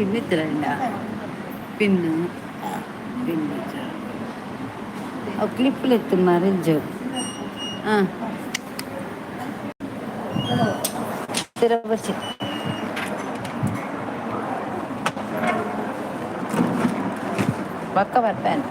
പിന്നിത്തിരണ്ട പിന്ന് പിന്നെ ക്ലിപ്പിലെത്തി മറിഞ്ചു ആ സ്ഥിരಪಡಿಸಿ ಪಕ್ಕ ಬರ್ತಾನೆ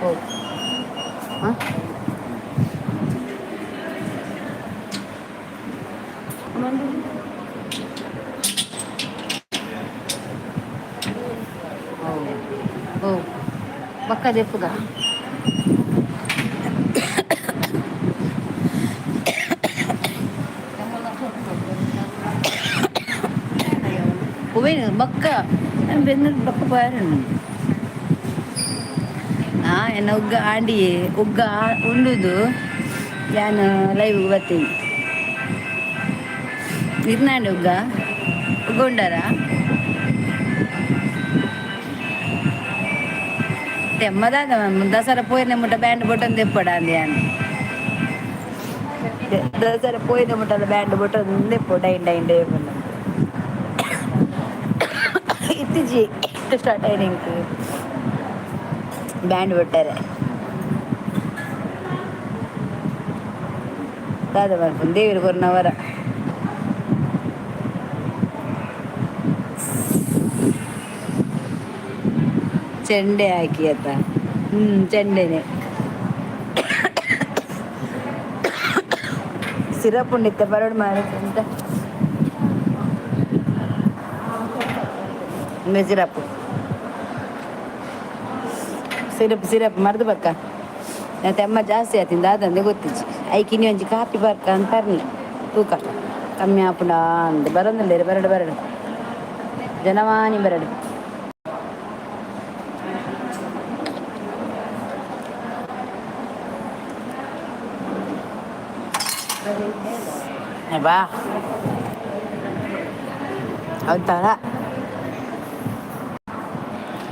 ಓ ಹಾಂ ಓ ಪಕ್ಕ ದೆಪ್ಪುಗ Uwin, baka. Ang benar baka baran. Ena ugga andi ugga undudu. Yan live batti. Irnandi ugga. Ugga undara. Temmadada dasara poyne mutta band button deppada andi yan. Dasara poyne mutta band button deppada indai. ಇತ್ತೀಚೆ start ಆಯ್ತು ಇಂಕ್ band ಬಿಟ್ಟಾರೆ ದಾದ ಮಾಡ್ಕೊಂಡು ದೇವ್ರಿಗೆ ಕೊರ್ನವರ ಚೆಂಡೆ ಹಾಕಿ ಆತ ಚೆಂಡೆನೆ syrup ಉಂಡಿತ್ತೆ ಬರಡು ಮಾಡಿ ಅಂತ ಸಿರಪ್ ಸಿರಪ್ ಸಿರಪ್ ಮರ್ದು ಬಕ್ಕ ನಾ ತೆಮ್ಮ ಜಾಸ್ತಿ ಆತಿಂದ ಅದಂದೆ ಗೊತ್ತಿಜ್ಜಿ ಐಕಿನಿ ಒಂಜಿ ಕಾಪಿ ಬರ್ಕ ಅಂತಾರ್ನಿ ತೂಕ ಕಮ್ಮಿ ಆಪುಂಡ ಅಂದೆ ಬರೋದಿಲ್ಲ ಬರಡು ಜನವಾನಿ ಬರಡು ಬಾ ಅವತ್ತಾರ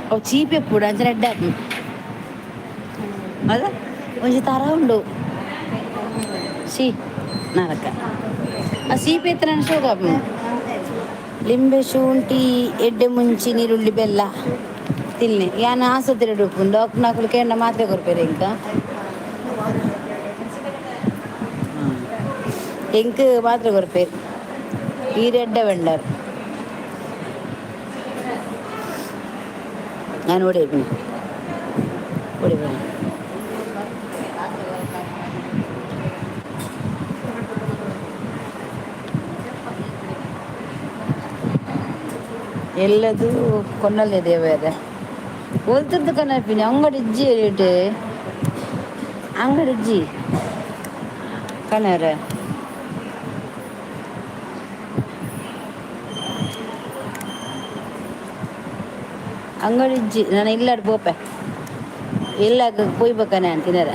ಅವು ಚೀಪೆ ಪೂಡ ಅಂತ ರೆಡ್ ಹಾಕಿ ಅದ ಒಂಜಿ ತರ ಉಂಡು ಶೀ ನರಕ ಆ ಸೀಪೆ ಎತ್ತರ ಶೋಕ ಲಿಂಬೆ ಶುಂಠಿ ಎಡ್ಡೆ ಮುಂಚಿ ನೀರುಳ್ಳಿ ಬೆಲ್ಲ ತಿನ್ನೆ ಯಾನು ಆಸ್ಪತ್ರೆ ಉಪ್ಪುಂಡು ಡಾಕ್ಟರ್ ನಾಲ್ಕು ಕೇಂದ್ರ ಮಾತ್ರೆ ಕೊರ್ಪೇರೆ ಎಂಕ್ ಮಾತ್ರೆ ಕೊರ್ಪೇರು ಈ ರೆಡ್ಡ ವೆಂಡರ್ ഞാൻ ഓടി ಎಲ್ಲದು ಕೊನ್ನಲ್ಲೇ ದೇವದ ಒಲ್ತಿರ್ದು ಕನಪಿನಿ ಅಂಗಡಿಜ್ಜಿ ರೇಟ್ ಅಂಗಡಿಜ್ಜಿ ಕಣರ ಅಂಗಡಿಜ್ಜಿ ನಾನು ಇಲ್ಲಾಡು ಪೋಪೆ ಇಲ್ಲಾಗ ಪೋಯ್ಬೇಕನೆ ಅಂತಿನಾರ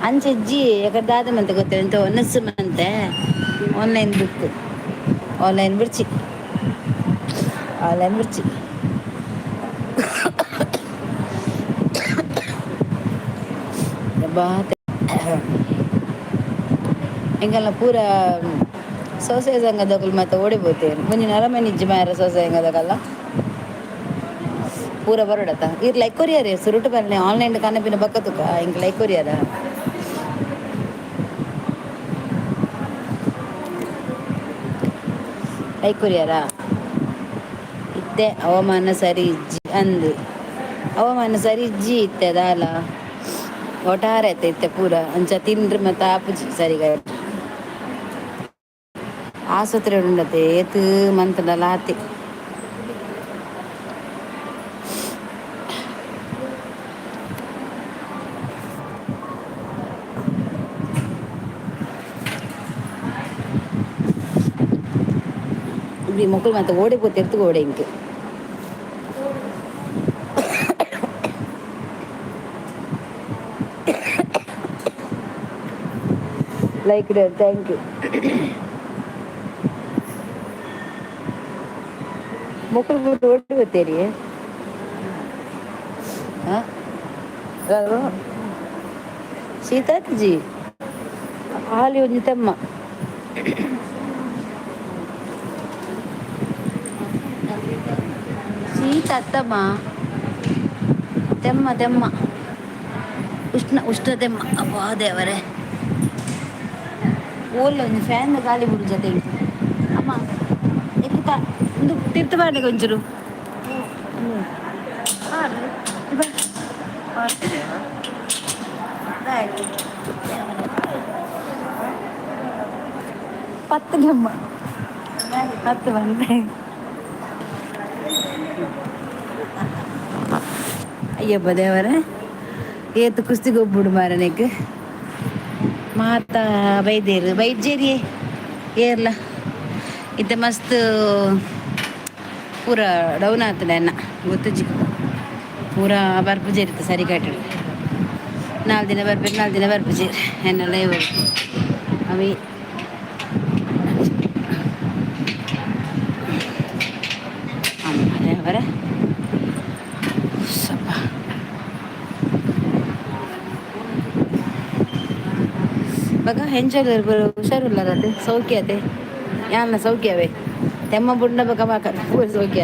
ಅಂಚಜ್ಜಿ ಯಾಕಂದ್ರೆ ದಾದ ಮಂತೆ ಗೊತ್ತಿಲ್ಲ ಅಂತ ಒನ್ನಸ್ಸು ಮಂತೆ ಆನ್ಲೈನ್ ಬುಕ್ ಆನ್ಲೈನ್ ಬಿಡ್ಚಿ ಬಾತ್ ಹಿಂಗೆಲ್ಲ ಪೂರ ಸೊಸೆ ಸಂಘದಗಳು ಮತ್ತೆ ಓಡಿಬೋತೇವೆ ಮುಂದಿನ ಅರಮನಿಜ್ಜಿ ಮಾರ ಸೊಸೆ ಸಂಘದಾಗಲ್ಲ ಪೂರ ಬರೋಡತ್ತ ಇರ್ ಲೈಕ್ ಕೊರಿಯರ್ ಸುರುಟು ಬರನೆ ಆನ್ಲೈನ್ ಕನಪಿನ ಬಕ್ಕತುಕ ಹಿಂಗೆ ಲೈಕ್ ಕೊರಿಯರ ಲೈಕ್ ಕೊರಿಯರ ಇತ್ತೆ ಹವಾಮಾನ ಸರಿ ಇಜ್ಜಿ ಅಂದು ಹವಾಮಾನ ಸರಿ ಇಜ್ಜಿ ಇತ್ತೆ ದಾಲ ಒಟಾರ ಇತ್ತೆ ಪೂರ ಅಂಚ ತಿಂಡ್ರೆ ಮತ್ತೆ ಆಪುಜಿ ಸರಿಗ ಆಸ್ಪತ್ರೆ ಉಂಡತೆ ಏತು ಮಂತನಲ್ಲ ಆತಿ ಈ ಮಕ್ಕಳು ಮತ್ತೆ ಓಡಿಪೋತಿ ಎತ್ತು ಓಡೆ ಇಂಕ್ ಲೈಕ್ ಥ್ಯಾಂಕ್ ಯು ಮಕ್ಕಳು ಬಿಟ್ಟು ಓಡಿ ಬರ್ತೀರಿ ಹಾಂ ಸೀತಾಜಿ ಹಾಲಿ ಒಂದು ತೆಮ್ಮ ಸೀತ ಅತ್ತಮ್ಮ ತೆಮ್ಮ ತೆಮ್ಮ ಉಷ್ಣ ತೆಮ್ಮ ಅಪ್ಪ ದೇವರೇ ಓಲ್ಲ ಒಂದು ಫ್ಯಾನ್ ಗಾಳಿ ಬಿಡು ಜೊತೆ ಅಮ್ಮ ఎక్కుతా ಒಂದು ತಿರ್ತಬಾರ್ದು ಕೊಂಚರು പത്ത് ഗമ്മ 10 ಬಂದೆ ಅಯ್ಯಬ್ಬ ದೇವರೇ ಏತು ಕುಸ್ತಿಗೊಬ್ಬುಡು ಮಾರನೆಕ್ ಮಾತಾ ಬೈದೇರು ಬೈಜೇರಿ ಏರ್ಲ ಇತ್ತೆ ಮಸ್ತ್ ಪೂರ ಡೌನ್ ಆಗ್ತದೆ ಅನ್ನ ಗೊತ್ತಜ್ಜಿ ಪೂರ ಬರ್ಪುಜೇರಿತ್ತು ಸರಿ ಕಟ್ಟಡು 4 ದಿನ ಬರ್ಬೇಕು 4 ದಿನ ಬರ್ಪುಜೇರಿ ಎನ್ನೆಲ್ಲ ಇವರು ಅವಿ ಅಮ್ಮರೇ ಅವರ ಸ್ವಲ್ಪ ಬಗ ಹೆಂಚಲು ಹುಷಾರಿಲ್ಲರದು ಸೌಖ್ಯ ಅದೇ ಯಾನ ಸೌಖ್ಯವೇ ತೆಮ್ಮ ಬುಂಡ ಬಗ ಬಾಕ ಪೂರ ಸೌಖ್ಯ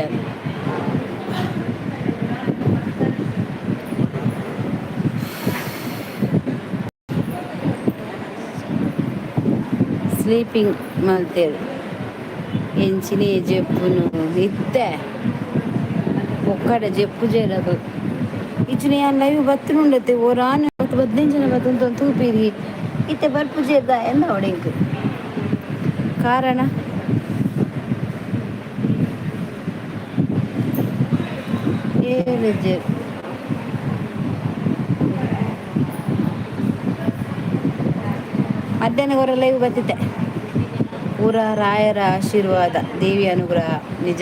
ಸ್ಲೀಪಿಂಗ್ ಮಲ್ತೇವೆ ಎಂಚಿನಿ ಜೆಪ್ಪುನು ಇತ್ತೆ ಒಕ್ಕಡೆ ಜೆಪ್ಪು ಜೇರದು ಇಚ್ಚಿನ ಯಾನ್ ಲೈವ್ ಬತ್ತುನುಂಡತೆ ಓರಾನ 15 ಜನ ಬತ್ತುಂತ ತೂಪಿರಿ ಇತ್ತೆ ಬರ್ಪು ಜೇರ್ದ ಎಂದ ಹೊಡೆಂಕ್ ಕಾರಣ ಏನಿದೆ ಮಧ್ಯಾಹ್ನ ಹೊರ ಲೈವ್ ಬತ್ತಿತ್ತೆ ಪೂರ ರಾಯರ ಆಶೀರ್ವಾದ ದೇವಿ ಅನುಗ್ರಹ ನಿಜ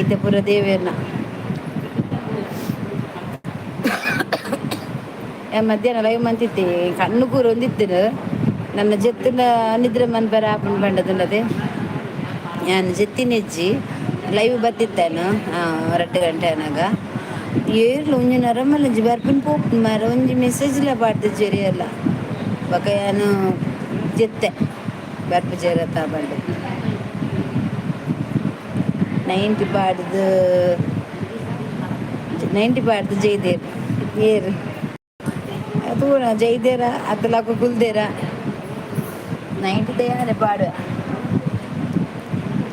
ಐತೆ ಪೂರ ದೇವಿಯನ್ನ ಮಧ್ಯಾಹ್ನ ಲೈವ್ ಮಂತಿತ್ತೆ ಕಣ್ಣು ಕೂರು ಹೊಂದಿತ್ತು ನನ್ನ ಜೆತ್ತಿನ ನಿದ್ರೆ ಮನ್ಬರ ಹಾಕೊಂಡು ಬಂಡದಲ್ಲದೆ ನಾನು ಜೆತ್ತಿನ ಹೆಜ್ಜಿ ಲೈವ್ ಬತ್ತಿತ್ತೇನು 2 ಗಂಟೆ ಅನಾಗ ಏರ್ಲು ಒಂಜಿ ನರಮಲ್ಲಂಜಿ ಬರ್ಪಿನ ಪೋಪು ಮಾರ ಒಂಜಿ ಮೆಸೇಜ್ಲ ಪಾಡ್ದು ಜೇರಿ ಅಲ್ಲ ಬಕ ನಾನು ಜೆತ್ತೆ ಬರ್ಪು ಜೇರತ್ತ ಬಂಡು 90 ಪಾಡ್ದು ಜೈದೇರ್ ಏರು ಅದು ಜೈದೇರ ಅತ್ತಲಾಕ ಕುಲ್ದೇರ 90 ತಯಾರೆ ಪಾಡು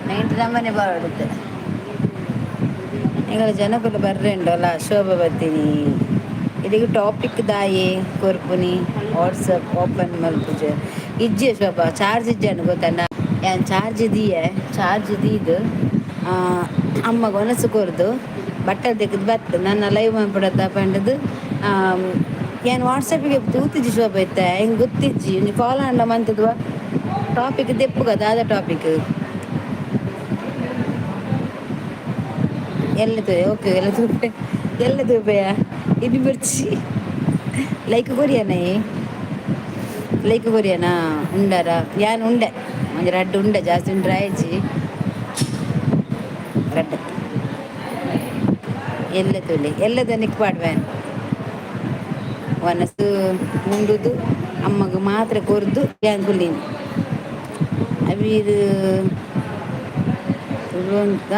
90 ನಮ್ಮನೆ ಪಾಡುತ್ತೆ ಈಗ ಜನಗಳು ಬರ್ರೆಂಡಲ್ಲ ಶೋಭಾ ಬರ್ತೀನಿ ಇದೀಗ ಟಾಪಿಕ್ ದಾಯೆ ಕೊರ್ಪುನಿ ವಾಟ್ಸಪ್ ಓಪನ್ ಮಲ್ಪುಜೆ ಇಜ್ಜೆ ಶೋಭಾ ಚಾರ್ಜ್ ಇಜ್ಜೆನು ಗೊತ್ತಣ್ಣ ಏನು ಚಾರ್ಜ್ ದೀದು ಅಮ್ಮಗ ಒನಸು ಕೊರ್ದು ಬಟ್ಟಲು ತೆಗೆದು ಬತ್ತು ನನ್ನ ಲೈವ್ ಮಾಡ್ಬಿಡತ್ತ ಪಂಡದು ಏನು ವಾಟ್ಸಪ್ಪಿಗೆ ತೂತಿಜ್ಜಿ ಶೋಭಾ ಇತ್ತೆ ಹೆಂಗೆ ಗೊತ್ತಿಜ್ಜಿ ನೀವು ಕಾಲ್ ಆಂಡ ಮಂತದ್ವ ಟಾಪಿಕ್ ದೆಪ್ಪುಗ ದಾದ ಟಾಪಿಕ್ ಎಲ್ಲ ತೂವೆ ಓಕೆ ಎಲ್ಲ ತೂಪೆಯ ಇದು ಬಿಡ್ಚಿ ಲೈಕ್ ಕೊರಿಯನಾ ಉಂಡಾರ ಯಾನು ಉಂಡೆ ಒಂದು 2 ಉಂಡೆ ಜಾಸ್ತಿ ಉಂಡ್ರೆ ಆಯ್ಜಿ 2 ಎಲ್ಲ ತುಳಿ ಎಲ್ಲದ ನಿಕ್ ಪಾಡ್ವೆ ಒನಸು ಉಂಡುದು ಅಮ್ಮಗ ಮಾತ್ರ ಕೊರ್ದು ಯಾನ್ ಕುಲ್ಲೀನಿ ಅವೀರು ತುಳು ಅಂತ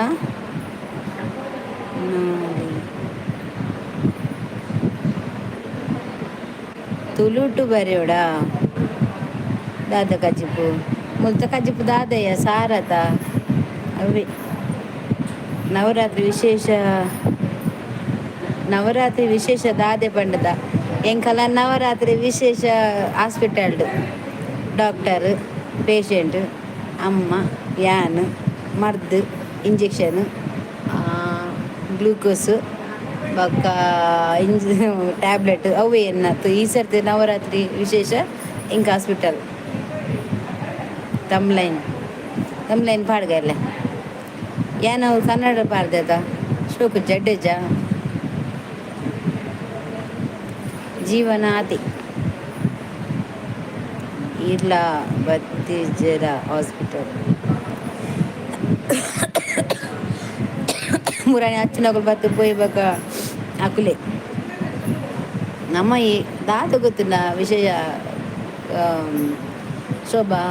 ತುಳುಟು ಬರೆಯೋಡ ದಾದ ಕಜಿಪು ಮುಲ್ತ ಕಜಿಪು ದಾದಯ್ಯ ಸಾರತ ಅವೇ ನವರಾತ್ರಿ ವಿಶೇಷ ದಾದೆ ಪಂಡದ ಎಂಕಲ ನವರಾತ್ರಿ ವಿಶೇಷ ಹಾಸ್ಪಿಟಲ್ಡು ಡಾಕ್ಟರ್ ಪೇಷಂಟ್ ಅಮ್ಮ ಯಾನ್ ಮರ್ದು ಇಂಜೆಕ್ಷನ್ ಗ್ಲೂಕೋಸು ಬೊಕ್ಕ ಟ್ಯಾಬ್ಲೆಟ್ ಅವೇ ಎನ್ನತ್ತು ಈ ಸರ್ತಿ ನವರಾತ್ರಿ ವಿಶೇಷ ಇಂಕ ಹಾಸ್ಪಿಟಲ್ ತಮ್ಲೈನ್ ತಮ್ಲೇನು ಪಾಡ್ಗಲ್ಲ ಏನೋ ಕನ್ನಡ ಪಾಡ್ದದ ಶೋಕು ಜಡ್ಡೇಜ ಜೀವನಾತಿ ಇರ್ಲಾ ಬತ್ತಿಜರ ಹಾಸ್ಪಿಟಲ್ ಮುರಾಣಿ ಹಚ್ಚಿನಗಳು ಬತ್ತು ಪೋಯ್ಬೇಕ ಅಕುಲೆ ನಮ್ಮ ಈ ದಾದ ಗೊತ್ತಿಲ್ಲ ವಿಷಯ ಶೋಭಾ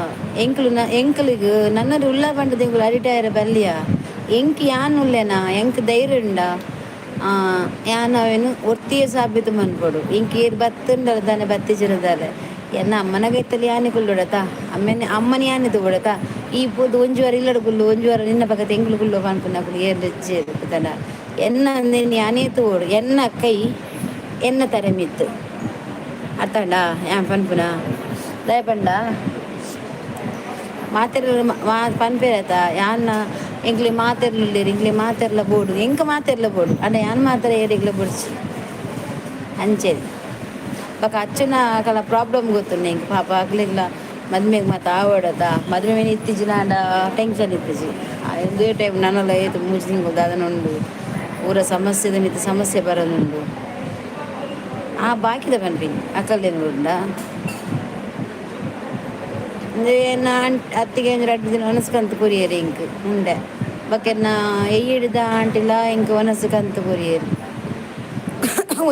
ಎಂಕಲಿಗೆ ನನ್ನದು ಉಳ್ಳ ಪಂಡದ ಎಂಕುಲು ಅರಿಟಾಯರ ಬಲ್ಲಿಯ ಎಂಕ್ ಯಾನ್ ಉಲ್ಲೆನಾ ಎಂಕ್ ಧೈರ್ಯ ಉಂಡ ಯಾನ್ ಅವೇನು ಒರ್ತಿಯ ಸಾಬೀತು ಮನ್ಪೊಡು ಇಂಕ್ ಏರ್ ಬತ್ತುಂಡಲ್ಲ ದಾನೆ ಬತ್ತಿಜಿರದಾಲೆ ಎನ್ನ ಅಮ್ಮನಗೈತಲ್ಲಿ ಯಾನೆ ಕುಲ್ಲೊಡತ ಅಮ್ಮನ ಯಾನೆ ತಗೊಡತ ಈ ಪೋದು ಒಂಜುವಾರ ಇಲ್ಲಡ ಕುಲ್ಲು ಒಂಜುವಾರ ನಿನ್ನ ಪಕ್ಕ ತೆಂಗುಲು ಕುಲ್ಲು ಪನ್ಪುನಕುಲು ಏರ್ ಲೆಜ್ಜೆ ತನ ಎನ್ನ ನೀನು ಯಾನೇ ತೋಡು ಎನ್ನ ಕೈ ಎನ್ನ ತರಮಿತ್ತು ಅರ್ಥಂಡ ಯಾನ್ ಪನ್ಪುನ ದಯಪಂಡ ಮಾತೆರ್ಲ ಪನ್ಪೇರತ ಯಾನ್ನ ಎಂಕ್ಲೆ ಮಾತೆರ್ಲಿಲ್ಲೇರು ಇಂಕ್ಲೆ ಮಾತೆರ್ಲ ಬೋಡು ಎಂಕ ಮಾತೆರ್ಲ ಬೋಡು ಅಂಡ ಯಾನ್ ಮಾತ್ರ ಏರಿಗ್ಲ ಬುಡ್ಚಿ ಅಂಚೇರಿ ಪಕ್ಕ ಅಚ್ಚನ ಕಲ ಪ್ರಾಬ್ಲಮ್ ಗೊತ್ತುಂಡು ಎಂಕ್ ಪಾಪ ಆಗ್ಲಿಗ್ಲ ಮದ್ಮೆಗೆ ಮತ್ತೆ ಆವಡದ ಮದ್ಮೆ ಮೇಲೆ ಇತ್ತೀಜಿ ನಾಂಡ ಟೆನ್ಷನ್ ಇತ್ತೀಜಿ ಇದೇ ಟೈಮ್ ನನ್ನೆಲ್ಲ ಏತು ಮೂಜಿ ತಿಂಗಳು ಅದನ್ನುಂಡು ಊರ ಸಮಸ್ಯೆದ ಮಿತ್ತು ಸಮಸ್ಯೆ ಬರೋದುಂಡು ಬಾಕಿದ ಪನ್ಪಿನಿ ಅಕ್ಕಲ್ದೇನು ಉಂಡ ಏನ ಅತ್ತಿಗೆ ಒಂದು 2 ದಿನ ಒನಸ್ಕಂತು ಪುರಿಯರಿ ಇಂಕ್ ಉಂಡೆ ಬಕೆನ್ನ ಹಿಡಿದ ಆಂಟಿಲ್ಲ ಇಂಕ್ ಒನಸ್ಕಂತು ಪುರಿಯರಿ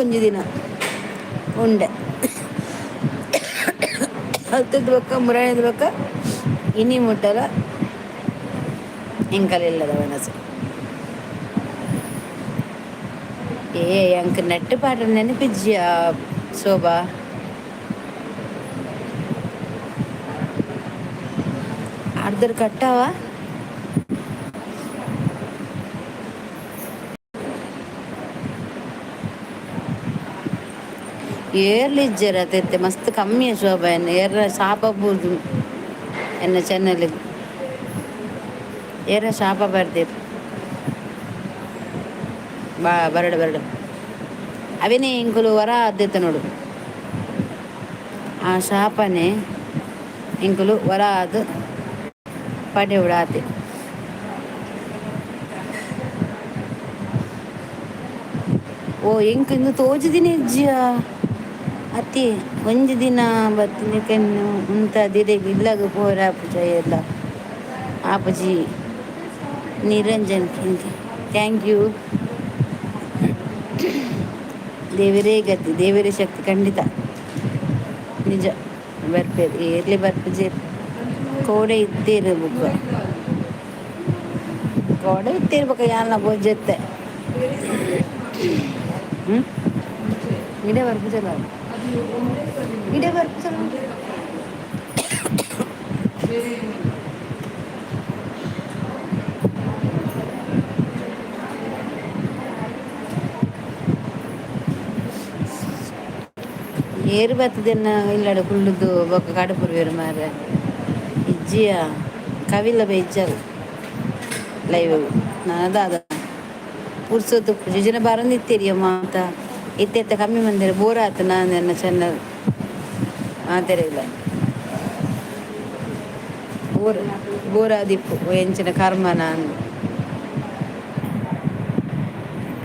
ಒಂಜಿ ದಿನ ಉಂಡೆ ಹತ್ತದ ಬಕ್ಕ ಮುರಾಣಿದ ಬಕ್ಕ ಇನಿ ಮುಟ್ಟಲ ಇಂಕಲಿಲ್ಲದ ಒನಸು ಅಂಕ ನೆಟ್ಟು ಪಾಟ ನೆನಪಿಜ್ಜಿಯ ಶೋಭಾ ಅರ್ಧರ್ ಕಟ್ಟಾವ ಏರ್ಲಿಜ್ಜರ ತೆತ್ತೆ ಮಸ್ತ್ ಕಮ್ಮಿಯ ಶೋಭಾ ಏರ್ರ ಶಾಪ ಬೋದು ಎನ್ನ ಚೆನ್ನಲ್ ಏರ ಶಾಪ ಬರ್ದೇರು ಬರಡು ಅವೇನೇ ಇಂಕುಲು ವರ ಆದ್ಯತೆ ನೋಡು ಆ ಶಾಪನೇ ಇಂಕುಲು ವರ ಅದು ಪಡೆ ಉಡಾತೆ ಎಂಕ್ ಇಂದು ತೋಜುದಿನ ಇಜ್ಜಿಯ ಅತಿ ಒಂಜಿ ದಿನ ಬತ್ತಿನ ಕೆನ್ನು ಉಂತ ದಿರೆಗ್ ಇಲ್ಲಾಗ ಪೋರ ಆಪುಜ ಎಲ್ಲ ಆಪುಜಿ ನಿರಂಜನ್ ಥ್ಯಾಂಕ್ ಯು ದೇವರೇ ಗತಿ ದೇವರೇ ಶಕ್ತಿ ಖಂಡಿತ ನಿಜ ಬರ್ಪೇರು ಏರ್ಲಿ ಬರ್ಪುಜೆ ಕೋಡೆ ಇತ್ತಿರ್ಬೇಕು ಕೋಡೆ ಇತ್ತಿರ್ಬೇಕು ಯಾನ ಬೋಜತ್ತೆ ಇಡೇ ಬರ್ಪುಜಲ್ಲ ಇಡೇ ಬರ್ಪುಜಲ್ಲ ಏರು ಬತ್ತದನ್ನ ಇಲ್ಲಡ ಕುಳ್ಳುದು ಬೊಕ್ಕ ಕಡುಪುರ್ವೇರು ಮಾರ ಇಜ್ಜಿಯ ಕವಿಲ್ಲ ಇಜ್ಜಲ್ಲ ಲೈವ್ ನಾನದ ಪುರ್ಸೊತ್ತು ಯೋಜನೆ ಬರಂದಿತ್ತೀರಿಯ ಮಾತ ಇತ್ತೆತ್ತ ಕಮ್ಮಿ ಮಂದಿರ ಬೋರ್ ಆಯ್ತು ನಾನು ನನ್ನ ಚೆನ್ನಲ್ ಮಾತಾಡಿಲ್ಲ ಬೋರಾದಿಪ್ಪು ಎಂಚಿನ ಕರ್ಮ ನಾನು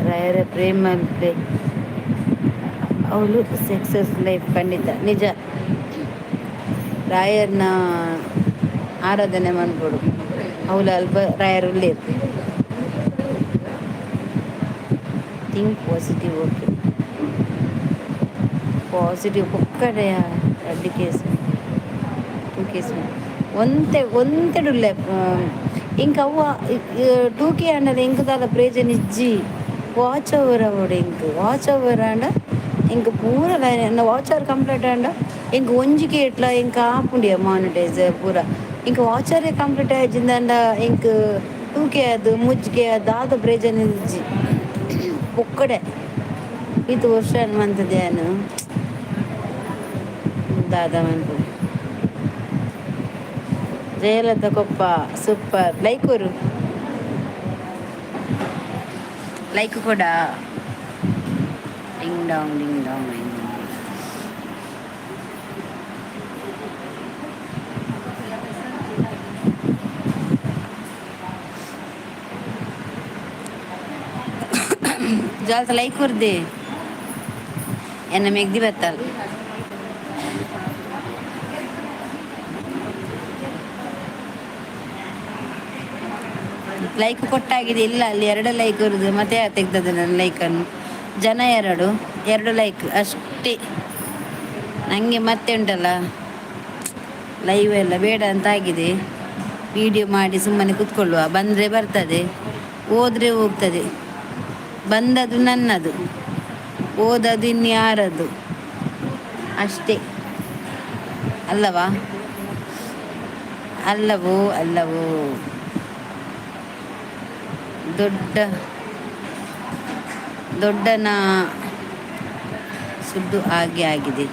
ರಾಯರ ಪ್ರೇಮ ಅವಳು ಸಕ್ಸಸ್ ಲೈಫ್ ಖಂಡಿತ ನಿಜ ರಾಯರ್ನ ಆರಾಧನೆ ಮಾಡ್ಕೊಡು ಅವಳು ಅಲ್ಪ ರಾಯರು ಉಳ್ಳೇರು ಥಿಂಕ್ ಪಾಸಿಟಿವ್ ಓಕೆ ಪಾಸಿಟಿವ್ ಒಕ್ಕಡೆಯ 2 ಕೇಸ್ 2 ಕೇಸ್ ಒಂತೆಡುಲ್ಲೆ ಇಂಕ ಅವ್ವ 2K ಅನ್ನದ ಎಂಕದಾಲ ಪ್ರೇಜನ್ ಇಜ್ಜಿ ವಾಚ್ ಓವರ್ ಅವಡು ವಾಚ್ ಓವರ್ ಆಂಡ ಇಂಕ ಪೂರ ವಾಚ್ ಓವರ್ ಕಂಪ್ಲೀಟ್ ಆಂಡ ಇಂಕ ಒಂಜಿಗೆ ಇಟ್ಲ ಇಂಕ ಆಪುಂಡಿಯ ಮಾನಿಟೈಸರ್ ಪೂರ ಇಂಕ ವಾಚ್ ಓವರೇ ಕಂಪ್ಲೀಟ್ ಆಯ್ಜಿಂದ ಇಂಕ 2K ಅದು ಮುಜ್ಜಿಗೆ ದಾದ ಪ್ರೇಜನ್ ಇಜ್ಜಿ ಒಕ್ಕಡೆ ಇದು ವರ್ಷ ಮಂತದೇನು ದಾದ ಮನ್ಪು ಜಯಲಲಿತಾ ಕೊಪ್ಪ ಸೂಪರ್ ಲೈಕ್ ಕೂಡ ಡಿಂಗ್ ಡಾಂಗ್ ಜಾಲ್ತ ಲೈಕ್ ಕೊರ್ದೆ ಎನ್ನ ಮೆಗ್ದಿ ಬತ್ತಲ್ ಲೈಕ್ ಕೊಟ್ಟಾಗಿದೆ ಇಲ್ಲ ಅಲ್ಲಿ 2 ಲೈಕ್ ಇರುದು ಮತ್ತೆ ತೆಗ್ದದ್ದು ನನ್ನ ಲೈಕನ್ನು ಜನ ಎರಡು ಲೈಕ್ ಅಷ್ಟೇ. ನನಗೆ ಮತ್ತೆ ಉಂಟಲ್ಲ ಲೈವ್ ಎಲ್ಲ ಬೇಡ ಅಂತ ಆಗಿದೆ. ವಿಡಿಯೋ ಮಾಡಿ ಸುಮ್ಮನೆ ಕೂತ್ಕೊಳ್ಳುವ, ಬಂದರೆ ಬರ್ತದೆ ಹೋದರೆ ಹೋಗ್ತದೆ. ಬಂದದು ನನ್ನದು, ಓದದು ಇನ್ಯಾರದು ಅಷ್ಟೇ ಅಲ್ಲವಾ? ಅಲ್ಲವೋ ಅಲ್ಲವೋ? ದೊಡ್ಡನ ಸುದ್ದು ಹಾಗೆ ಆಗಿದೆ.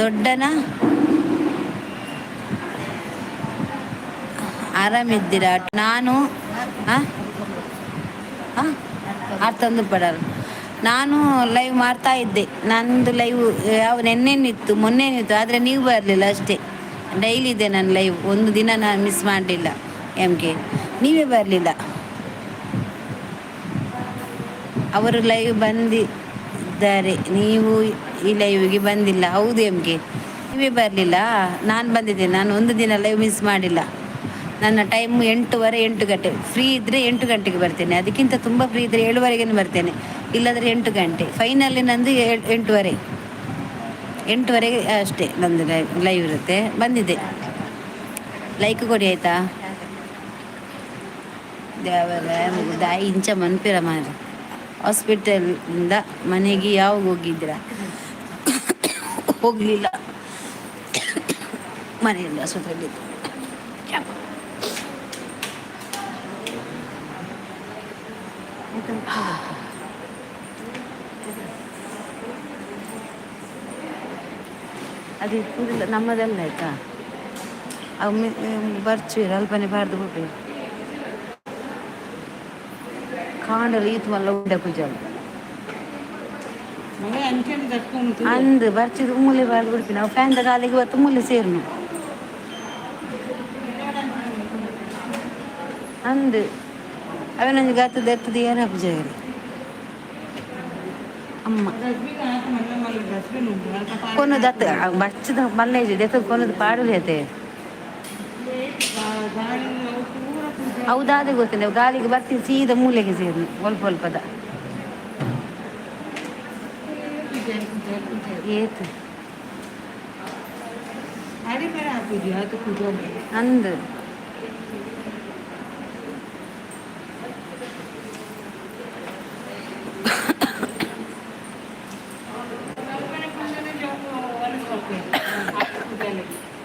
ದೊಡ್ಡನ ಆರಾಮಿದ್ದೀರಾ? ನಾನು ಅರ್ಥೊಂದು ಪಡಲ್ಲ. ನಾನು ಲೈವ್ ಮಾಡ್ತಾ ಇದ್ದೆ. ನಂದು ಲೈವ್ ನೆನ್ನೆನಿತ್ತು ಮೊನ್ನೆನಿತ್ತು, ಆದರೆ ನೀವು ಬರಲಿಲ್ಲ ಅಷ್ಟೇ. ಡೈಲಿ ಇದೆ ನನ್ನ ಲೈವ್, ಒಂದು ದಿನ ನಾನು ಮಿಸ್ ಮಾಡಲಿಲ್ಲ. ನೀವೇ ಬರಲಿಲ್ಲ. ಅವರು ಲೈವ್ ಬಂದಿದ್ದಾರೆ, ನೀವು ಈ ಲೈವ್ಗೆ ಬಂದಿಲ್ಲ. ಹೌದು ನೀವೇ ಬರಲಿಲ್ಲ. ನಾನು ಬಂದಿದ್ದೇನೆ. ನಾನು ಒಂದು ದಿನ ಲೈವ್ ಮಿಸ್ ಮಾಡಿಲ್ಲ. ನನ್ನ ಟೈಮು 8:30 8 ಗಂಟೆ. ಫ್ರೀ ಇದ್ದರೆ 8 ಗಂಟೆಗೆ ಬರ್ತೇನೆ, ಅದಕ್ಕಿಂತ ತುಂಬ ಫ್ರೀ ಇದ್ದರೆ 7:30ಗೆ ಬರ್ತೇನೆ, ಇಲ್ಲಾಂದರೆ 8 ಗಂಟೆ. ಫೈನಲಿ ನಂದು 8:30 ಅಷ್ಟೇ ನಂದು ಲೈವ್ ಇರುತ್ತೆ. ಬಂದಿದೆ, ಲೈಕ್ ಕೊಡಿ ಆಯಿತಾ? ದಾಯಿ ಇಂಚ ಮನ್ಪಿರ ಮಾರಿ. ಹಾಸ್ಪಿಟಲಿಂದ ಮನೆಗೆ ಯಾವಾಗ ಹೋಗಿದ್ದೀರಾ? ಹೋಗಲಿಲ್ಲ, ಮನೆಯಲ್ಲಿ ಆಸ್ಪತ್ರೆಯಲ್ಲಿದ್ದು. ಅದು ಇರುವುದಿಲ್ಲ ನಮ್ಮದಲ್ಲ ಆಯ್ತಾ? ಬರ್ಚೀರ ಅಲ್ಪನೆ ಬಾರ್ದು ಬಿಟ್ಟು ಕಾಂಡಲು ಈತ್ ಮಲ್ಲ ಉಂಡೆ ಪೂಜೆ ಅಂದು ಬರ್ಚಿದ್ ಮೂಲೆ ಬಾರ್ದು ಬಿಡ್ತೀನಿ. ನಾವು ಫ್ಯಾನ್ದ ಕಾಲಿಗೆ ಇವತ್ತು ಮೂಲೆ ಸೇರ್ನು ಅಂದು ಅವನೊಂದು ಗತ್ತದ ಎತ್ತದ ಏನ ಪೂಜೆ ಅಮ್ಮ ಕೊನದು ದತ್ತ ಬಚ್ಚದ ಮಲ್ಲೇಜ್ ದೆತ್ತದ ಕೊನದು ಪಾಡಲು ಹೇತೆ ಹೌದಾದ ಗೊತ್ತಿಲ್ಲ. ಗಾಳಿಗೆ ಬರ್ತೀನಿ ಸೀದಾ ಮೂಲೆಗೆ ಸೇರಿ ಒಲ್ಪದ ಏತು ಅಂದು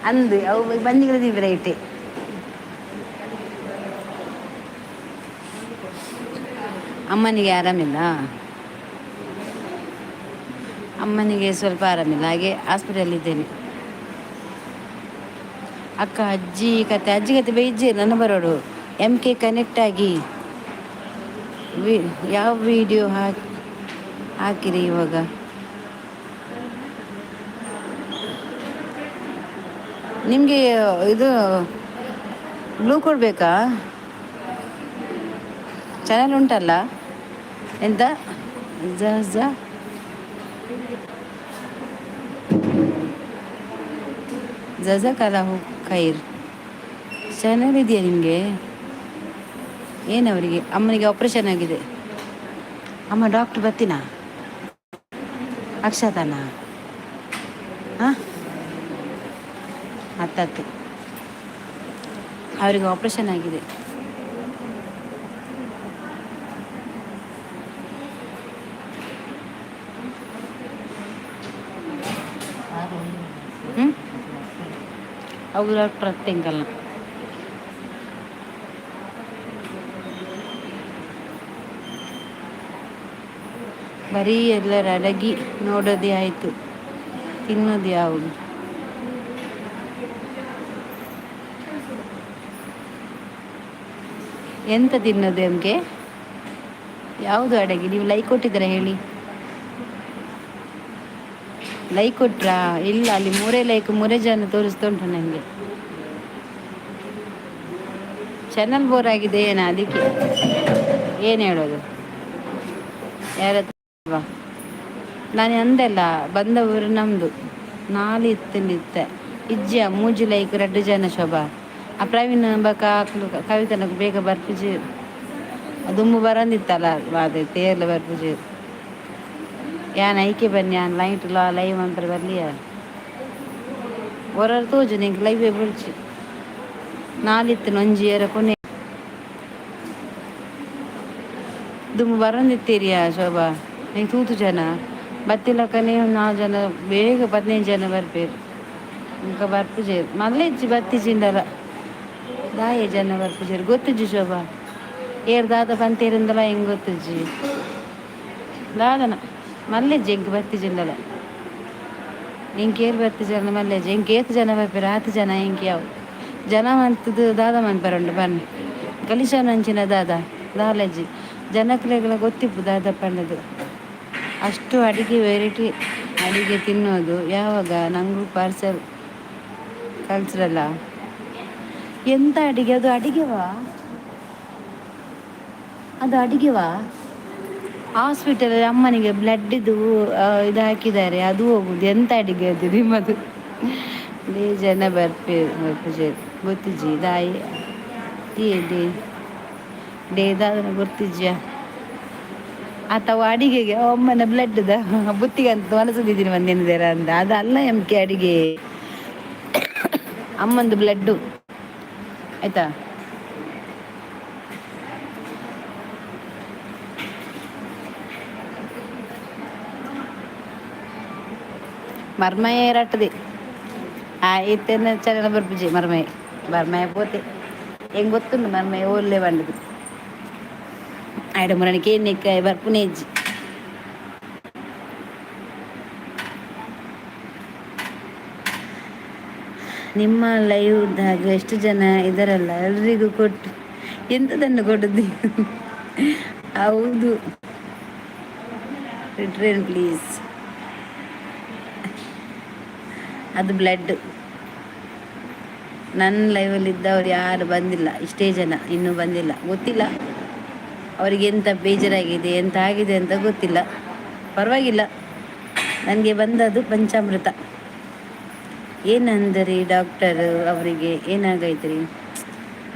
ಅಂದು ಅವು ಬಂದಿರೋದು ವೆರೈಟಿ. ಅಮ್ಮನಿಗೆ ಆರಾಮಿಲ್ಲ, ಅಮ್ಮನಿಗೆ ಸ್ವಲ್ಪ ಆರಾಮಿಲ್ಲ, ಹಾಗೆ ಹಾಸ್ಪಿಟಲಿದ್ದೇನೆ. ಅಕ್ಕ ಅಜ್ಜಿ ಕತೆ ಬೈಜಿ ನನ್ನ ಬರೋಡು MK ಕನೆಕ್ಟ್ ಆಗಿ ಯಾವ ವಿಡಿಯೋ ಹಾಕಿರಿ ಇವಾಗ? ನಿಮಗೆ ಇದು ಬ್ಲೂ ಕೊಡಬೇಕಾ? ಚಾನಲ್ ಉಂಟಲ್ಲ, ಎಂತ ಜಜಕಲ ಖೈರ್ ಚಾನಲ್ ಇದೆಯಾ ನಿಮಗೆ? ಏನವರಿಗೆ? ಅಮ್ಮನಿಗೆ ಆಪ್ರೇಷನ್ ಆಗಿದೆ. ಅಮ್ಮ ಡಾಕ್ಟ್ರ್ ಬರ್ತೀನಾ? ಅಕ್ಷತಾನ ಹತ್ತತ್ತು ಅವರಿಗೆ ಆಪ್ರೇಷನ್ ಆಗಿದೆ. ಅವು ಡಾಕ್ಟ್ರ್ ಹತ್ತೆಂಕಲ್ಲ. ಬರೀ ಎಲ್ಲರ ಅಡಗಿ ನೋಡೋದೇ ಆಯಿತು, ತಿನ್ನೋದು ಯಾವುದು? ಎಂತ ತಿನ್ನೋದು ನಮಗೆ? ಯಾವುದು ಅಡಗಿ? ನೀವು ಲೈಕ್ ಕೊಟ್ಟಿದ್ದೀರಾ ಹೇಳಿ? ಲೈಕ್ ಕೊಟ್ರಾ? ಇಲ್ಲ, ಅಲ್ಲಿ 3 ಲೈಕ್ 3 ಜನ ತೋರಿಸ್ತಾ ಉಂಟು ನನಗೆ. ಚಾನಲ್ ಬೋರ್ ಆಗಿದೆ ಏನು ಅದಕ್ಕೆ ಏನು ಹೇಳೋದು ಯಾರ ನಾನು ಅಂದೆಲ್ಲ ಬಂದ ಊರು ನಮ್ಮದು ನಾಳೆ ಇತ್ತೆ ಇಜ್ಜಿಯ ಮೂಜಿ ಲೈಕ್ 2 ಜನ ಶೋಭಾ ಆ ಪ್ರವೀಣ್ ಬಕ ಕವಿತನకు ಬೇಗ ಬರ್ಪುಜಿ ದುಮ್ಮು ಬರಂದಿತ್ತಲ್ಲ ಅದೇ ತೇರ್ಲ ಬರ್ಪುಜಿ ಯಾನ್ ಐಕೆ ಬನ್ನಿ ಯಾನ್ ಲೈಟ್ ಲೈವ್ ಅಂತ ಬರ್ಲಿಯ ಹೊರ ತೋಜು ನಿಂಗೆ ಲೈವ್ ಬಿಡ್ಚಿ ನಾಳಿತ್ತು ನೊಂಜಿಯರ ಕೊನೆ ದುಮ್ಮು ಬರಂದಿತ್ತೀರಿಯಾ ಶೋಭಾ ನೀನು ತೂತು ಜನ ಬತ್ತಿಲಕ್ಕನೇ 4 ಜನ ಬೇಗ 15 ಜನ ಬರ್ಪೇರು ఇంకా ಬರ್ಪುಜೇರು ಮಲ್ಲ ಇಜ್ಜಿ ಬತ್ತಿ ಜಿಂಡಲ ದಾಯೆ ಜನ ಬರ್ಪುಜೇರು ಗೊತ್ತುಜ್ಜಿ ಶೋಭಾ ಏರ್ ದಾದ ಪಂತೇರಿಂದಲ ಹೆಂಗೆ ಗೊತ್ತುಜ್ಜಿ ದಾದನ ಮಲ್ಲೆಜ್ಜಿ ಎಂಕ್ ಬತ್ತಿ ಜಿಂಡಲ ಇಂಕೇರು ಬತ್ತಿ ಜನ ಮಲ್ಲೆಜ್ಜಿ ಎಂಕ್ 7 ಜನ ಬರ್ಪೇರು 10 ಜನ ಎಂಕ್ ಯಾವ ಜನ ಮಂತದ್ದು ದಾದ ಮನ್ಪರುಂಡು ಬನ್ನಿ ಗಲೀಶಾನಂಚಿನ ದಾದ ದಾಲಜ್ಜಿ ಜನಕ್ಲೆಗಳ ಗೊತ್ತಿಪ್ಪು ದಾದ ಪಂಡದು ಅಷ್ಟು ಅಡಿಗೆ ವೆರೈಟಿ ಅಡಿಗೆ ತಿನ್ನೋದು ಯಾವಾಗ ನಂಗೂ ಪಾರ್ಸೆಲ್ ಕಲ್ಸ್ರಲ್ಲ ಎಂತ ಅಡಿಗೆ ಅದು ಅಡಿಗೆವಾ ಅದು ಅಡಿಗೆವಾ ಹಾಸ್ಪಿಟಲ್ ಅಮ್ಮನಿಗೆ ಬ್ಲಡ್ ಇದು ಹಾಕಿದ್ದಾರೆ ಅದು ಹೋಗುದು ಎಂತ ಅಡಿಗೆ ಅದು ನಿಮ್ಮದು ಜನ ಬರ್ಪೇರು ಗೊತ್ತಿಜ್ಜಿ ದಾಯಿ ಡೇದಾದನ ಗೊತ್ತಿಜ್ಜಿಯ ಅಥವಾ ಅಡಿಗೆಗೆ ಅಮ್ಮನ ಬ್ಲಡ್ದ ಬುತ್ತಿಗೆ ಅಂತ ಮನಸ್ಸದಿದ್ದೀನಿ ಒಂದೇನಿದಾರ ಅಂದ ಅದಲ್ಲ ಎಂಕೆ ಅಡಿಗೆ ಅಮ್ಮಂದು ಬ್ಲಡ್ಡು ಆಯ್ತಾ ಮರ್ಮಯ ರಟ್ಟದೆ ಇತ್ತೇನ ಚಲನ ಬರ್ಪುಜಿ ಮರ್ಮಯ ಪೋತೆ ಹೆಂಗೆ ಗೊತ್ತುಂಡು ಮರ್ಮಯ ಒಳ್ಳೆ ಬಂಡದು ಆಯ್ಡ ಮುರಣಿಕೆ ಎಣ್ಣೆಕಾಯಿ ಬರ್ಪುನೇಜ್ಜಿ ನಿಮ್ಮ ಲೈವ್ದಾಗ ಎಷ್ಟು ಜನ ಇದರಲ್ಲ ಎಲ್ರಿಗೂ ಕೊಟ್ಟು ಎಂಥದನ್ನು ಕೊಡೋದು ಹೌದು ರಿಟ್ರೇನ್ ಪ್ಲೀಸ್ ಅದು ಬ್ಲಡ್ ನನ್ನ ಲೈವಲ್ಲಿದ್ದವ್ರು ಯಾರು ಬಂದಿಲ್ಲ ಇಷ್ಟೇ ಜನ ಇನ್ನೂ ಬಂದಿಲ್ಲ ಗೊತ್ತಿಲ್ಲ ಅವರಿಗೆ ಎಂಥ ಬೇಜಾರಾಗಿದೆ ಎಂತ ಆಗಿದೆ ಅಂತ ಗೊತ್ತಿಲ್ಲ ಪರವಾಗಿಲ್ಲ ನನಗೆ ಬಂದದ್ದು ಪಂಚಾಮೃತ ಏನಂದರೆ ಡಾಕ್ಟರ್ ಅವರಿಗೆ ಏನಾಗೈತ್ರಿ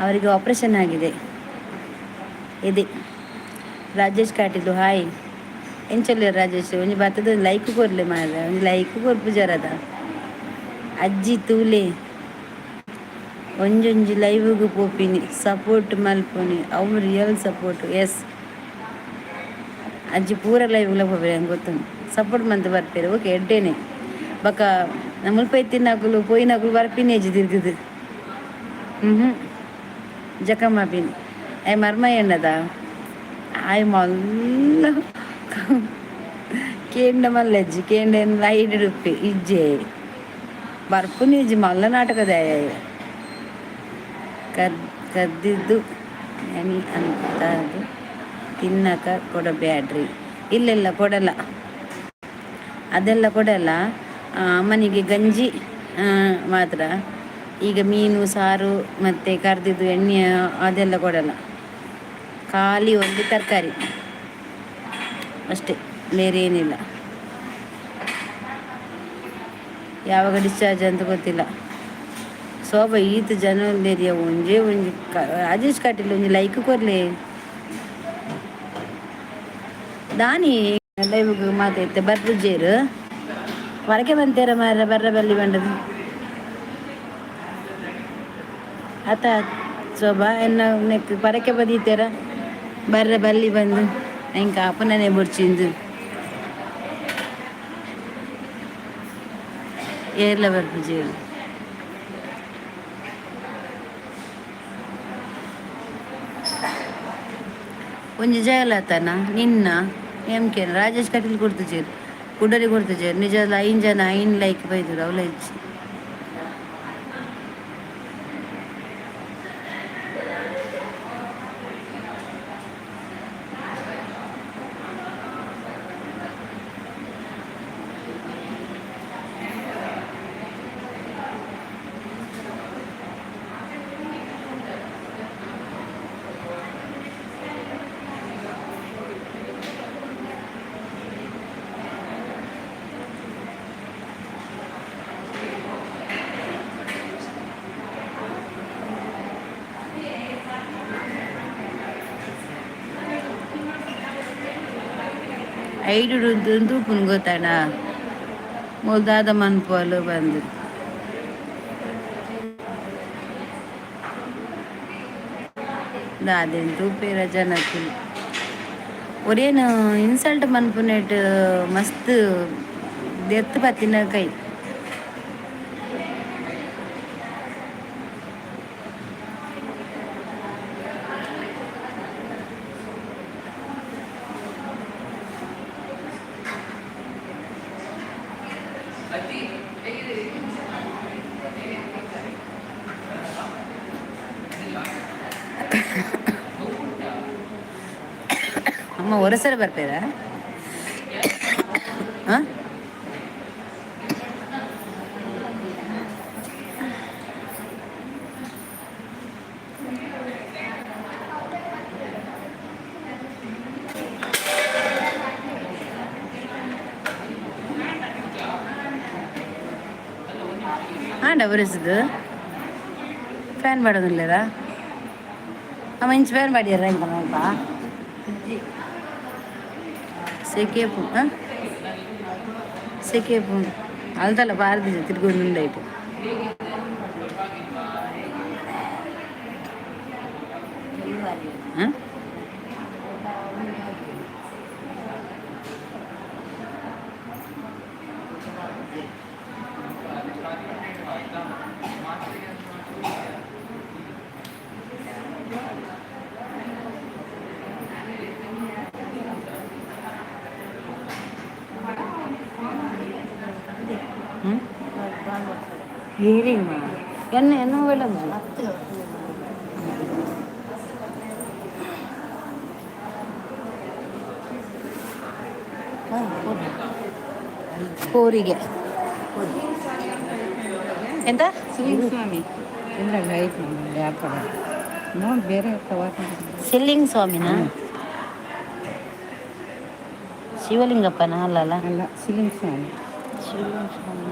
ಅವರಿಗೆ ಆಪ್ರೇಷನ್ ಆಗಿದೆ ಇದೆ ರಾಜೇಶ್ ಕಾಟಿಲು ಹಾಯ್ ಎಂಚಲ್ಲ ರಾಜೇಶ್ ಒಂಜಿ ಬತ್ತದ ಲೈಕ್ ಕೊರ್ಲೆ ಮಾರ ಒಂದು ಲೈಕ್ ಕೊರ್ಪು ಜರದ ಅಜ್ಜಿ ತೂಲೆ ಒಂಜೊಂಜಿ ಲೈವ್ಗೂ ಪೋಪಿನಿ ಸಪೋರ್ಟ್ ಮಲ್ಪೊನಿ ಅವು ರಿಯಲ್ ಸಪೋರ್ಟ್ ಎಸ್ ಅಜ್ಜಿ ಪೂರ ಲೈವ್ಲ ಹೋಗ್ಬೇಡಿ ಹಂಗೆ ಗೊತ್ತುಂಟು ಸಪೋರ್ಟ್ ಮಂತ್ ಬರ್ತೀರಿ ಓಕೆ ಎಡ್ಡೇನೆ ಬಕ ಮುಲ್ಪ ತಿನ್ನಕಲು ಪೋಯಿನಕಲು ಬರ್ಪಿನಿ ಅಜ್ಜಿ ತಿರ್ಗುದು ಜಕಮ್ಮ ಪಿನ್ ಮರ್ಮ ಎಣ್ಣದ ಆಯ್ ಮಲ್ಲ ಕೇಂಡ ಮಲ್ಲಜ್ಜಿ ಕೇಂಡ ಐದು ರೂಪಾಯಿ ಇಜ್ಜೆ ಬರ್ಪುನಿ ಇಜ್ಜಿ ಮಲ್ಲ ನಾಟಕದ ಕದ್ದಿದ್ದು ಎನಿ ಅಂತದ್ದು ತಿನ್ನಕ ಕೊಡಬ್ಯಾಡ್ರಿ ಇಲ್ಲೆಲ್ಲ ಕೊಡಲ್ಲ ಅದೆಲ್ಲ ಕೊಡಲ್ಲ ಅಮ್ಮನಿಗೆ ಗಂಜಿ ಮಾತ್ರ ಈಗ ಮೀನು ಸಾರು ಮತ್ತು ಕರ್ದಿದ್ದು ಎಣ್ಣೆ ಅದೆಲ್ಲ ಕೊಡಲ್ಲ ಖಾಲಿ ಒಂದು ತರಕಾರಿ ಅಷ್ಟೇ ಬೇರೆ ಏನಿಲ್ಲ ಯಾವಾಗ ಡಿಸ್ಚಾರ್ಜ್ ಅಂತ ಗೊತ್ತಿಲ್ಲ ಶೋಭಾ ಈತ ಜನ ಏರಿಯಾ ಒಂಜೇ ಒಂಜಿ ರಾಜೇಶ್ ಕಾಟಿಲ್ ಒಂಜಿ ಲೈಕ್ ಕೊರ್ಲೆ ದಾನಿ ಲೈವ್ಗೆ ಮಾತೈತೆ ಬರ್ಪುಜೇರು ಹೊರಗೆ ಬಂತೇರ ಮಾರ ಬರ್ರ ಬಲ್ಲಿ ಬಂಡದು ಆತ ಶೋಭಾ ಎನ್ನ ನೆಕ್ ಪರಕೆ ಬದೀತಾರ ಬರ್ರ ಬಲ್ಲಿ ಬಂದು ಹೆಂಗೆ ಅಪ್ಪನೇ ಬುಡ್ಚಿಂದು ಏರ್ಲ ಬರ್ಪುಜೇರು ಒಂಜಿ ಜಯಲತನ ನಿನ್ನ ಎಂಕೆ ರಾಜೇಶ್ ಕಟೀಲ್ ಕೊಡ್ತಿಜೇರು ಕುಡರಿ ಕೊಡ್ತಿಜೇರು ನಿಜ 5 ಜನ 5 ಲೈಕ್ ಬೈದರು ಅವಳ ಹೆಚ್ಚು ಐಡು ತೂಪುನು ಗೊತ್ತಾಡ ಮೊಲ್ದಾದ ಮನ್ಪುವಲು ಬಂದು ದಾದೆನ್ ತೂಪೇರ ಜನಕ್ಕೂ ಒರೇನು ಇನ್ಸಲ್ಟ್ ಮನ್ಪುನೆಟ್ ಮಸ್ತ್ ದೆತ್ತು ಪತ್ತಿನ ಕೈ ಅಮ್ಮ ಹೊರಸರ ಬರ್ಪೇರ ಹಾಂ ಆಂಡ ಒರೆಸದು ಫ್ಯಾನ್ ಮಾಡೋದಿಲ್ಲರ ಅಮ್ಮ ಇಂಚು ಫ್ಯಾನ್ ಮಾಡಿಯಾರ ಇಂಕ ನೋಡ್ಪ ಸೆಕೆಪು ಹಾಂ ಸೆಕೆಪು ಅಲ್ದಲ್ಲ ಬಾರದಿಲ್ಲ ತಿರ್ಗೊಂಡು ಉಂಡಾಯ್ತು ಹಾಂ hearing என்ன வேலை ಕೋರಿಗೆ ಎಂತ ಸ್ವಾಮಿ ಇಲ್ಲ ಆಯ್ತು ವ್ಯಾಪಾರ ನೋಡಿ ಬೇರೆ ಸೆಲ್ಲಿಂಗ್ ಸ್ವಾಮಿನಾ ಶಿವಲಿಂಗಪ್ಪನ ಅಲ್ಲ ಶಿವಲಿಂಗ ಸ್ವಾಮಿ ಶಿವಲಿಂಗ ಸ್ವಾಮಿ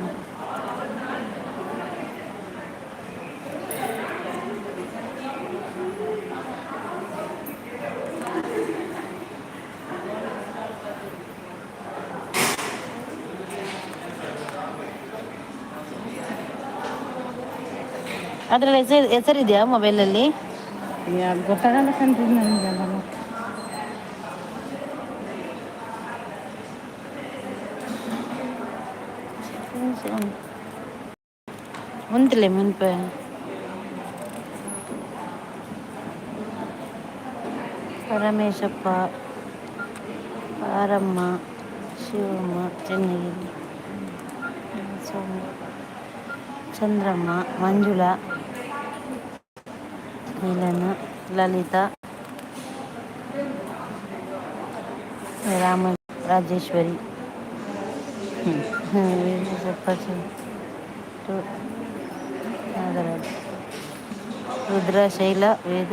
ಅದರಲ್ಲಿ ಹೆಸರಿದೆಯಾ ಮೊಬೈಲಲ್ಲಿ ಗೊತ್ತಾಗಲ್ಲ ಕಣ್ರಿ ನನಗೆಲ್ಲ ಮುಂತಿಲ್ಲ ಮುನ್ಪ Parameshappa Paramma Shivamma Channagiri Chandramma Manjula Milana Lalitha Rama Rajeshwari Nagaraj Rudra Shaila Veda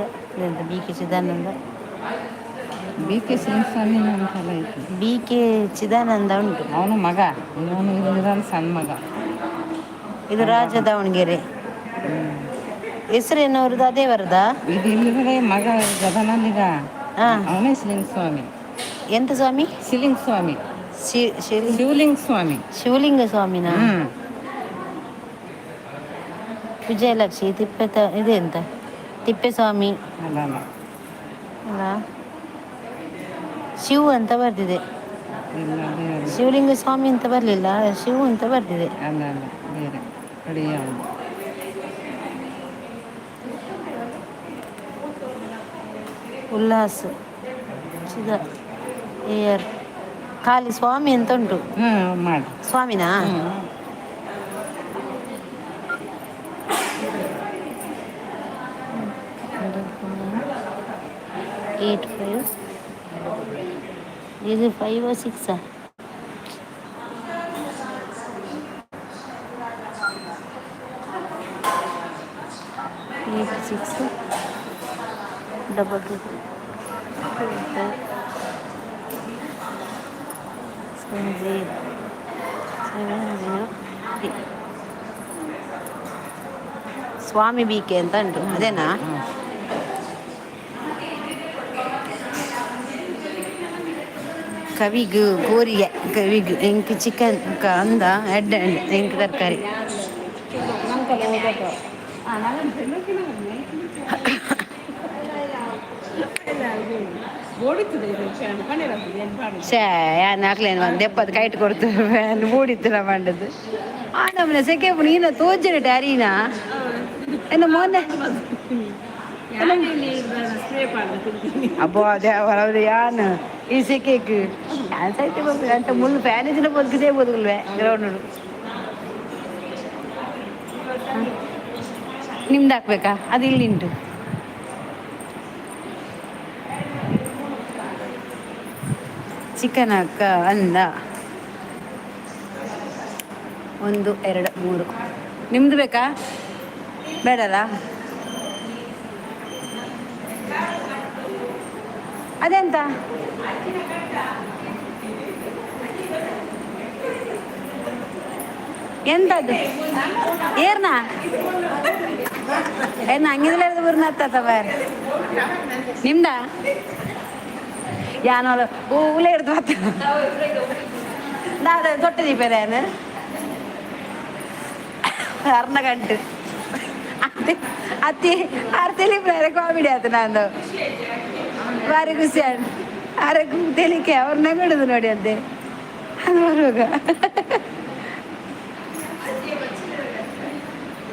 B K Chidananda B K Swamy ಅಂತೆಲ್ಲ ಐತಿ ಬಿ ಕೆ ಚಿದಾನಂದ ಉಂಟು ಅವನು ಮಗ ಇವನು ಸಣ್ಣ ಮಗ ಇದು ರಾಜ ದಾವಣಗೆರೆ ಹೆಸರೇನು ಅವ್ರದ್ದು ಅದೇ ವರದ ಇದು ಇಲ್ಲಿ ಮಗ ಗದನಲ್ಲಿಗ ಅವನೇ ಶಿವಲಿಂಗ ಸ್ವಾಮಿ ಎಂತ ಸ್ವಾಮಿ ಶಿವಲಿಂಗ ಸ್ವಾಮಿ ಶಿವಲಿಂಗ ಸ್ವಾಮಿ ಶಿವಲಿಂಗ ಸ್ವಾಮಿನ ವಿಜಯಲಕ್ಷ್ಮಿ ಇದೆ ಎಂತ ತಿಪ್ಪೇಸ್ವಾಮಿ ಅಲ್ಲ ಶಿವ ಅಂತ ಬರ್ದಿದೆ ಶಿವಲಿಂಗ ಸ್ವಾಮಿ ಅಂತ ಬರಲಿಲ್ಲ ಶಿವ ಅಂತ ಬರ್ದಿದೆ ಉಲ್ಲಾಸ್ ಏರ್ ಖಾಲಿ ಸ್ವಾಮಿ ಅಂತ ಉಂಟು ಸ್ವಾಮಿನಾ 85 ಇದು 5 or 6 86 double 2 70 ಸ್ವಾಮಿ ಬಿಕೆ ಅಂತ ಉಂಟು ಅದೇನಾ ಕವಿಗು ಗೋರಿಗೆ ಕವಿಗು ಎಂಕ್ ಚಿಕನ್ ಅಂದ ಎಡ್ಡೆ ಎಂಕ್ ತರಕಾರಿ ಛೇ ಯಾನ್ ಹಾಕ್ಲೇನು ಒಂದು 70 ಕೈಟ್ ಕೊಡ್ತೇವೆ ಮೂಡಿತ್ತು ನಾ ಮಾಡದು ಆ ನಮ್ಮನೆ ಸೆಕೆ ನೀನು ತೋಜನೆ ಟ್ಯಾರೀನಾ ಏನು ಮೊನ್ನೆ ಅಬ್ಬೋ ಅದೇ ಅವರವ್ರು ಯಾನ್ ಈ ಸೆಕೆക്ക് ഞാൻ സൈറ്റ് പോകും രണ്ട് മൂന്ന് ഫാനേജിനെ പൊതുക്കിതേ പോതുള്ളേ ഗ്രൗണ്ട് ನಿಮ್ದು ಹಾಕ್ಬೇಕಾ ಅದು ಇಲ್ಲಿ ಉಂಟು ಚಿಕನ್ ಹಾಕ ಅಂದ 1 2 3 ನಿಮ್ದು ಬೇಕಾ ಬೇಡಲ್ಲ ಅದೆಂತ ಎಂತದ್ದು ಏರ್ನ ಏನ ಹಂಗಿದ್ರೆ ಬುರ್ನತ್ತವ ನಿಮ್ದ ಯಾನೋಲ ಹೂಲೆ ಹಿಡ್ದು ಬತ್ತ ನಾಳೆ ತೊಟ್ಟ ದೀಪೇನು ಅರ್ನ ಗಂಟು ಅತ್ತಿ ಅತ್ತಿ ಅರ್ತಿಲಿ ಕಾಮಿಡಿ ಆಯ್ತು ನಂದು ಭಾರಿ ಖುಷಿ ಆಯ್ತು ಅರೆ ತೆಲಿಕೆ ಅವ್ರನ್ನ ಬಿಡುದು ನೋಡಿ ಅಂತೆ ಅದು ಬರುವಾಗ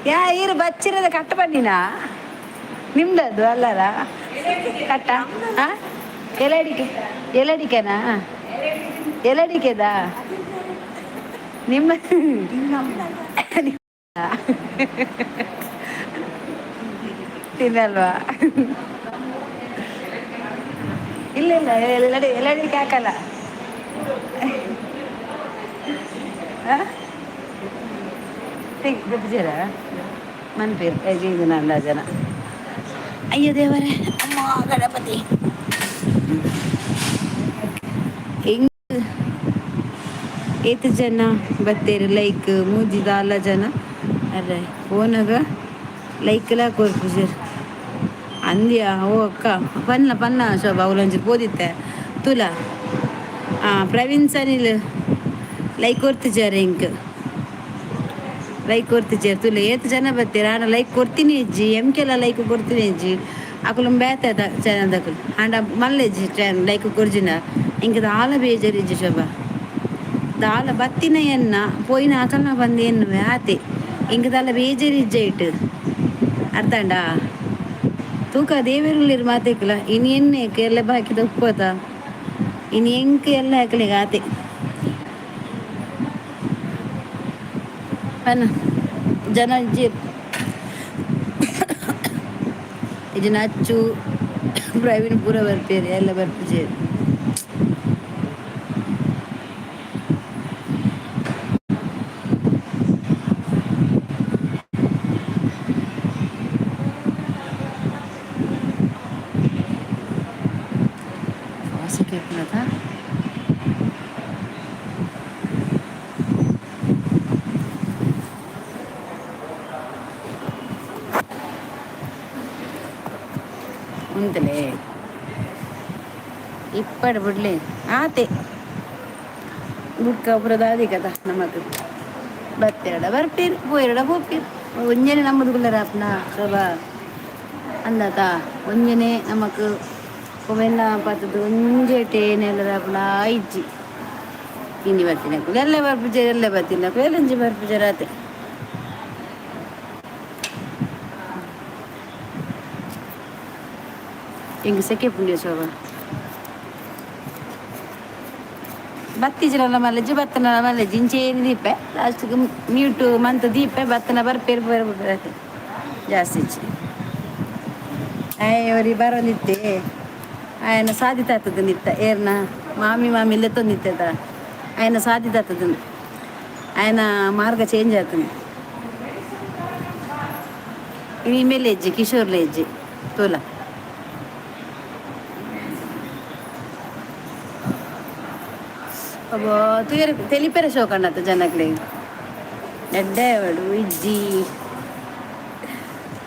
ಯಾ ಈರು ಬಚ್ಚಿರದ ಕಟ್ಟ ಬನ್ನಿನಾ ನಿಮ್ದದ್ದು ಅಲ್ಲಲ್ಲ ಕಟ್ಟ ಹಾಂ ಎಲಡಿಕೆ ಎಲಡಿಕೆನಾ ಎಲಡಿಕೆದಾ ನಿಮ್ಮ ತಿನ್ನಲ್ವಾ ಇಲ್ಲ ಇಲ್ಲ ಎಲಡಿಕೆ ಹಾಕಲ್ಲ ಗಬ್ಜರ ಮನ್ಪೇರು ಇದು ನನ್ನ ಜನ ಅಯ್ಯೋ ದೇವರೇ ಅಮ್ಮ ಗಣಪತಿ ಹೆಂಗ್ ಏತು ಜನ ಬತ್ತೇರು ಲೈಕ್ ಮೂಜಿದ ಜನ ಅರ್ರೆ ಫೋನಾಗ ಲೈಕ್ಲ ಕೊರ್ಪುಜರ್ ಅಂದ್ಯ ಓ ಅಕ್ಕ ಪನ್ನ ಪನ್ನ ಶೋಭಾ ಅವಳೊಂಚೂರು ಓದಿತ್ತೆ ತುಲ ಪ್ರವೀಣ್ ಸನಿಲ್ ಲೈಕ್ ಕೊರ್ತಿಜಾರ ಇಂಕ್ ಲೈಕ್ ಕೊರ್ತಿಜಾರ ತುಲ ಏತು ಜನ ಬತ್ತೀರ ನಾನು ಲೈಕ್ ಕೊಡ್ತೀನಿ ಅಜ್ಜಿ ಎಂಕೆಲ್ಲ ಲೈಕ್ ಕೊಡ್ತೀನಿ ಅಜ್ಜಿ ಅಕಲು ಬೇತದ ಚಾನಲ್ದಕಲು ಆಂಡ ಮಲ್ಲೆಜ್ಜಿ ಲೈಕ್ ಕೊರ್ಜಿನ ಇಂಕದ ಆಲ ಬೇಜಾರಿಜ್ಜಿ ಶೋಭಾ ದಾಲ ಬತ್ತಿನ ಎನ್ನ ಪೋಯಿನ ಅಕಲ್ನ ಬಂದು ಎನ್ನುವೆ ಆತೆ ಇಂಕದಲ್ಲ ಬೇಜಾರಿಜ್ಜ ಇಟ್ಟು ಅರ್ಥಂಡ ತೂಕ ದೇವರುಳ್ಳಿರು ಮಾತೇಕಲ ಇನ್ನು ಎಣ್ಣೆಕ್ಕೆ ಎಲ್ಲ ಹಾಕಿದ ಉಪ್ಪುತ್ತ ಇನ್ನು ಎಂಕ ಎಲ್ಲ ಹಾಕಲಿಗೆ ಆತೆ ಅನ್ನ ಜನ ಇದನ್ನ ಅಚ್ಚು ಪ್ರವೀಣ್ ಪೂರ ಬರ್ಪೇರಿ ಎಲ್ಲ ಬರ್ಪುಜೇರಿ ఉందిలే ఇప్పటి బిడ్లే ఆతే ಬುಡ್ಕಪುರದಾದಿ ಕದ ನಮಕ್ ಬತ್ತೆರಡ ಬರ್ಪೀರ್ ಪೋಯಿರಡ ಹೋಗ್ಪೀರ್ ಒಂಜನೆ ನಮ್ಮದು ಗುಲ್ಲರಾಪ್ನ ಶೋಭಾ ಅಂದತ ಒಂಜನೆ ನಮಕ್ ಒವೆಲ್ಲ ಪತ್ತದು ಒಂಜೆಟೆ ನೆಲ್ಲರಾಪ್ನ ಇಜ್ಜಿ ಇನ್ನಿ ಬರ್ತೀನಿ ಎಲ್ಲ ಬರ್ಪುಜೆ ಎಲ್ಲ ಬರ್ತೀನಿ ಬೇಲಂಜಿ ಬರ್ಪುಜರಾತೆ ಹಿಂಗೆ ಸೆಕೆ ಪುಂಡಿಯ ಶೋಭಾ ಬತ್ತಿಜಲ ಮಲೆಜಿ ಬತ್ತನ ಮಲೆಜಿ ಇಂಚೇನು ದೀಪೆ ಲಾಸ್ಟ್ಗೆ ಮ್ಯೂಟು ಮಂತ್ ದೀಪೆ ಬತ್ತನ ಬರ್ಪೇರು ಬರ್ಬಿಡ್ರತೆ ಜಾಸ್ತಿ ಅವ್ರಿಗೆ ಬರೋನಿತ್ತೆ ಆಯನ ಸಾಧಿತಾತದ ನಿತ್ತ ಏರ್ನ ಮಾಮಿ ಇಲ್ಲೇ ತಂದಿತ್ತದ ಆಯನ ಸಾಧಿತಾತದ ಆಯನ ಮಾರ್ಗ ಚೇಂಜ್ ಆಗ್ತದೆ ಇಮೇಲೆ ಹೆಜ್ಜೆ ಕಿಶೋರ್ಲೆ ಹೆಜ್ಜೆ ತೋಲ ಅಬ್ಬೋ ತುಯರ್ ತೆಲಿಪೆರ ಶೋ ಕಣ್ಣತ್ತ ಜನಕ್ಕೆ ಎಡ್ಡೆ ಅವಡು ಇಜ್ಜಿ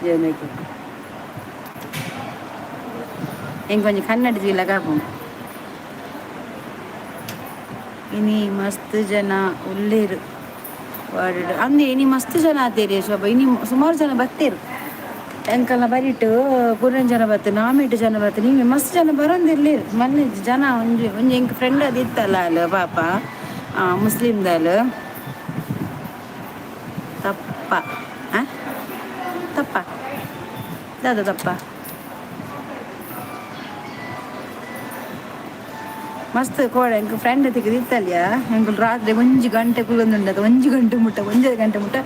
ಜನಕ್ಕೆ ಹೆಂಗೆ ಕೊಂಚ ಕನ್ನಡ ಇಲ್ಲ ಕಾಪು ಇನಿ ಮಸ್ತ್ ಜನ ಉಳ್ಳೇರು ವಾರ್ಡ್ ಅಂದೆ ಇನಿ ಮಸ್ತ್ ಜನ ಆತೇರಿ ಶೋಭ ಇನಿ ಸುಮಾರು ಜನ ಬತ್ತೇರು ಎಂಕಲ್ನ ಬರಿಟ್ಟು ಪೂರನ್ ಜನ ಬತ್ತು ನಾಮಿಟ್ಟು ಜನ ಬತ್ತು ನೀವು ಮಸ್ತ್ ಜನ ಬರೋಂದಿರ್ಲಿರು ಮನೆ ಜನ ಒಂಜಿ ಒಂಜಿ ಎಂಕ್ ಫ್ರೆಂಡ್ ಅದು ಇತ್ತಲ್ಲ ಅಲ್ಲ ಪಾಪ ಮುಸ್ಲಿಮ್ದಲ್ಲ ತಪ್ಪ ತಪ್ಪ ದಾದ ತಪ್ಪ ಮಸ್ತ್ ಕೋಡೆ ಎಂಕ್ ಫ್ರೆಂಡ್ ತೆಗೆದು ಇತ್ತಲ್ಯ ಎಂಕುಲು ರಾತ್ರಿ ಒಂಜಿ ಗಂಟೆ ಕುಲೊಂದುಂಡದು ಒಂಜಿ ಗಂಟೆ ಮುಟ್ಟ ಒಂಜರೆ ಗಂಟೆ ಮುಟ್ಟ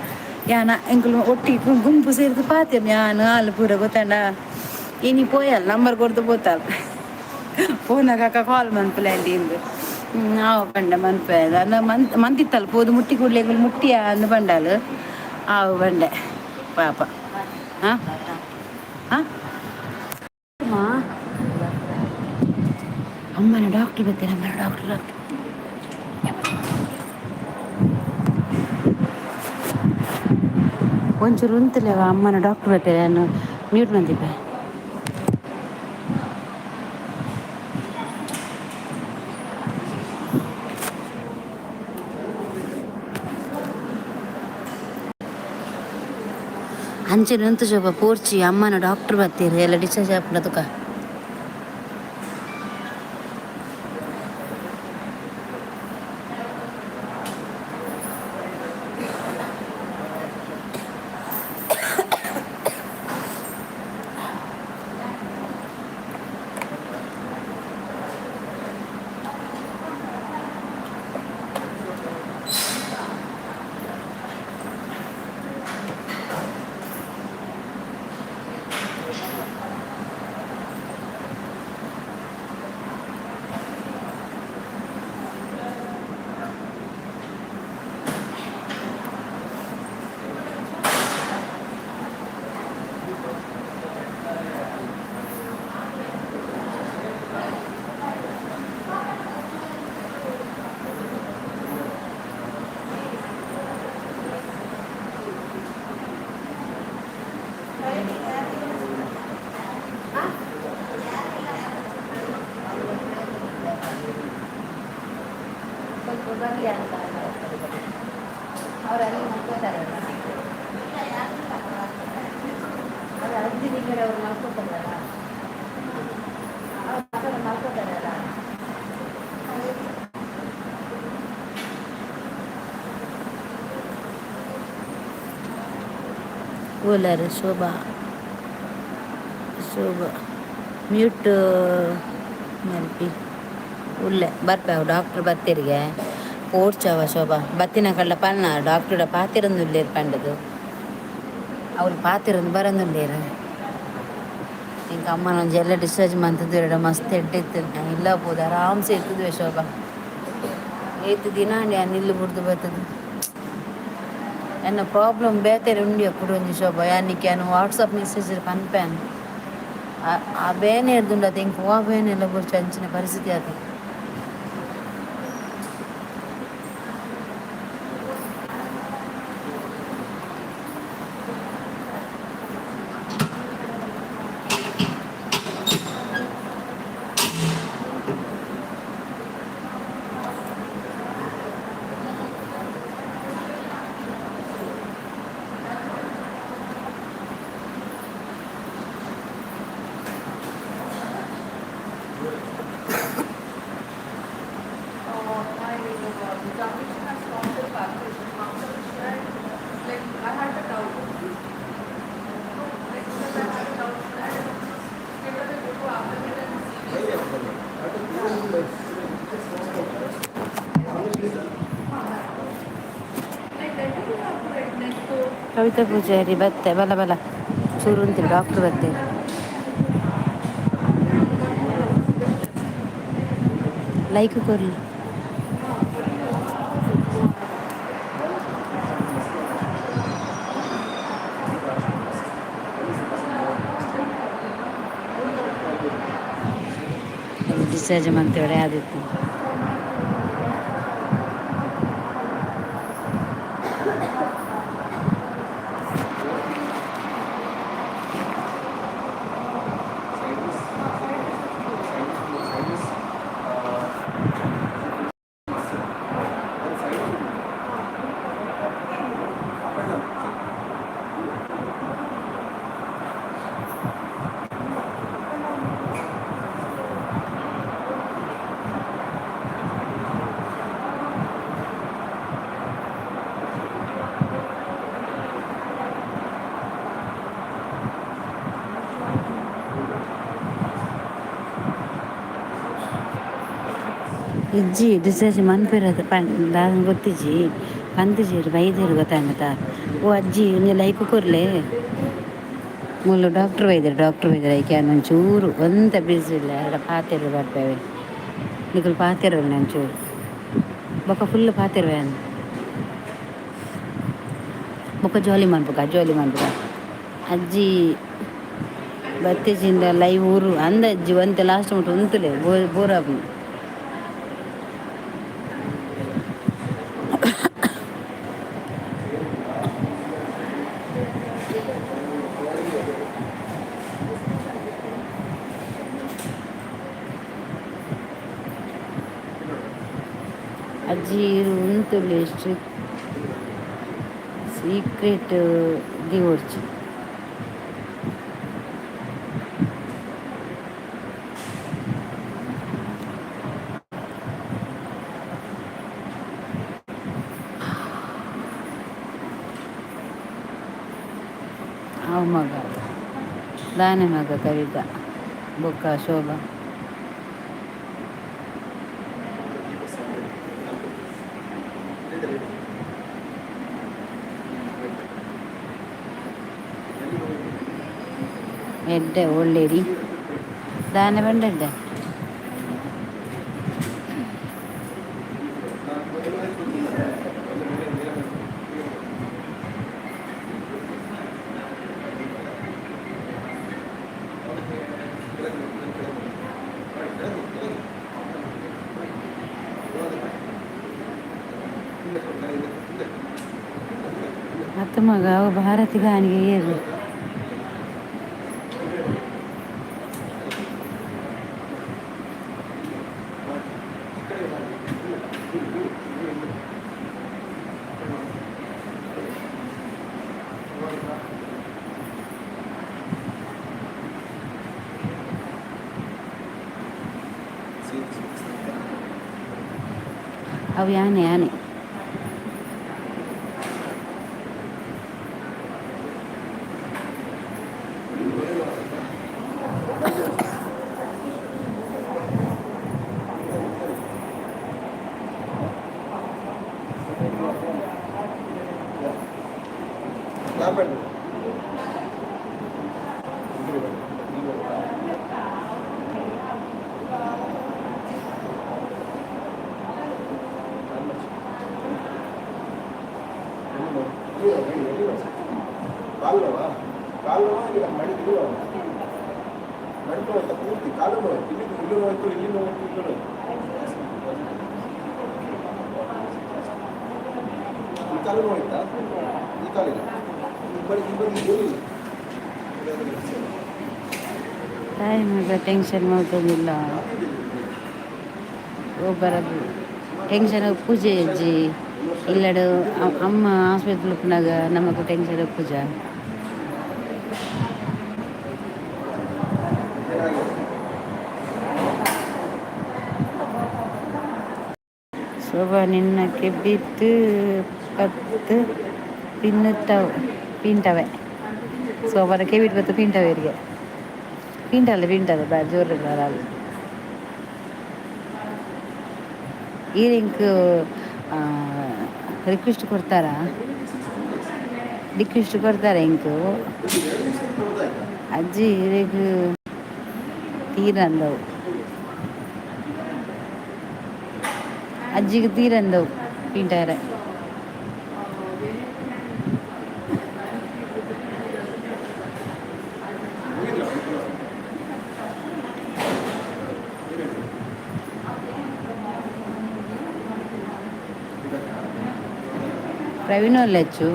ಯಾನ ಎಂಕುಲು ಒಟ್ಟಿ ಗುಂಪು ಸೇರಿದು ಪಾತೆಮ್ ಯಾನ್ ಆಲ್ ಪೂರ ಗೊತ್ತಂಡ ಇನಿ ಪೋಯಲ್ ನಂಬರ್ ಕೊರ್ದು ಪೋತಲ್ ಫೋನಗಕ್ಕ ಕಾಲ್ ಮನ್ಪುಲೆಂಡಿ ಇಂದು ಆವು ಪಂಡ ಮನ್ಪುವೆದ ಅಂದ ಮಂತಿತ್ತಲ್ಲ ಪೋದು ಮುಟ್ಟಿ ಕೂಡ್ಲೆ ಮುಟ್ಟಿಯ ಅಂದ್ ಪಂಡಾಲು ಆವು ಬಂಡೆ ಪಾಪ ಹಾಂ ಹಾಂ ಅಮ್ಮನ ಡಾಕ್ಟ್ರ್ ಬರ್ತಾರೆ ಅಮ್ಮನ ಡಾಕ್ಟ್ರ್ ಒಂಚೂರು ಉಂತಲೇವ ಅಮ್ಮನ ಡಾಕ್ಟ್ರ್ ಬರ್ತಾರೆ ನಾನು ಮ್ಯೂಟ್ ಬಂದಿದ್ದೆ ಅಂಚೆ ನಿಂತು ಶೋಭ ಪೋರ್ಚಿ ಅಮ್ಮನ ಡಾಕ್ಟ್ರ್ ಬರ್ತೀರಿ ಎಲ್ಲ ಡಿಸ್ಚಾರ್ಜ್ ಹಾಕ್ಬಿಡ ತುಕ ಬರಲಿ ಅಂತ ಅವರಲ್ಲಿ ಮಲ್ಕೋತಾರಲ್ಲ ಅದು ಅಜ್ಜಿ ನಿಂಗಡೆ ಅವ್ರು ಮಲ್ಕೋತಾರಲ್ಲ ಅವ್ರು ಮಲ್ಕೋತಾರಲ್ಲ ಓಲರ್ ಶೋಭಾ ಶೋಭಾ ಮ್ಯೂಟ್ ಮಲ್ಪಿ ಉಳ್ಳೆ ಬರ್ಪೇವು ಡಾಕ್ಟ್ರ್ ಬತ್ತಿರಿಗೆ ಪೋಡ್ಚವ ಶೋಭಾ ಬತ್ತಿನ ಕಳ್ಳ ಪನ್ನ ಡಾಕ್ಟರ್ ಪಾತಿರಂದುಲ್ಲೇರು ಪಂಡದು ಅವ್ರು ಪಾತಿರಂದು ಬರಂದುಲ್ಲೇರು ಇಂಕ ಅಮ್ಮನೊಂಜಿ ಎಲ್ಲ ಡಿಸ್ಚಾರ್ಜ್ ಮಂತದಿರ ಮಸ್ತ್ ಎಡ್ಡೆತ್ತು ಇಲ್ಲ ಬೋದು ಆರಾಮ್ಸೆ ಎತ್ತದ್ವೆ ಶೋಭಾ ಏತು ದಿನ ನಿಲ್ಲು ಬಿಡ್ದು ಬರ್ತದೆ ಎನ್ನ ಪ್ರಾಬ್ಲಮ್ ಬೇತೆರೆ ಉಂಡಿಯ ಕುಡೊಂಜಿ ಶೋಭಾ ಯಾನಿಕ್ಕೆ ನಾನು ವಾಟ್ಸಪ್ ಮೆಸೇಜ್ ಪನ್ಪೇನು ಆ ಬೇನೆ ಇರ್ದುಂಡು ಅದು ಇಂಕ ಆ ಬೇನೆ ಎಲ್ಲ ಬುರ್ಚು ಅಂಚಿನ ಪರಿಸ್ಥಿತಿ ಅದು ಕವಿತಾ ಪೂಜಾರಿ ಬತ್ತೆ ಬಲ ಬಲ ಚೂರು ಅಂತೀರಿ ಡಾಕ್ಟ್ರ್ ಬತ್ತೆ ಲೈಕ್ ಕೊರ್ಲಿ ಡಿಸ್ಚಾರ್ಜ್ ಮಂತೇಳಿ ಆದಿತ್ತು ಇಜ್ಜಿ ಡಿಸ್ಚಾರ್ಜ್ ಮನ್ಪಿರೋದು ದಾದನ ಗೊತ್ತಿಜ್ಜಿ ಪಂತಜೀರು ವೈದ್ಯರು ಗೊತ್ತಾಂಗತ ಓ ಅಜ್ಜಿ ಒಂಜಿ ಲೈಕ್ ಕೊರ್ಲೆ ಮುಳ್ಳು ಡಾಕ್ಟ್ರ್ ವೈದ್ಯರು ಐಕೆ ಒಂಚೂರು ಒಂತ ಬಿಸಿ ಇಲ್ಲ ಎರಡು ಪಾತೆರು ಬರ್ತೇವೆ ನಿಕುಲು ಪಾತೆರಲ್ಲ ಒಂಚೂರು ಬೊಕ್ಕ ಫುಲ್ ಪಾತೆರ್ವೆ ಅನ್ನು ಬೊಕ್ಕ ಜೋಲಿ ಮನ್ಪುಗ ಅಜ್ಜಿ ಬತ್ತೆಜಿಂದ ಲೈವ್ ಊರು ಅಂದ ಅಜ್ಜಿ ಒಂತೆ ಲಾಸ್ಟ್ ಮುಟ್ಟು ಉಂತುಲೆ ಬೋರಾಪುಂಡು ಅಜ್ಜಿ ಉಂತುಲೆ ಸೀಕ್ರೆಟ್ ದಿವೋರ್ಚಿ ಅವ ಮಗ ದಾನೆ ಮಗ ಕವಿತ ಬೊಕ್ಕ ಶೋಭಾ ಎಡ್ಡೆ ಒಳ್ಳೇರಿ ದಾನೆ ಬಂಡೆಡ್ಡೆ ಮತ್ತೆ ಮಗ ಅವ ಭಾರತಿ ಗಾನಿಗೆ ಏರು ಅವು ಯಾನೆ ತಾಯಿ ಮಗ ಟೆನ್ಷನ್ ಮಾಡ್ಕೊಂಡಿಲ್ಲ ಒಬ್ಬರದು ಟೆನ್ಷನ್ ಪೂಜೆ ಅಜ್ಜಿ ಇಲ್ಲಡು ಅಮ್ಮ ಹಾಸ್ಪಿಟ್ಲ್ ಉಪ್ಪನಾಗ ನಮಗೂ ಟೆನ್ಷನ್ ಪೂಜಾ ಶೋಭಾ ನಿನ್ನಕ್ಕೆ ಬಿತ್ತು ಪತ್ತು ಪಿಂಟವೆ ಶೋಭಾನ ಕೆಬಿಟ್ಟು ಬತ್ತು ಪಿಂಟವೆ ಇವರಿಗೆ ಪಿಂಟಲ್ಲ ಜೋರು ಬರಲ್ಲ ಈ ಲಿಂಕ್ ರಿಕ್ವೆಸ್ಟ್ ಕೊಡ್ತಾರಾ ಇಂಕು ಅಜ್ಜಿ ಇರಿಗೆ ತೀರಂದವು ಅಜ್ಜಿಗೆ ತೀರಂದವು ಪಿಂಟಾರ ಪ್ರವೀಣ್ వాళ్ళు ಹೆಚ್ಚು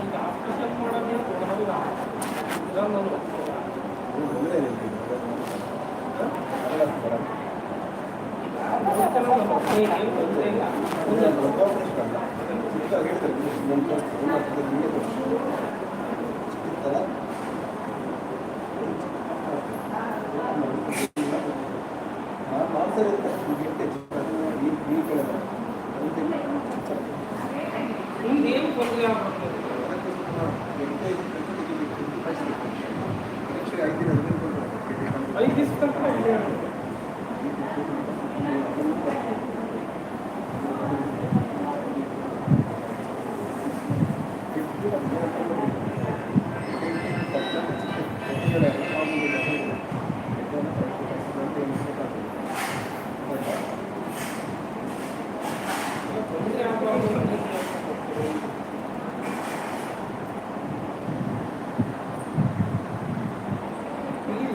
ಈಗ ಆಫೀಸಲ್ಲಿ ಮಾಡೋದೇ ಕೊಡೋದಿಲ್ಲ ಇದೊಂದು ಏನು ತೊಂದರೆ ಇಲ್ಲ ಮುಂದೇನು ತೊಂದರೆ ಆಗ್ಬಾರ್ದು ಐದು ದಿವಸ ತನಕ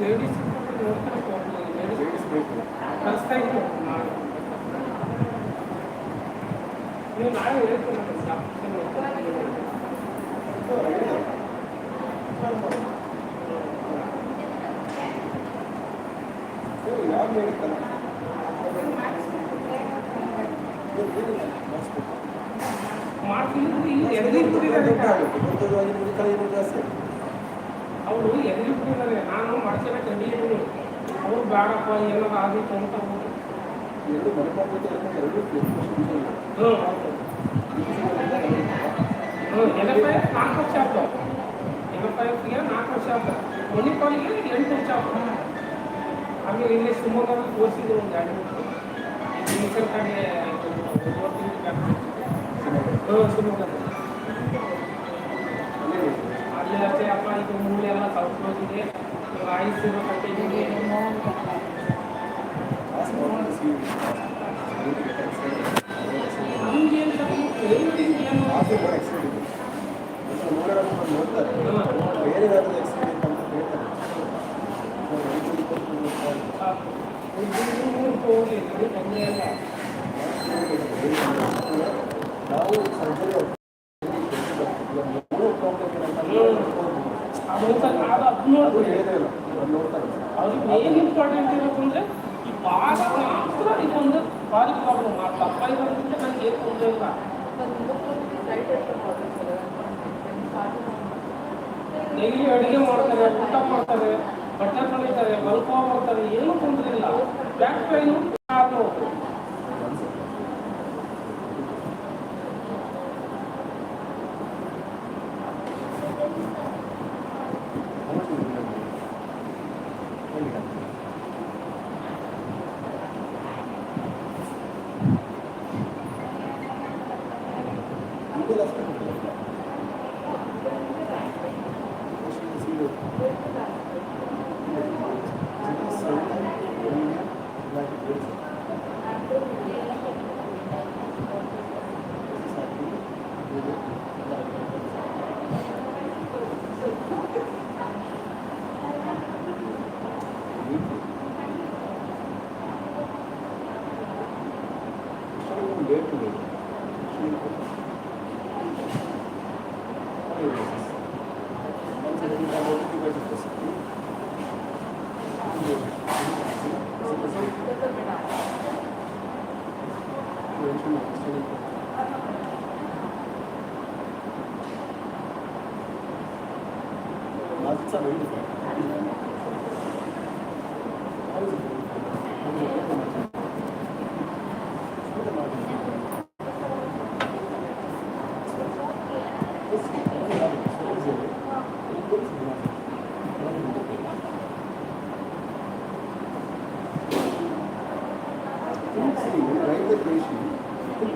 ಲೇಡೀಸ್ ಕಳಿಸ್ತಾ ಇತ್ತು ನೀವು ನಾಳೆ ಹೇಳ್ತೀನಿ ಮಾಡ್ತಿದ್ರು ಇಲ್ಲಿ ಅವರು ಎಲ್ಲಿ ಬಿಟ್ಟಿದ್ದಾರೆ ನಾನು ಮಾಡ್ಸೋಕೆ ರೆಡಿ ಇದ್ದೀನಿ ಅವರು ಬೇಡಪ್ಪ ಏನೋ ಆಗಿತ್ತು ಅಂತ NFIF 4 ವರ್ಷ ಆಗ್ತವೆ NFIFಗೆ 4 ವರ್ಷ ಆಗ್ತವೆ ಮಣಿಪಾಲಿಗೆ 8 ವರ್ಷ ಆಗ್ತವೆ ಆಮೇಲೆ ಇಲ್ಲಿ ಶಿವಮೊಗ್ಗದಲ್ಲಿ ತೋರಿಸಿದ್ರು ಒಂದು 2 ಮೀಸಲ್ ಕಡೆ ಶಿವಮೊಗ್ಗದಲ್ಲಿ ಅಲ್ಲಿ ಅಷ್ಟೇ ಅಪ್ಪ ಇದು ಮೂಳೆ ಎಲ್ಲ ಕಳ್ಕೊಳ್ಳೋದಿದೆ ಆಯುಸ್ಸಿರೋ ಕಟ್ಟಿದ್ದೀವಿ ಅವ್ರಿಗೆ ಏನು ಇಂಪಾರ್ಟೆಂಟ್ ಇರೋದು ಅಂದರೆ ಈ ಭಾಷ ಮಾತ್ರ ಇದೊಂದು ಭಾರಿ ಪ್ರಾಬ್ಲಮ್ ಆ ತಪ್ಪ ಇರೋದ್ರಿಂದ ನನಗೆ ಏನು ತೊಂದರೆ ಇಲ್ಲ ಡೈಲಿ ಅಡುಗೆ ಮಾಡ್ತಾರೆ ಊಟ ಮಾಡ್ತಾರೆ ಬಟ್ಟೆ ತೊಳಿತಾರೆ ಮಲ್ಕೋ ಮಾಡ್ತಾರೆ ಏನೂ ತೊಂದರೆ ಇಲ್ಲ ಬ್ಯಾಕ್ ಪೈನು ಅದು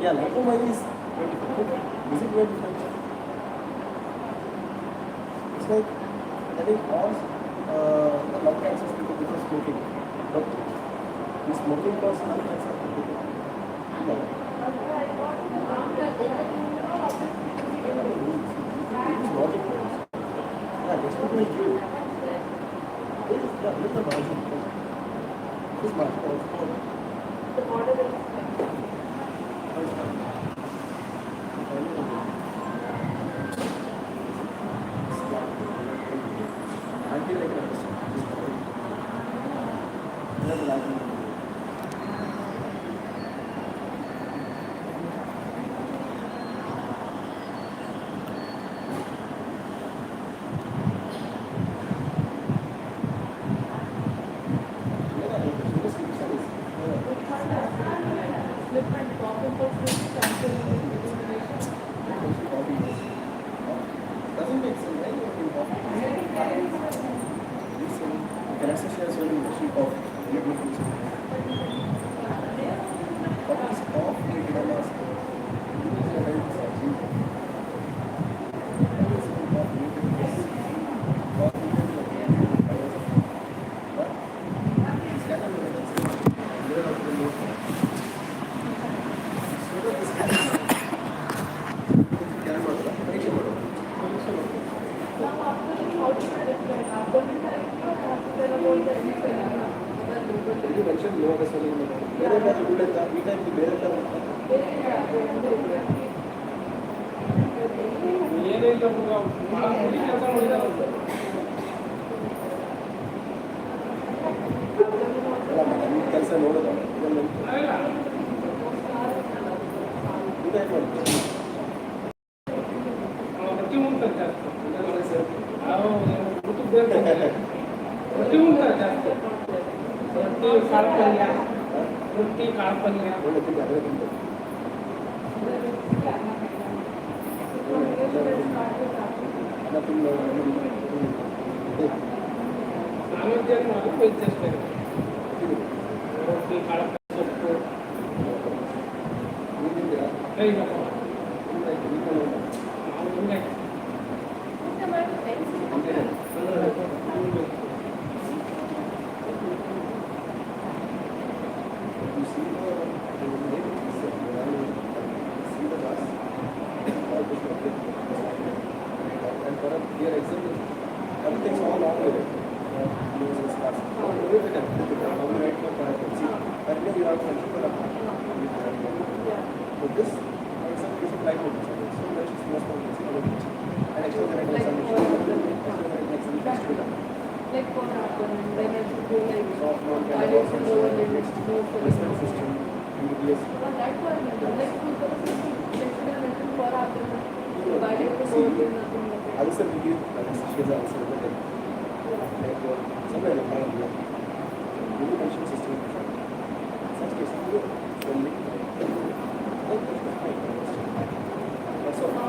Yeah, lipoma is 25. Is it 25? It's like, I think all the lung cancers people because smoking. But the smoking causes the cancer. No. It is logic. Yeah, that's what we do. Yeah, with the margin. This margin also. The border is. Scan ಮಾಡೋದಾ ಪರೀಕ್ಷೆ ಮಾಡೋದು ಇದು mention ಇವಾಗ ಸರಿ ಬೇರೆ ಏನಾದರೂ ಉಳಿತಾ ಈ ಟೈಮ್ಗೆ ಬೇರೆ ಏನಿಲ್ಲ ಭಾಳ ಕೆಲಸ ಮಾಡಿದಾರೆ ಈ ಕೆಲಸ ನೋಡೋದು ಇದನ್ನು ಇಲ್ಲ ಊಟ ಏನು ಮಾಡ್ತೀವಿ ರೊಟ್ಟಿ ಉಂಟಾರೆ ಜಾಸ್ತಿ ಊಟಕ್ಕೆ ಬೇಕು ರೊಟ್ಟಿ ಉಂಟಾರೆ ಜಾಸ್ತಿ ರೊಟ್ಟಿ ಕಾಳು ಪಲ್ಯ ರೊಟ್ಟಿ ಕಾಳು ಪಲ್ಯ ಒಳ್ಳೆ ತಿಂಡಿ ಅದರ ತಿಂಡಿ ಅನ್ನ ತಿಂದು ನಾನ್ ವೆಜ್ ವೆಜ್ ಅಷ್ಟೇ ರೊಟ್ಟಿ ಕಾಳು ಪಲ್ಯ ಸೊಪ್ಪು ನೀವು ತಿಂದಿರಾ ಹೇಗಪ್ಪ ತಿಂದಾಯ್ತು ನೀವು ನಾವು ಹಿಂಗಾಯ್ತು You see the bus, and for a clear exam, everything's all on with it. Uses class. Wait a minute. How many right now? See, earlier you have mentioned for a but this exam is a type of exam. So that is most of the exam. And extra exam. Like what happened when I should go like Software, I used to go next to placement system, UBS. that was like people mentioned for after guided to go nothing like that. Answer will give she has answer but like somewhere in mind here. Really mention system. Such case only. That's all.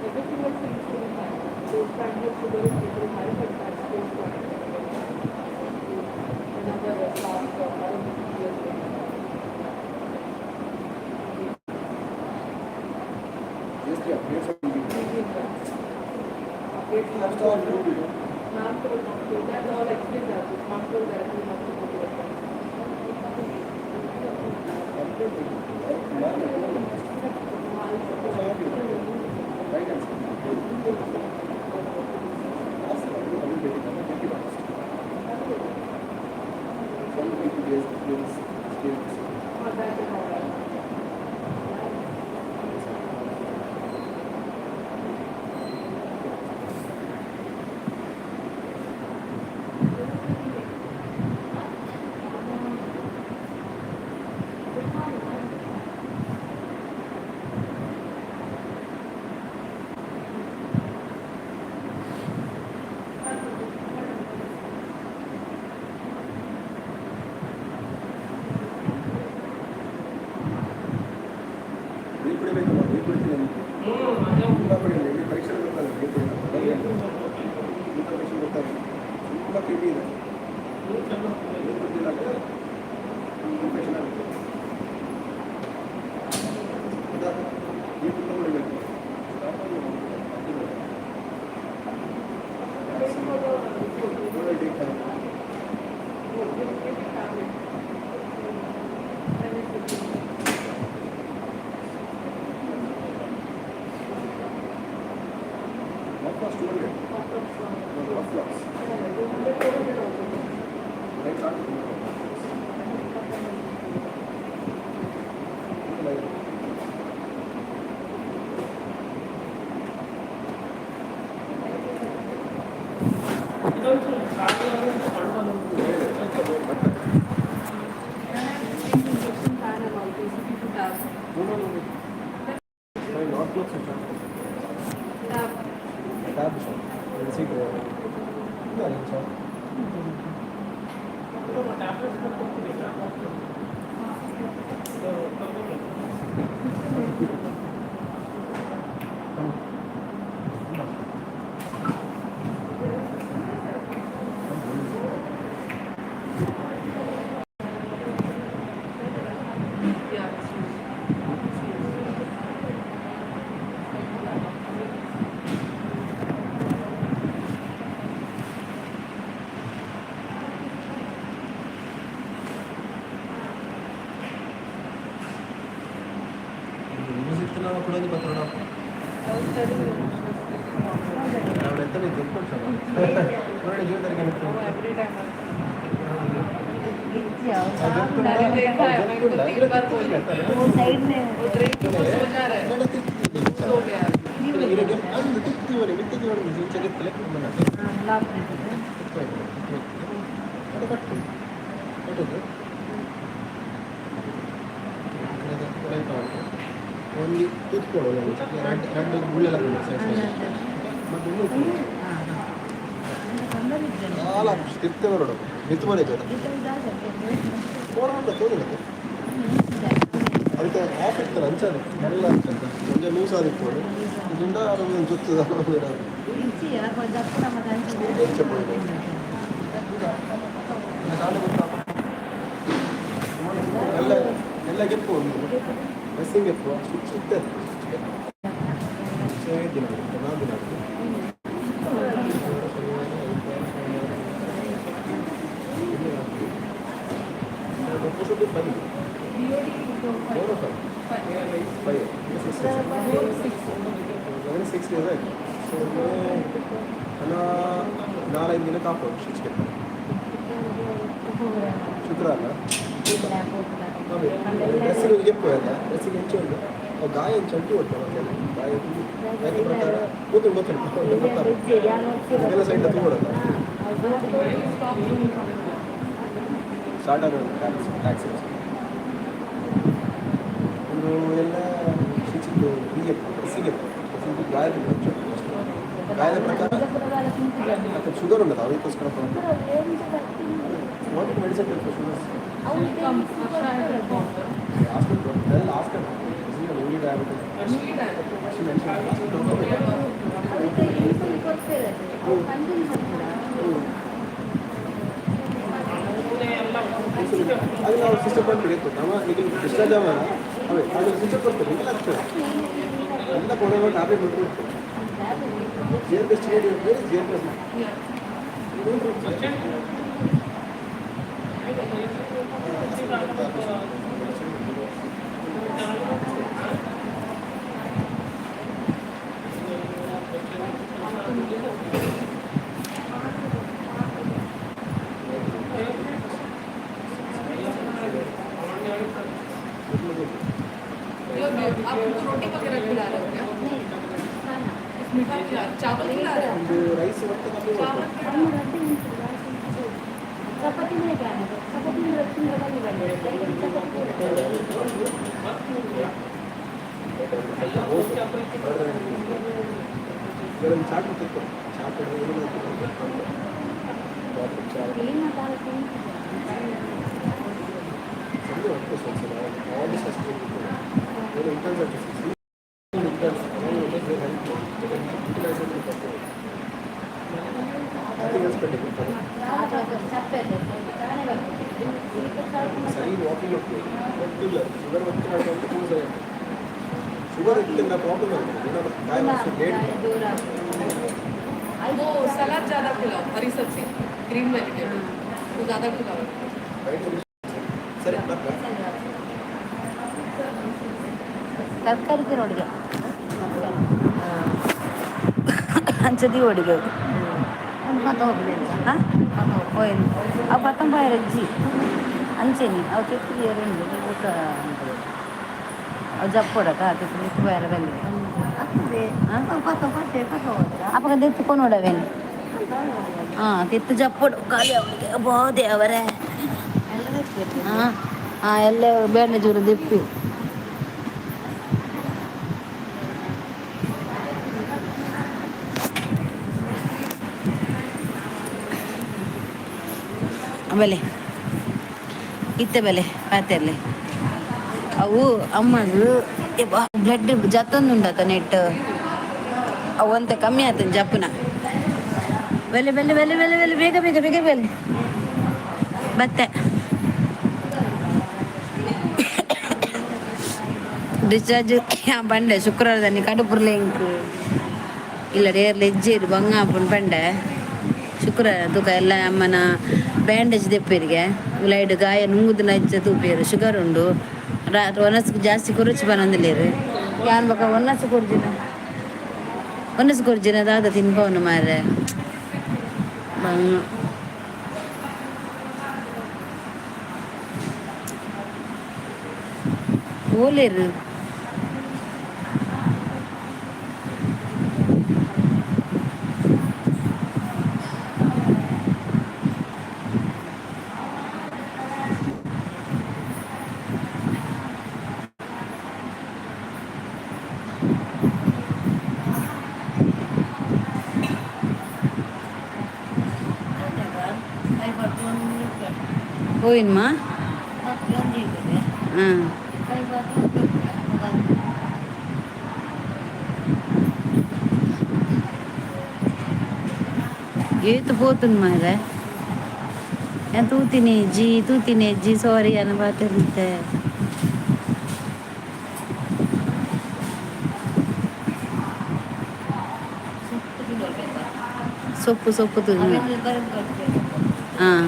Everything else seems to be fine. So standard sugar is little high, but that's still fine. Another last years later. Just the updates on the Updates That's all you do. not to that's all explained as it's not to that we have to go to the Right answer. ನಾವು ಕೊಡೋದು ಬರ್ತಾರೆ ನಾವು ಎಂತಲೇ ಗೆದ್ಕೊಳ್ತಾರೆ ನೋಡಿ ಜೀವನದಲ್ಲಿ ಒಂದು ಕೂತ್ಕೊಳ್ಳೋದು ಎರಡು ಗುಳ್ಳೆಲ್ಲ చాలా తిప్తేవాడు మిత్తుమనే కదా పోరాట తోడలేదు ಅದಕ್ಕೆ ಆಫ್ ಇರ್ತಾರೆ ಅಂಚದು ಎಲ್ಲ ಅಂತ కొంచెం ಲೂಸ್ ಆದಿತ್ತು ಇದರಿಂದ ಜೊತ್ತದ ಎಲ್ಲ ಎಲ್ಲ ಗೆಪ್ಪು ಒಂದು ಮೆಸ್ಸಿಂಗ್ ಗೆಪ್ಪು ಸುತ್ತೆ ದಿನ ನಾಲ್ಕು ದಿನ ಸಿಕ್ಸ್ ಡೇಸ್ ಆಯಿತು ಸೊ ನಾಲ್ಕು ದಿನ ಕಾಪು ಶಿಕ್ಷೆ ಶುಕ್ರವಾರ ಡ್ರೆಸ್ಸಿಗೆ ಗೆಪ್ಪೋಯಲ್ಲ ಡ್ರೆಸ್ಸಿಗೆ ಹೆಂಚು ಉಂಟು ಗಾಯ ಹೆಂಚು ಅಂಟು ಉಂಟು ಗಾಯ ಪ್ರಕಾರ ಗೊತ್ತಿಲ್ಲ ಸೈಡ್ ತಗೊಳ್ಳೋದು ಸ್ಟಾರ್ಟ್ ಆಗೋದು ಟ್ಯಾಕ್ಸಿ ಒಂದು ಎಲ್ಲ ಶಿಕ್ಷಿದ್ದು ಹೀಗೆ ಡ್ರೆಸ್ಸಿಗೆ ಗಾಯದ ಪ್ರಕಾರ ಮತ್ತು ಶುಗರ್ ಉಂಟು ಅದಕ್ಕೋಸ್ಕರ what medicine sugar last only diabetes ಅದು ನಾವು ಸಿಸ್ಟಮ್ ಬಂದ್ಬಿಟ್ಟು ನಮ್ಮ ಈಗ ಡಿಸ್ಚಾರ್ಜ್ ಆಗ ಅವೇ ಅದು ಸಿಸ್ಟಮ್ ಕೊಡ್ತೇವೆ ಈಗೆಲ್ಲ ಆಗ್ತದೆ ಎಲ್ಲ ಕೊಡೋದು ಟ್ಯಾಬ್ಲೆಟ್ ಬಿಟ್ಬಿಡ್ತು ಜೇರ್ ಬೆಸ್ಟ್ ಜೇರ್ ಪ್ಲಸ್ रोटी वगैरह खिला रहे हो क्या? मीठा खिला चावल खिला रहे हो? ರೈಸ್ ಚಪಾತಿ ಚಾಟ್ ಮಾಡ್ತಿತ್ತು ಚಾಟ್ ಸರಿ ವಾಕಿಂಗ್ ಗೊತ್ತಿಲ್ಲ ಶುಗರ್ ಗೊತ್ತಿಲ್ಲ ಶುಗರ್ ಇಟ್ಟಿಂದ ಪ್ರಾಬ್ಲಮ್ ಆಗುತ್ತೆ वो सलाद ज़्यादा खिलाओ, हरी सब्जी, ग्रीन वेजिटेबल, वो ज़्यादा खिलाओ. ಸರಿ ತರಕಾರಿ ನೋಡಿಗೆ ಅಂಚದಿ ಒಡಿಗೆ ಹಾಂ ಹೋಯ್ತು ಅವು ಪತ್ತೊಂಬಾಯಿ ರಜ್ಜಿ ಅಂಚೆನಿ ಅವು ಕೆತ್ತಿಗೆ ಎರಡು ಊಟ ಅವು ಜಪ್ಪೊಡಕ ಕೆತ್ತಿ ಬೇರೆ ಬಂದಿದೆ ಅಪ್ಪ ತೆತ್ಕೊಂಡು ನೋಡವೇನು ಹಾಂ ತೆತ್ತು ಜಪ್ಪೊಡು ಖಾಲಿ ಅವಳಿಗೆ ಬೋದೆ ಅವರೇ ಹಾಂ ಹಾಂ ಎಲ್ಲ ಬೇಳೆ ಜೂರು ದಿಪ್ಪಿ ಆಮೇಲೆ ಇತ್ತೆ ಬೆಲೆ ಪಾತ್ರೆಯಲ್ಲಿ ಅವು ಅಮ್ಮದು ಬ್ಲಡ್ ಜತ್ತೊಂದು ಉಂಡತ ನೆಟ್ ಅವು ಅಂತ ಕಮ್ಮಿ ಆತನ ಜಪ್ಪುನ ಬೆಲೆ ಬೆಲೆ ಬೆಲೆ ಬೆಲೆ ಬೆಲೆ ಬೇಗ ಬೇಗ ಬೇಗ ಬೆಲೆ ಬತ್ತೆ ಡಿಸ್ಚಾರ್ಜ್ ಬಂಡೆ ಶುಕ್ರವಾರದಲ್ಲಿ ಕಡುಪುರ್ಲೆ ಇಂಕು ಇಲ್ಲ ಡೇರ್ಲಿ ಹೆಜ್ಜೆರು ಬಂಗಾಪುನ್ ಬಂಡೆ ಶುಕ್ರವಾರ ತೂಕ ಎಲ್ಲ ಅಮ್ಮನ ಬ್ಯಾಂಡೇಜ್ ತೆಪ್ಪೇರಿಗೆ ಉಲೈಡ್ ಗಾಯ ನುಂಗುದಿನ ಹೆಚ್ಚ ತೂಪೇರು ಶುಗರ್ ಉಂಡು ರಾತ್ರಿ ಒನಸ್ಗೆ ಜಾಸ್ತಿ ಕುರುಚಿ ಬನ್ನೊಂದಿಲ್ಲೇರು ಯಾನ್ ಬಕ ಒನ್ನಸು ಕೊರ್ಜಿನ ದಾದ ತಿನ್ಪವನು ಮಾರ್ರೆ ಬಂಗ ಓಲೇರು ಹೋಯಿನ್ಮಾ ಹಾಂ ಏತು పోతుంది ಮಾರೆ ഞാൻ തൂത്തിനേജി സോറി ഞാൻ പാത്തിരുത്തെ ಸೊಪ್ಪು ತುಗಿ ಹಾಂ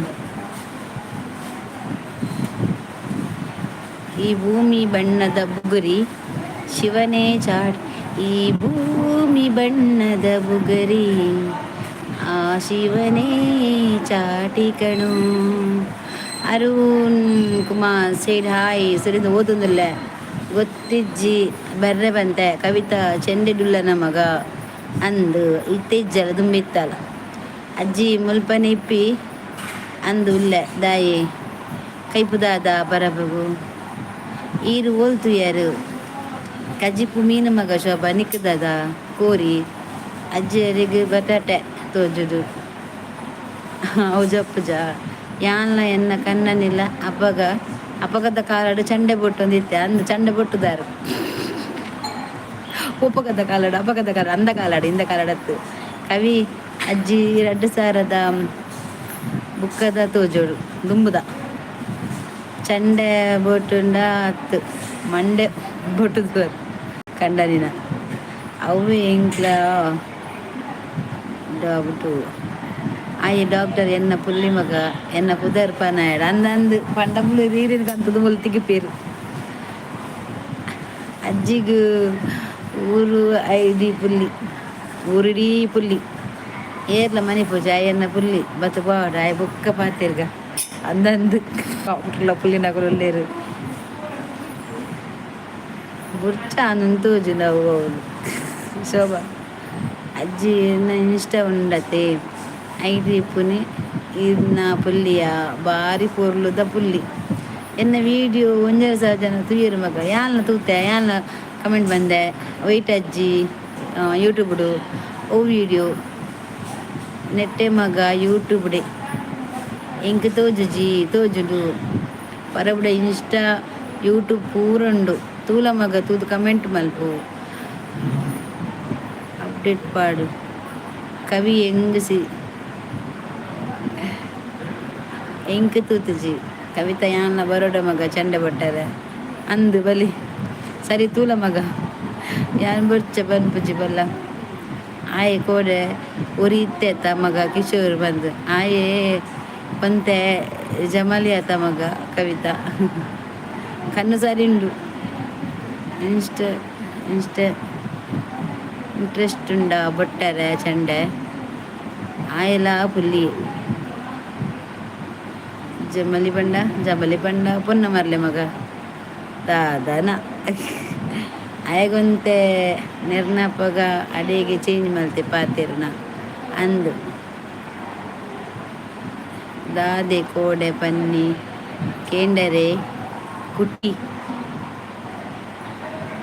ಈ ಭೂಮಿ ಬಣ್ಣದ ಬುಗುರಿ ಶಿವನೇ ಚಾಟ್ ಈ ಭೂಮಿ ಬಣ್ಣದ ಬುಗುರಿ ಆ ಶಿವನೇ ಚಾಟಿ ಕಣು ಅರುಣ್ ಕುಮಾರ್ ಸೈಡ್ ಹಾಯ್ ಸರಿದು ಓದೊಂದಿಲ್ಲ ಗೊತ್ತಿಜ್ಜಿ ಬರ್ರೆ ಬಂತೆ ಕವಿತಾ ಚೆಂಡೆಡುಲ್ಲನ ಮಗ ಅಂದು ಇತ್ತಿಜ್ಜಲ ತುಂಬಿತ್ತಲ್ಲ ಅಜ್ಜಿ ಮುಲ್ಪನೆ ಇಪ್ಪಿ ಅಂದು ಉಲ್ಲೆ ದಾಯಿ ಕೈಪುದಾದ ಬರಬಗು ಈರು ಓಲ್ತು ಯಾರು ಕಜ್ಜಿಪು ಮೀನು ಮಗ ಶೋಭ ನಿಕ್ಕದಾದ ಕೋರಿ ಅಜ್ಜಿಯರಿಗೆ ಬಟಾಟೆ ತೋಜುದು ಅವು ಜಪ್ಪುಜ ಯಾನ್ಲ ಎನ್ನ ಕಣ್ಣನಿಲ್ಲ ಅಪ್ಪಗದ ಕಾಲಡು ಚಂಡೆ ಬೊಟ್ಟೊಂದಿತ್ತೆ ಅಂದು ಚಂಡೆ ಬೊಟ್ಟುದಾರು ಉಪ್ಪಗದ ಕಾಲಡು ಅಪ್ಪಗದ ಕಾಲ ಅಂದ ಕಾಲಾಡು ಇಂದ ಕಾಲಾಡತ್ತು ಕವಿ ಅಜ್ಜಿ 2000 ಬುಕ್ಕದ ತೋಜೋಡು ದುಂಬುದ ಚಂಡೆ ಬೊಟ್ಟುಂಡ ಹತ್ತು ಮಂಡೆ ಬೊಟ್ಟುದು ಕಂಡನಿನ ಅವು ಎಂಕ್ಲ ಡಾಕ್ಟು ಆಯಿ ಡಾಕ್ಟರ್ ಎನ್ನ ಪುಲ್ಲಿ ಮಗ ಎನ್ನ ಪುದರ್ ಪನಾಯಡ್ ಅಂದಂದು ಪಂಡಂಬುಳು ರೀರಿನ ಕಂತದು ಮುಲ್ತಿಗೆ ಪೇರು ಅಜ್ಜಿಗೂ ಊರು ಐಡಿ ಪುಲ್ಲಿ ಊರಿಡೀ ಪುಲ್ಲಿ ಏರ್ಲ ಮನೆ ಪೂಜೆ ಅಯ್ಯನ್ನ ಪುಲ್ಲಿ ಬತ್ತು ಬಾಡ ಆಯ್ ಬುಕ್ಕ ಪಾತಿರ್ಗ ಅಂದಂದು ಕಾಂಟ್ರಲ್ಲ ಪುಲ್ಲಿ ನಗರಲ್ಲೇರು ಬುರ್ಚ ಅನ್ನಂತೋಜು ನಾವು ಶೋಭಾ ಅಜ್ಜಿ ಇಷ್ಟ ಉಂಡತೆ ಐಡಿ ಪುನಿ ಇನ್ನ ಪುಲ್ಲಿಯ ಬಾರಿ ಪೊರ್ಲುದ ಪುಲ್ಲಿ ಎನ್ನ ವೀಡಿಯೋ 1,000 ಜನ ತುಯ್ಯರು ಮಗ ಯಾಲ್ನ ತೂತೆ ಯಾಲ್ನ ಕಮೆಂಟ್ ಬಂದೆ ವೈಟ್ ಅಜ್ಜಿ ಯೂಟ್ಯೂಬ್ಡು ಓ ವೀಡಿಯೋ ನೆಟ್ಟೆ ಮಗ ಯೂಟ್ಯೂಬ್ಡೆ ಎಂಕ್ ತೋಜುಡು ಪರಬುಡ ಇನ್ಸ್ಟಾ ಯೂಟ್ಯೂಬ್ ಪೂರಂಡು ತೂಲ ಮಗ ತೂದು ಕಮೆಂಟ್ ಮಲ್ಪು ಅಪ್ಡೇಟ್ ಪಾಡು ಕವಿ ಎಂಕ್ ತೂತುಜಿ ಕವಿತಾ ಯಾನ ಬರೋಡ ಮಗ ಚಂಡೆ ಬಟ್ಟಾರೆ ಅಂದು ಬಲಿ ಸರಿ ತೂಲ ಮಗ ಯಾನ್ ಬರ್ಚ ಬನ್ಪುಜಿ ಬಲ್ಲ ಆಯೆ ಕೋಡೆ ಉರಿ ಇತ್ತೆತ ಮಗ ಕಿಶೋರ್ ಬಂದು ಆಯೆ ಪಂತೆ ಜಮಾಲಿ ಆತ ಮಗ ಕವಿತಾ ಕಣ್ಣು ಸರಿ ಉಂಡು ಇಂಟ್ರೆಸ್ಟ್ ಉಂಡ ಬೊಟ್ಟರೆ ಚಂಡೆ ಆಯಲ ಪುಲ್ಲಿ ಜಮಲಿ ಬಂಡ ಪೊನ್ನ ಮರ್ಲೆ ಮಗ ದಾದನ ಆಯಗೊಂತೆ ನಿರ್ನಾಪಗ ಅಡಿಗೆ ಚೇಂಜ್ ಮಲ್ತೆ ಪಾತಿರ್ನ ಅಂದು ದಾದೆ ಕೋಡೆ ಪನ್ನಿ ಕೇಂಡರೆ ಕುಟ್ಟಿ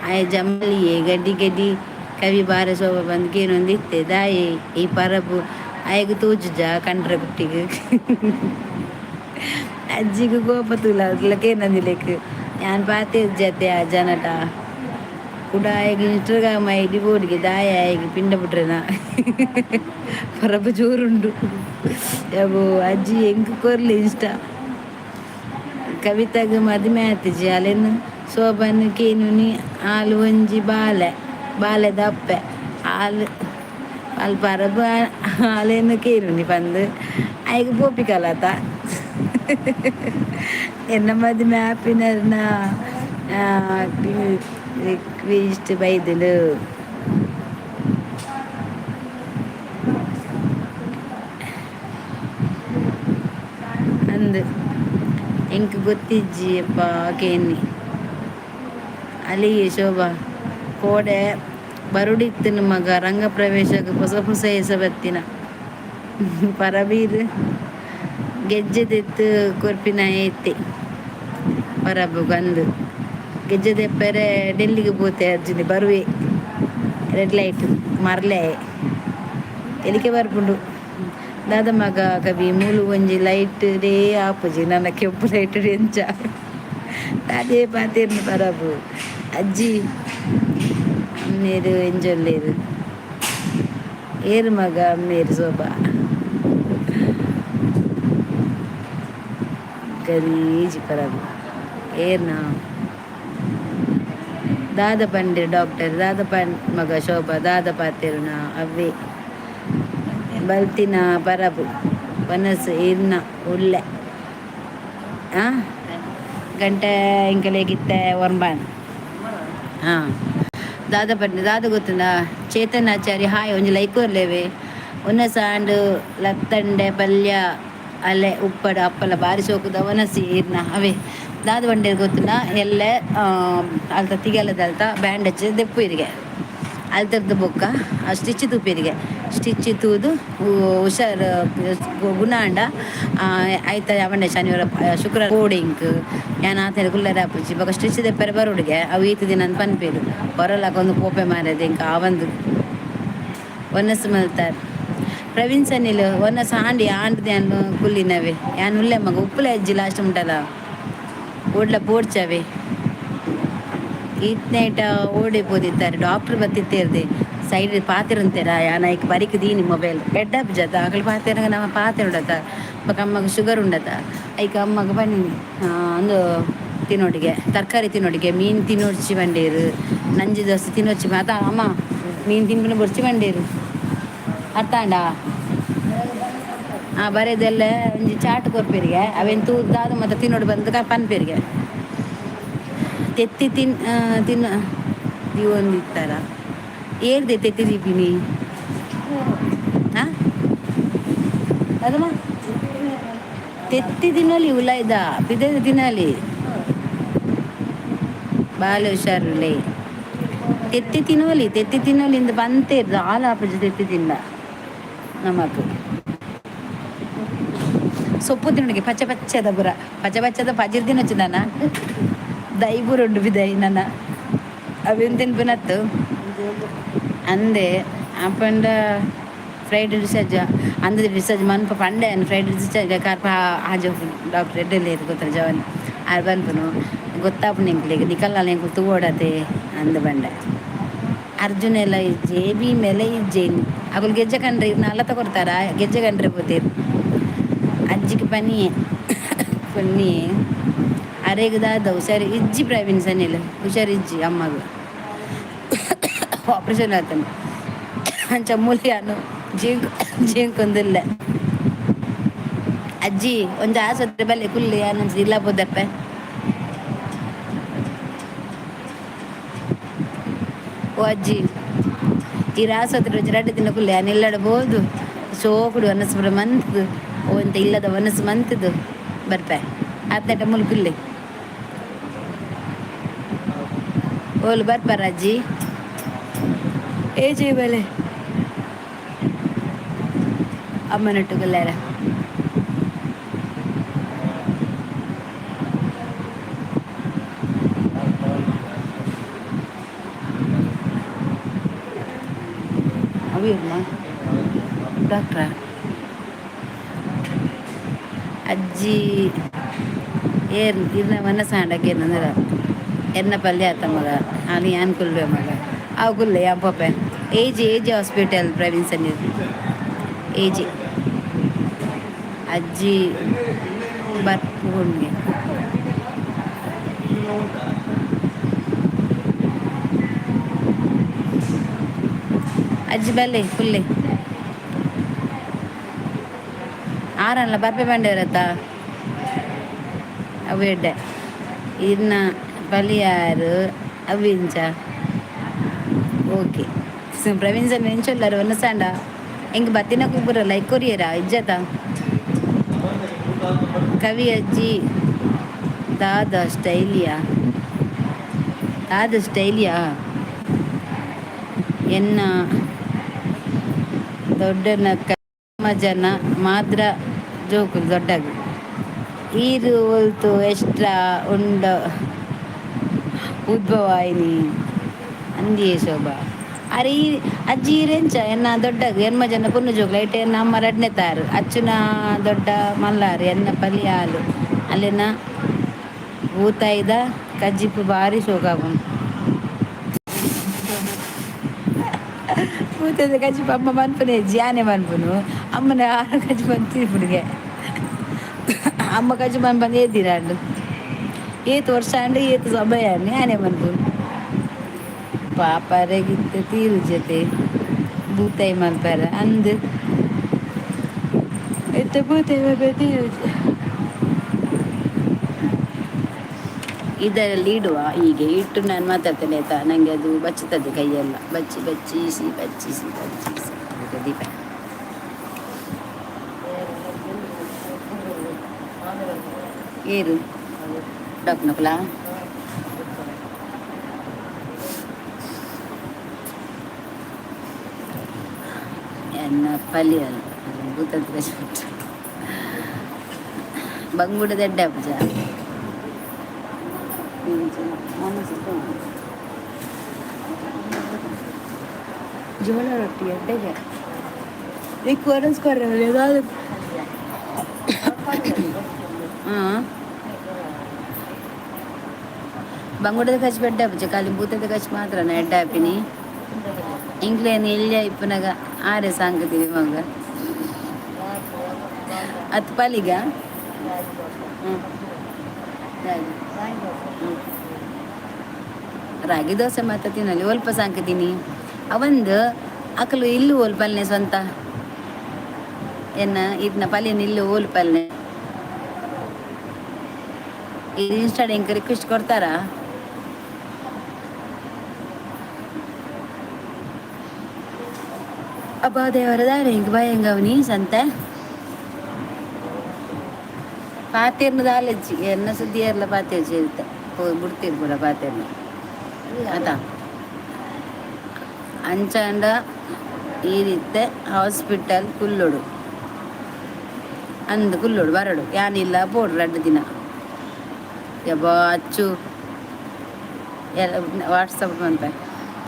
ಆಯ ಜಮಲಿಯೇ ಗಡ್ಡಿ ಕವಿ ಬಾರ ಶೋಭ ಬಂದು ಕೇನೊಂದಿತ್ತೆ ದಾಯಿ ಈ ಪರಬು ಆಯಗ ತೋಜುಜ ಕಂಡ್ರೆ ಕುಟ್ಟಿಗೆ ಅಜ್ಜಿಗೂ ಕೋಪ ತುಲ ಕೇನಂದಿಲೆಕ್ ഞാൻ പാത്തിജത്തെ ആ ಜನಟ ಕುಡಾಯಿಗೆ ಇನ್ಸ್ಟಾಗ್ರಾಮ್ ಐಡಿ ಬೋರ್ಡ್ಗೆ ದಾಯ ಆಗಿ ಪಿಂಡ ಬಿಟ್ರೆನ ಪರಬ ಜೋರುಂಡು ಯಾಬೋ ಅಜ್ಜಿ ಹೆಂಗ್ ಕೊರ್ಲಿ ಇನ್ಸ್ಟಾ ಕವಿತಾಗ ಮದುವೆ ಆತಿಜಿ ಅಲ್ಲೇನು ಶೋಭನ್ ಕೇನುನಿ ಹಾಲು ಒಂಜಿ ಬಾಲೆ ದಪ್ಪೆ ಹಾಲು ಅಲ್ಲಿ ಪರಬ ಹಾಲೇನು ಕೇನುನಿ ಬಂದು ಆಯ್ಗೆ ಬೋಪಿ ಕಲಾತ ಎನ್ನ ಮದುವೆ ಆಪಿನ ರಿಕ್ವೆಸ್ಟ್ ಬೈದಲು ಅಂದು ಎಂಕ್ ಗೊತ್ತಿಜ್ಜಿ ಅಪ್ಪ ಕೇನಿ ಅಲ್ಲಿ ಶೋಭಾ ಕೋಡೆ ಬರುಡಿತ್ತಿನ ಮಗ ರಂಗ ಪ್ರವೇಶಕ್ಕೆ ಹೊಸ ಹೊಸ ಹೆಸಬತ್ತಿನ ಪರಬೀರ್ ಗೆಜ್ಜೆದೆತ್ತು ಕೊರ್ಪಿನ ಏತೆ ಪರಬು ಬಂದು ಗೆಜ್ಜೆದೆಪ್ಪರೆ ಡೆಲ್ಲಿಗೆ ಪೋತೆ ಅಜ್ಜಿನಿ ಬರುವೆ ರೆಡ್ ಲೈಟ್ ಮರ್ಲೆ ಎಲಿಕೆ ಬರ್ಪುಂಡು ದಾದ ಮಗ ಕವಿ ಮೂಲು ಒಂಜಿ ಲೈಟ್ ಡೇ ಆಪುಜಿ ನನ್ನ ಕೆಂಪು ಲೈಟ್ ಎಂಚ ಅದೇ ಪಾತೇರ್ನು ಬರಬು ಅಜ್ಜಿ ಅಮ್ಮೇರು ಎಂಜೊಲ್ಲೇರು ಏರು ಮಗ ಅಮ್ಮೇರು ಶೋಭಾ ಗಲೀಜ್ ಬರಬು ಏರ್ನಾ ದಾದ ಪಂಡೆ ಡಾಕ್ಟರ್ ದಾದ ಮಗ ಶೋಭಾ ದಾದ ಪಾತೇರುನ ಅವ್ವೇ ಬಲ್ತಿನ ಬರಬು ಬನಸು ಇರ್ನ ಉಳ್ಳೆ ಗಂಟೆ ಇಂಕಲೇಗಿತ್ತೆ ಒರ್ಬಾನ್ ಹಾಂ ದಾದ ಪಂಡೆ ದಾದ ಗೊತ್ತುಂಡ ಚೇತನಾಚಾರಿ ಹಾಯ್ ಒಂಜಿ ಲೈಕ್ ಕೊರ್ಲೇವೆ ಒನ್ನ ಸಾಂಡು ಲತ್ತಂಡೆ ಪಲ್ಯ ಅಲೆ ಉಪ್ಪಡ ಅಪ್ಪಲ ಬಾರಿ ಸೋಕುದ ಒನಸಿ ಇರ್ನ ಅವೇ ದಾದ ಬಂಡೆ ಗೊತ್ತುಂಡ ಎಲ್ಲೆ ಅಲ್ತ ತಿಗಲದಲ್ತ ಬ್ಯಾಂಡೇಜ್ ದೆಪ್ಪು ಇರಿಗೆ ಅಲ್ತರ್ದು ಬೊಕ್ಕ ಸ್ಟಿಚ್ ತೂಪಿರಿಗೆ ಸ್ಟಿಚ್ ತೂದು ಹುಷಾರು ಗುಣಾಂಡ ಆಯ್ತ ಯಾವಂಡೆ ಶನಿವಾರ ಶುಕ್ರವಾರ ಕೋಡಿಂಕ್ ಯಾನ್ ಆತನ ಕುಲ್ಲರ ಆಪುಜಿ ಇವಾಗ ಸ್ಟಿಚ್ ದೆಪ್ಪರೆ ಬರೋಡಿಗೆ ಅವು ಈತ ದಿನ ಅಂತ ಪನ್ಪೇರು ಬರೋಲಾಕ ಒಂದು ಪೋಪೆ ಮಾರದೆ ಇಂಕ ಅವಂದು ಒನ್ನಸು ಮಲ್ತಾರೆ ಪ್ರವೀಣ್ ಸನಿಲ್ ಒನ್ನಸ ಆಂಡಿ ಆಂಡ್ದು ಯಾನು ಕುಲ್ಲಿನವೆ ಯಾನ್ ಉಲ್ಲೆ ಮಗ ಉಪ್ಪುಲೆ ಅಜ್ಜಿ ಲಾಸ್ಟ್ ಉಂಟಲ್ಲ ಓಡ್ಲ ಪೋಡ್ಚವೆ ಈತ್ನೇಟ ಓಡಿ ಪೋದಿತ್ತಾರೆ ಡಾಕ್ಟ್ರ್ ಬತ್ತಿತ್ತೇರ್ದೆ ಸೈಡ್ ಪಾತಿರಂತೆರ ಯಾನೈಕ್ ಬರಿಕ್ ದೀನಿ ಮೊಬೈಲ್ ಬೆಡ್ಡ ಜತ ಅಕಲ್ ಪಾತಿರಂಗ ನಮ್ಮ ಪಾತೆ ಉಂಡತ ಬೊಕ ಅಮ್ಮಗ ಶುಗರ್ ಉಂಡತ ಐಕ ಅಮ್ಮಗ ಬನ್ನಿ ಅಂದು ತಿನ್ನೋಡಿಗೆ ತರಕಾರಿ ತಿನ್ನೋಡಿಗೆ ಮೀನು ತಿನ್ನೋಡ್ಚಿ ಬಂಡೇರು ನಂಜಿ ದೋಸೆ ತಿನ್ನೋಚ್ಚಿ ಅದ ಅಮ್ಮ ಮೀನು ತಿನ್ಬಿನ ಬೊರ್ಚಿ ಬಂಡೇರು ಅರ್ಥಾಂಡ ಬರೆದೆಲ್ಲ ಒಂಜಿ ಚಾಟ್ ಕೊರ್ಪೇರಿಗೆ ಅವೆನ್ ತೂದಾದ ಮತ್ತು ತಿನ್ನೋಡು ಬಂದು ಪನ್ಪೇರಿಗೆ ತೆತ್ತಿ ತಿನ್ನ ಒಂದಿತ್ತಾರ ಏರ್ದೆ ತೆತ್ತಿ ದೀಪಿನಿ ಹಾಂ ಅದಮ್ಮ ತೆತ್ತಿ ತಿನ್ನಲಿ ಉಲ್ಲ ಇದ್ದ ಬಿದ್ದ ತಿನ್ನಲಿ ಬಾಲೆ ಹುಷಾರುಲೆ ತೆತ್ತಿ ತಿನ್ನೋಲಿ ಇಂದ ಬಂತೇ ಇರ್ದು ಹಾಲು ಹಾಪಜಿ ತೆತ್ತಿ ತಿನ್ನ ನಮಕ್ ಸೊಪ್ಪು ತಿನ್ನೋಡಿಗೆ ಪಚ್ಚದ ಬುರ ಪಚ್ಚದ ಪಜಿರ್ ತಿನ್ನೊಚ್ಚು ನಾನು ದೈಬುರುಂಡು ಬಿದೈ ನನ್ನ ಅವೆನ್ ತಿನ್ಪುನತ್ತು ಅಂದೆ ಅಪ್ಪಂಡ ಫ್ರೈಡ್ ರಿಸರ್ಜ್ ಅಂದ ರಿಸರ್ಜ್ ಮನ್ಪ ಪಂಡೆ ಫ್ರೈಡ್ ರಿಸರ್ಜ್ ಕಾರ್ಪ ಆಜ ಡಾಕ್ಟರ್ ಎಡ್ಡೆಲ್ಲಿ ಗೊತ್ತರ ಜವನ್ ಅದು ಬನ್ಪನು ಗೊತ್ತಾಪು ನಿಂಕ್ಲಿಗೆ ನಿಕಲ್ಲ ನಿಂಕು ತೂಡತೆ ಅಂದ ಬಂಡೆ ಅರ್ಜುನ ಎಲ್ಲ ಇಜ್ಜೆ ಭೀಮ್ ಎಲ್ಲ ಇಜ್ಜೇನು ಅಕಲ್ ಗೆಜ್ಜೆ ಕಂಡ್ರೆ ಇವ್ನ ಅಲ್ಲ ತಗೊಡ್ತಾರ ಗೆಜ್ಜೆ ಕಂಡ್ರೆ పోతేరు ಅಜ್ಜಿಗೆ ಪನ್ನಿ ಅರೆಗದಾದ ಹುಷಾರು ಇಜ್ಜಿ ಪ್ರವೀಣ್ ಸನಿಲ್ ಹುಷಾರು ಇಜ್ಜಿ ಅಮ್ಮಗ ಆಪ್ರೇಷನ್ ಆತನು ಅಂಚ ಮೂಲಿಯಾನು ಜೀಂಕೊಂದಿಲ್ಲ ಅಜ್ಜಿ ಒಂದು ಆಸ್ಪತ್ರೆ ಬಲ್ಲೆ ಕುಲ್ಲಿ ಅನ್ನೊಂದು ಇಲ್ಲ ಬೋದಪ್ಪ ಓ ಅಜ್ಜಿ ಈ ಆಸ್ಪತ್ರೆ ರಡ್ಡು ದಿನ ಕುಲ್ಲಿ ನಿಲ್ಲಡಬಹುದು ಸೋಕುಡು ವನಸ್ಪುರ ಮಂತದು ಓ ಅಂತ ಇಲ್ಲದ ವನಸ್ಸು ಮಂತದು ಬರ್ಪೆ ಆತ್ನೆಟ ಮುಲ್ಕುಲ್ಲಿ ಓಲು ಬರ್ಪಾರ ಅಜ್ಜಿ ಏಜಿ ಬಲೆ ಅಮ್ಮನೊಟ್ಟು ಗುಲ್ಲಾರ ಅವಿಯಮ್ಮ ಡಾಕ್ಟ್ರ ಅಜ್ಜಿ ಏರ್ ಇರ್ನ ಮನಸ್ಸಾಂಡಕ್ಕೆ ಏನಂದ್ರೆ ಎನ್ನ ಪಲ್ಯ ಆತ ಮಗ ಅಲ್ಲಿ ಏನ್ ಕುಲ್ಬೆ ಮಗ ಅವು ಕುಲ್ಲೆ ಪಪ್ಪೆ ಏಜಿ ಹಾಸ್ಪಿಟಲ್ ಪ್ರವೀಣ್ ಸನ್ನಿರ್ ಏಜಿ ಅಜ್ಜಿ ಬರ್ಪುಂಡ್ಗೆ ಅಜ್ಜಿ ಬಲ್ಲೆ ಫುಲ್ಲೆ ಆರಲ್ಲ ಬರ್ಪೆ ಬಂಡೇರತ್ತ ಅವು ಎಡ್ಡೆ ಇನ್ನ ಬಲಿಯಾರು అవ్వించా ఓకే ప్రవీణ్ సార్ నేను చొల్లారు వన్నసాండా ఇంక బతినకు బుర్ర లైక్ కొరియరా ఇజ్జత ಕವಿ ಅಜ್ಜಿ ದಾದ ಸ್ಟೈಲಿಯಾ ಎನ್ನ ದೊಡ್ಡನ ಜನ ಮಾತ್ರ ಜೋಕುಲು ದೊಡ್ಡದು ಈರು ಒಲ್ತು ಎಕ್ಸ್ಟ್ರಾ ಉಂಡ ಉದ್ಭವಾಯಿನಿ ಅಂದಿಯೇ ಶೋಭಾ ಅರೆ ಈ ಅಜ್ಜಿ ಈರೆಂಚ ಎನ್ನ ದೊಡ್ಡದು ಎನ್ಮ ಜನ ಪುನ್ನು ಜೋಗ್ಲ ಐಟೆ ಎನ್ನ ಅಮ್ಮ ರಡ್ನೆ ತಾರು ಅಚ್ಚುನ ದೊಡ್ಡ ಮಲ್ಲಾರು ಎನ್ನ ಪಲಿ ಹಾಲು ಅಲ್ಲಿನ ಊತಾಯ್ದ ಕಜ್ಜಿಪ್ಪು ಭಾರಿ ಶೋಕಾಪುಂಡು ಊತದ ಕಜ್ಜಿಪ್ಪು ಅಮ್ಮ ಮನ್ಪುನೆ ಜಾನೆ ಮನ್ಪುನು ಅಮ್ಮನ ಆರು ಕಜ್ಜಿ ಬಂದು ತಿರುಪುಡಿಗೆ ಅಮ್ಮ ಕಜ್ಜಿ ಮನ್ಪಂದು ಏದಿರಾಂಡು ಏತು ವರ್ಷ ಅಂಡು ಏತು ಸಮಯ ಅಂಡು ಆನೆ ಮನ್ಪುನು ಪಾಪ ರೆಗಿತ್ತು ತೀರು ಜೊತೆ ಬೂತಾಯಿ ಮಲ್ಪಾರ ಅಂದು ಎತ್ತ ಬೂತಾಯಿ ಮಲ್ಪಾರ ತೀರು ಇದರಲ್ಲಿ ಇಡುವ ಹೀಗೆ ಇಟ್ಟು ನಾನು ಮಾತಾಡ್ತೇನೆ ಆಯ್ತಾ ನನಗೆ ಅದು ಬಚ್ಚುತ್ತದೆ ಕೈಯೆಲ್ಲ ಬಚ್ಚಿಸಿ ದೀಪ ಏರು ಡಾಕ್ನಕಲ ಎನ್ನ ಪಲ್ಯಲ್ಲ ಭೂತದ ಕಚ್ಬಿಟ್ಟು ಬಂಗುಡದ ಎಡ್ಡ ಪೂಜ ಜೋಳ ರೊಟ್ಟಿ ಎಡ್ಡೆಗೆ ಹಾಂ ಬಂಗುಡದ ಖರ್ಚು ಬೆಡ್ಡ ಹಬ್ಬ ಖಾಲಿ ಭೂತದ ಖರ್ಚು ಮಾತ್ರ ಎಡ್ಡ ಹಾಪಿನಿ ಇಂಗ್ಲೇನು ಎಲ್ಲಿ ಇಪ್ಪನಾಗ ಆರೆ ಸಾಂಗತೀವಿ ಮಗ ಹತ್ತು ಪಾಲಿಗ ಹ್ಞೂ ರಾಗಿ ದೋಸೆ ಮಾತ್ರ ತಿನ್ನಲಿ ಒಲ್ಪ ಸಾಂಕತೀನಿ ಅವಂದು ಅಕಲು ಇಲ್ಲು ಓಲ್ಪಲ್ನೆ ಸ್ವಂತ ಎನ್ನ ಇದನ್ನ ಪಲ್ಯನ ಇಲ್ಲು ಓಲ್ಪಲ್ನೆ ಇದು ಇನ್ಸ್ಟಾಡ್ ಹೆಂಗೆ ರಿಕ್ವೆಸ್ಟ್ ಕೊಡ್ತಾರಾ ಅಬ್ಬ ದೇವರದಾರೆ ಹಿಂಗೆ ಭಯಂಗವನಿ ಸಂತೆ ಪಾತೇರ್ನದ ಆಲಜ್ಜಿ ಎನ್ನ ಸುದ್ದಿ ಇರಲ್ಲ ಪಾತೇರ್ ಸೇರುತ್ತೆ ಹೋಗಿ ಬಿಡ್ತೀರಿ ಕೂಡ ಪಾತೇರ್ನ ಆತ ಅಂಚಂಡ ಈ ರೀತಿ ಹಾಸ್ಪಿಟಲ್ ಕುಲ್ಲೋಡು ಅಂದು ಕುಲ್ಲೋಡು ಬರಡು ಯಾನಿಲ್ಲ ಪೋಡ್ರು 2 ದಿನ ಯಬ್ಬ ಅಚ್ಚು ಎಲ್ಲ ವಾಟ್ಸಪ್ ಮನ್ಪೆ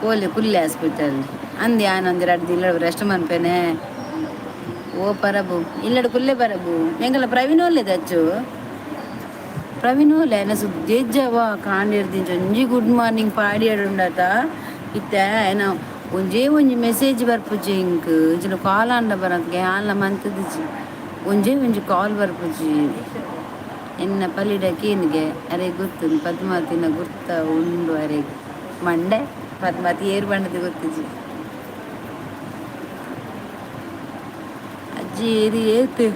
ಕೋಲಿ ಕುಲ್ಲೆ ಹಾಸ್ಪಿಟಲ್ ಅಂದು ಯಾನೊಂದು 2 ದಿನ ರೆಸ್ಟ್ ಮನ್ಪೇನೆ ಓ ಪರಬು ಇಲ್ಲಡು ಕುಲ್ಲೆ ಬರಬು ಎಂಗಲ್ಲ ಪ್ರವೀಣ್ ಒಲ್ಲೆದ ಅಚ್ಚು ಪ್ರವೀಣ್ ಒಲ್ಲೆ ಎನ್ನ ಸುದ್ದಿ ಇಜ್ಜವ ಕಾಂಡಿರ್ದಿಂಚ ಒಂಜಿ ಗುಡ್ ಮಾರ್ನಿಂಗ್ ಪಾಡಿ ಉಂಡತ ಇತ್ತ ಏನ ಒಂಜಿ ಮೆಸೇಜ್ ಬರ್ಪುಜಿ ಇಂಕ್ ಇಂಚಿನ ಕಾಲ್ ಆಂಡ ಬರತ್ಗೆ ಆನ್ಲ ಮಂತದಿಜಿ ಒಂಜಿ ಕಾಲ್ ಬರ್ಪುಜಿ ಎನ್ನ ಪಲ್ಲಿಡಕೇನಿಗೆ ಅರೆ ಗೊತ್ತು ಪದ್ಮಾವತಿನ ಗುರ್ತ ಉಂಡು ಅರೆ ಮಂಡೆ ಪದ್ಮಾವತಿ ಏರು ಬಂಡದ ಗೊತ್ತಿಜಿ ಅಜ್ಜಿ ಏರಿ ಏತು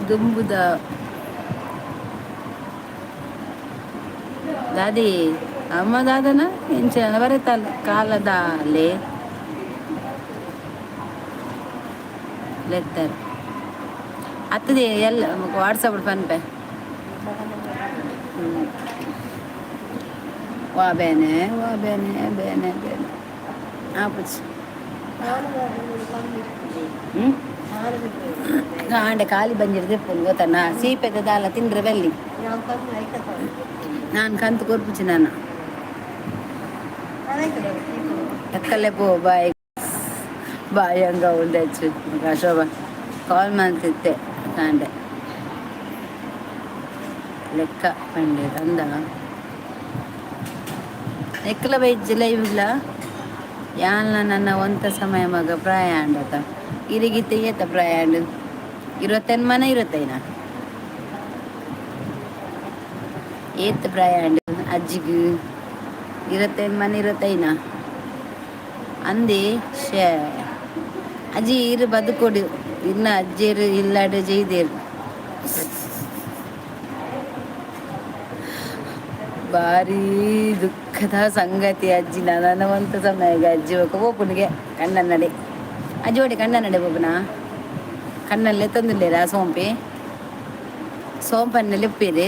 ದುಂಬುದ ದಾದಿ ಅಮ್ಮ ದಾದನ ಎಂಚನ ಬರತ್ತಲ್ಲ ಕಾಲದಾಲೆ ಲೆತ್ತರ್ ಅತ್ತದೇ ಎಲ್ಲ ವಾಟ್ಸಪ್ ಪನ್ಪೆ ವಾ ಬೇನೆ ಆಪುಚ್ಚು ಆಂಡೆ ಖಾಲಿ ಬಂದಿರದೆ ಪುಲ್ ಗೊತ್ತಣ್ಣ ಸೀಪೆದ ದಾಲ ತಿಂದ್ರೆ ಬೆಲ್ಲಿ ನಾನು ಕಂತು ಕೊರ್ಪುಚ್ಚಿ ನಾನು ಎಕ್ಕಲ್ಲೇ ಪೋ ಬಾಯಿ ಹಂಗ ಉಳ್ದಚ್ಚು ಶೋಭಾ ಕಾಲ್ ಮಾಡ್ತಿದ್ದೆ ಕಾಂಡೆ ಲೆಕ್ಕ ಪಂಡೆ ತಂದ ಎಕ್ಕಲ ಬೈಜ್ಜಿಲ್ಲ ಇವಿಲ್ಲ ಯಾನ್ಲ ನನ್ನ ಒಂತ ಸಮಯ ಮಗ ಪ್ರಯಾಂಡತ ಇರಿಗಿತ್ತೆ ಏತ ಪ್ರಯಾಂಡ್ 20 ಮನ 25 ಏತ್ ಪ್ರಯಾಂಡ್ ಅಜ್ಜಿಗೆ 25 ಮನ 25 ಅಂದಿ ಶೇ ಅಜ್ಜಿ ಇರು ಬದುಕೊಡು ಇನ್ನ ಅಜ್ಜಿರು ಇಲ್ಲಾಡು ಜೈದೇರು ಭಾರಿ ದುಃಖದ ಸಂಗತಿ ಅಜ್ಜಿ ನನವಂತ ಸಮಯಗೆ ಅಜ್ಜಿ ಹೋಪುನಿಗೆ ಕಣ್ಣನ್ನಡೆ ಅಜ್ಜಿ ಓಡಿ ಕಣ್ಣನ್ನಡೆ ಬೋಪುನ ಕಣ್ಣಲ್ಲೇ ತಂದುಲ್ಲೇರ ಸೋಂಪಿ ಸೋಂಪನ್ನೆಲ್ಲ ಉಪ್ಪೇರಿ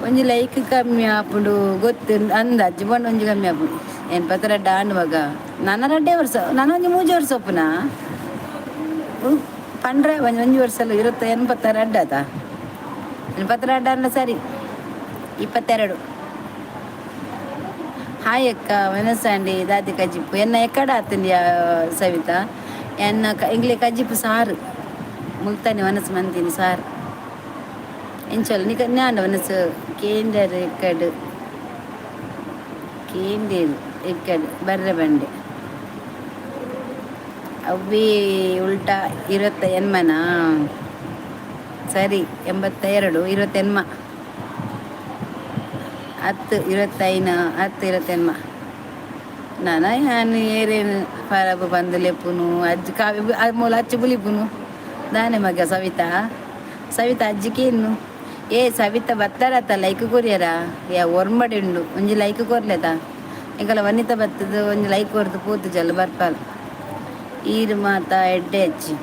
ಒಂಜಿ ಲೈಕ್ ಕಮ್ಮಿ ಆಪುಂಡು ಗೊತ್ತು ಅಂದ ಅಜ್ಜಿ ಬಂಡು ಒಂಜಿ ಕಮ್ಮಿ ಆಪುಂಡು ಏನು ಪತ್ರ ರಡ್ಡ ಆಂಡುವಾಗ ನನ್ನ ರಡ್ಡೆ ವರ್ಷ ನಾನು ಒಂಜಿ 3 ವರ್ಷ ಒಪ್ಪುನ ಪಂಡ್ರೆ ಒಂಜಿ ವರ್ಷ ಇರುತ್ತ 86 ಅಡ್ಡಾತ 86 ಅಡ್ಡ ಅಂದ್ರೆ ಸರಿ 22 ಹಾಯ್ ಅಕ್ಕ ಮೆನಸಂಡಿ ದಾದಿ ಕಜ್ಜಿಪ್ಪು ಎನ್ನ ಎಕ್ಕಡ ಆತಂಡಿ ಸವಿತಾ ಎನ್ನ ಇಂಗ್ಲೆ ಕಜ್ಜಿಪ್ಪು ಸಾರು ಮುಲ್ತಾನೆ ಮನಸ್ಸು ಮಂತೀನಿ ಸಾರು ಎಂಚಲ್ಲ ನೀ ಜ್ಞಾನ ಮನಸ್ಸು ಕೇಂದ್ರ ಎಕ್ಕಡು ಕೇಂದೇರು ಎಕ್ಕಡು ಬರ್ರೆ ಬಂಡೆ ಅವ್ವಿ ಉಲ್ಟಾ 20 ಎನ್ಮನ ಸರಿ 82 20 ಎನ್ಮ 10 25 10 20 ಎನ್ಮ ನಾನು ಏರೇನು ಪರಬು ಬಂದು ಲೆಪ್ಪುನು ಅಜ್ಜಿ ಕಾವ್ಯ ಮೂಲ ಅಚ್ಚು ಬುಲಿಪುನು ದಾನೆ ಮಗ ಸವಿತಾ ಅಜ್ಜಿಗೇನು ಸವಿತಾ ಬತ್ತಾರತ್ತ ಲೈಕ್ ಕೊರಿಯರ ಒರ್ಮಡಿ ಉಂಡು ಒಂಜಿ ಲೈಕ್ ಕೊರ್ಲೆದ ಎಂಕಲ್ಲ ವನಿತ ಬತ್ತದು ಒಂಜಿ ಲೈಕ್ ಕೊರ್ದು ಪೂತು ಜಲ್ಲ ಬರ್ಪಾಲ ಈರು ಮಾತ ಎಡ್ಡೆ ಅಜ್ಜಿ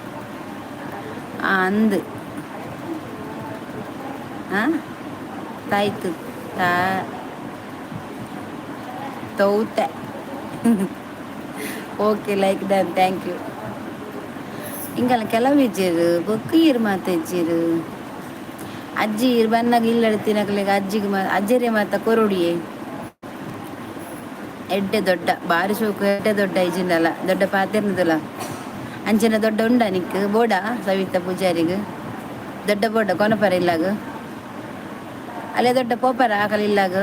ಅಂದು ತಾಯ್ತು ತೌತೆ okay like done thank you ಇಂಕಲ್ಲ ಕೆಲವು ಇಜ್ಜಿರು ಬೊಕ್ಕು ಈರು ಮಾತ ಇಜ್ಜಿರು ಅಜ್ಜಿ ಈರು ಬನ್ನಾಗ ಇಲ್ಲಡ ತಿನ್ನಕ್ಲಿಗೆ ಅಜ್ಜಿಗೆ ಅಜ್ಜರೇ ಮಾತ ಕೊರೊಡಿಯೇ ಎಡ್ಡೆ ದೊಡ್ಡ ಬಾರಿ ಶೋಕು ಎಡ್ಡೆ ದೊಡ್ಡ ಇಜಿಂಡಲ್ಲ ದೊಡ್ಡ ಪಾತೆರ್ನದಲ್ಲ ಅಂಚಿನ ದೊಡ್ಡ ಉಂಡ ನಿಕ್ ಬೋಡ ಸವಿತಾ ಪೂಜಾರಿಗೆ ದೊಡ್ಡ ಬೋಡ ಕೊನಪರ ಇಲ್ಲಾಗ ಅಲ್ಲೇ ದೊಡ್ಡ ಪೋಪರ ಆಕಲಿ ಇಲ್ಲಾಗ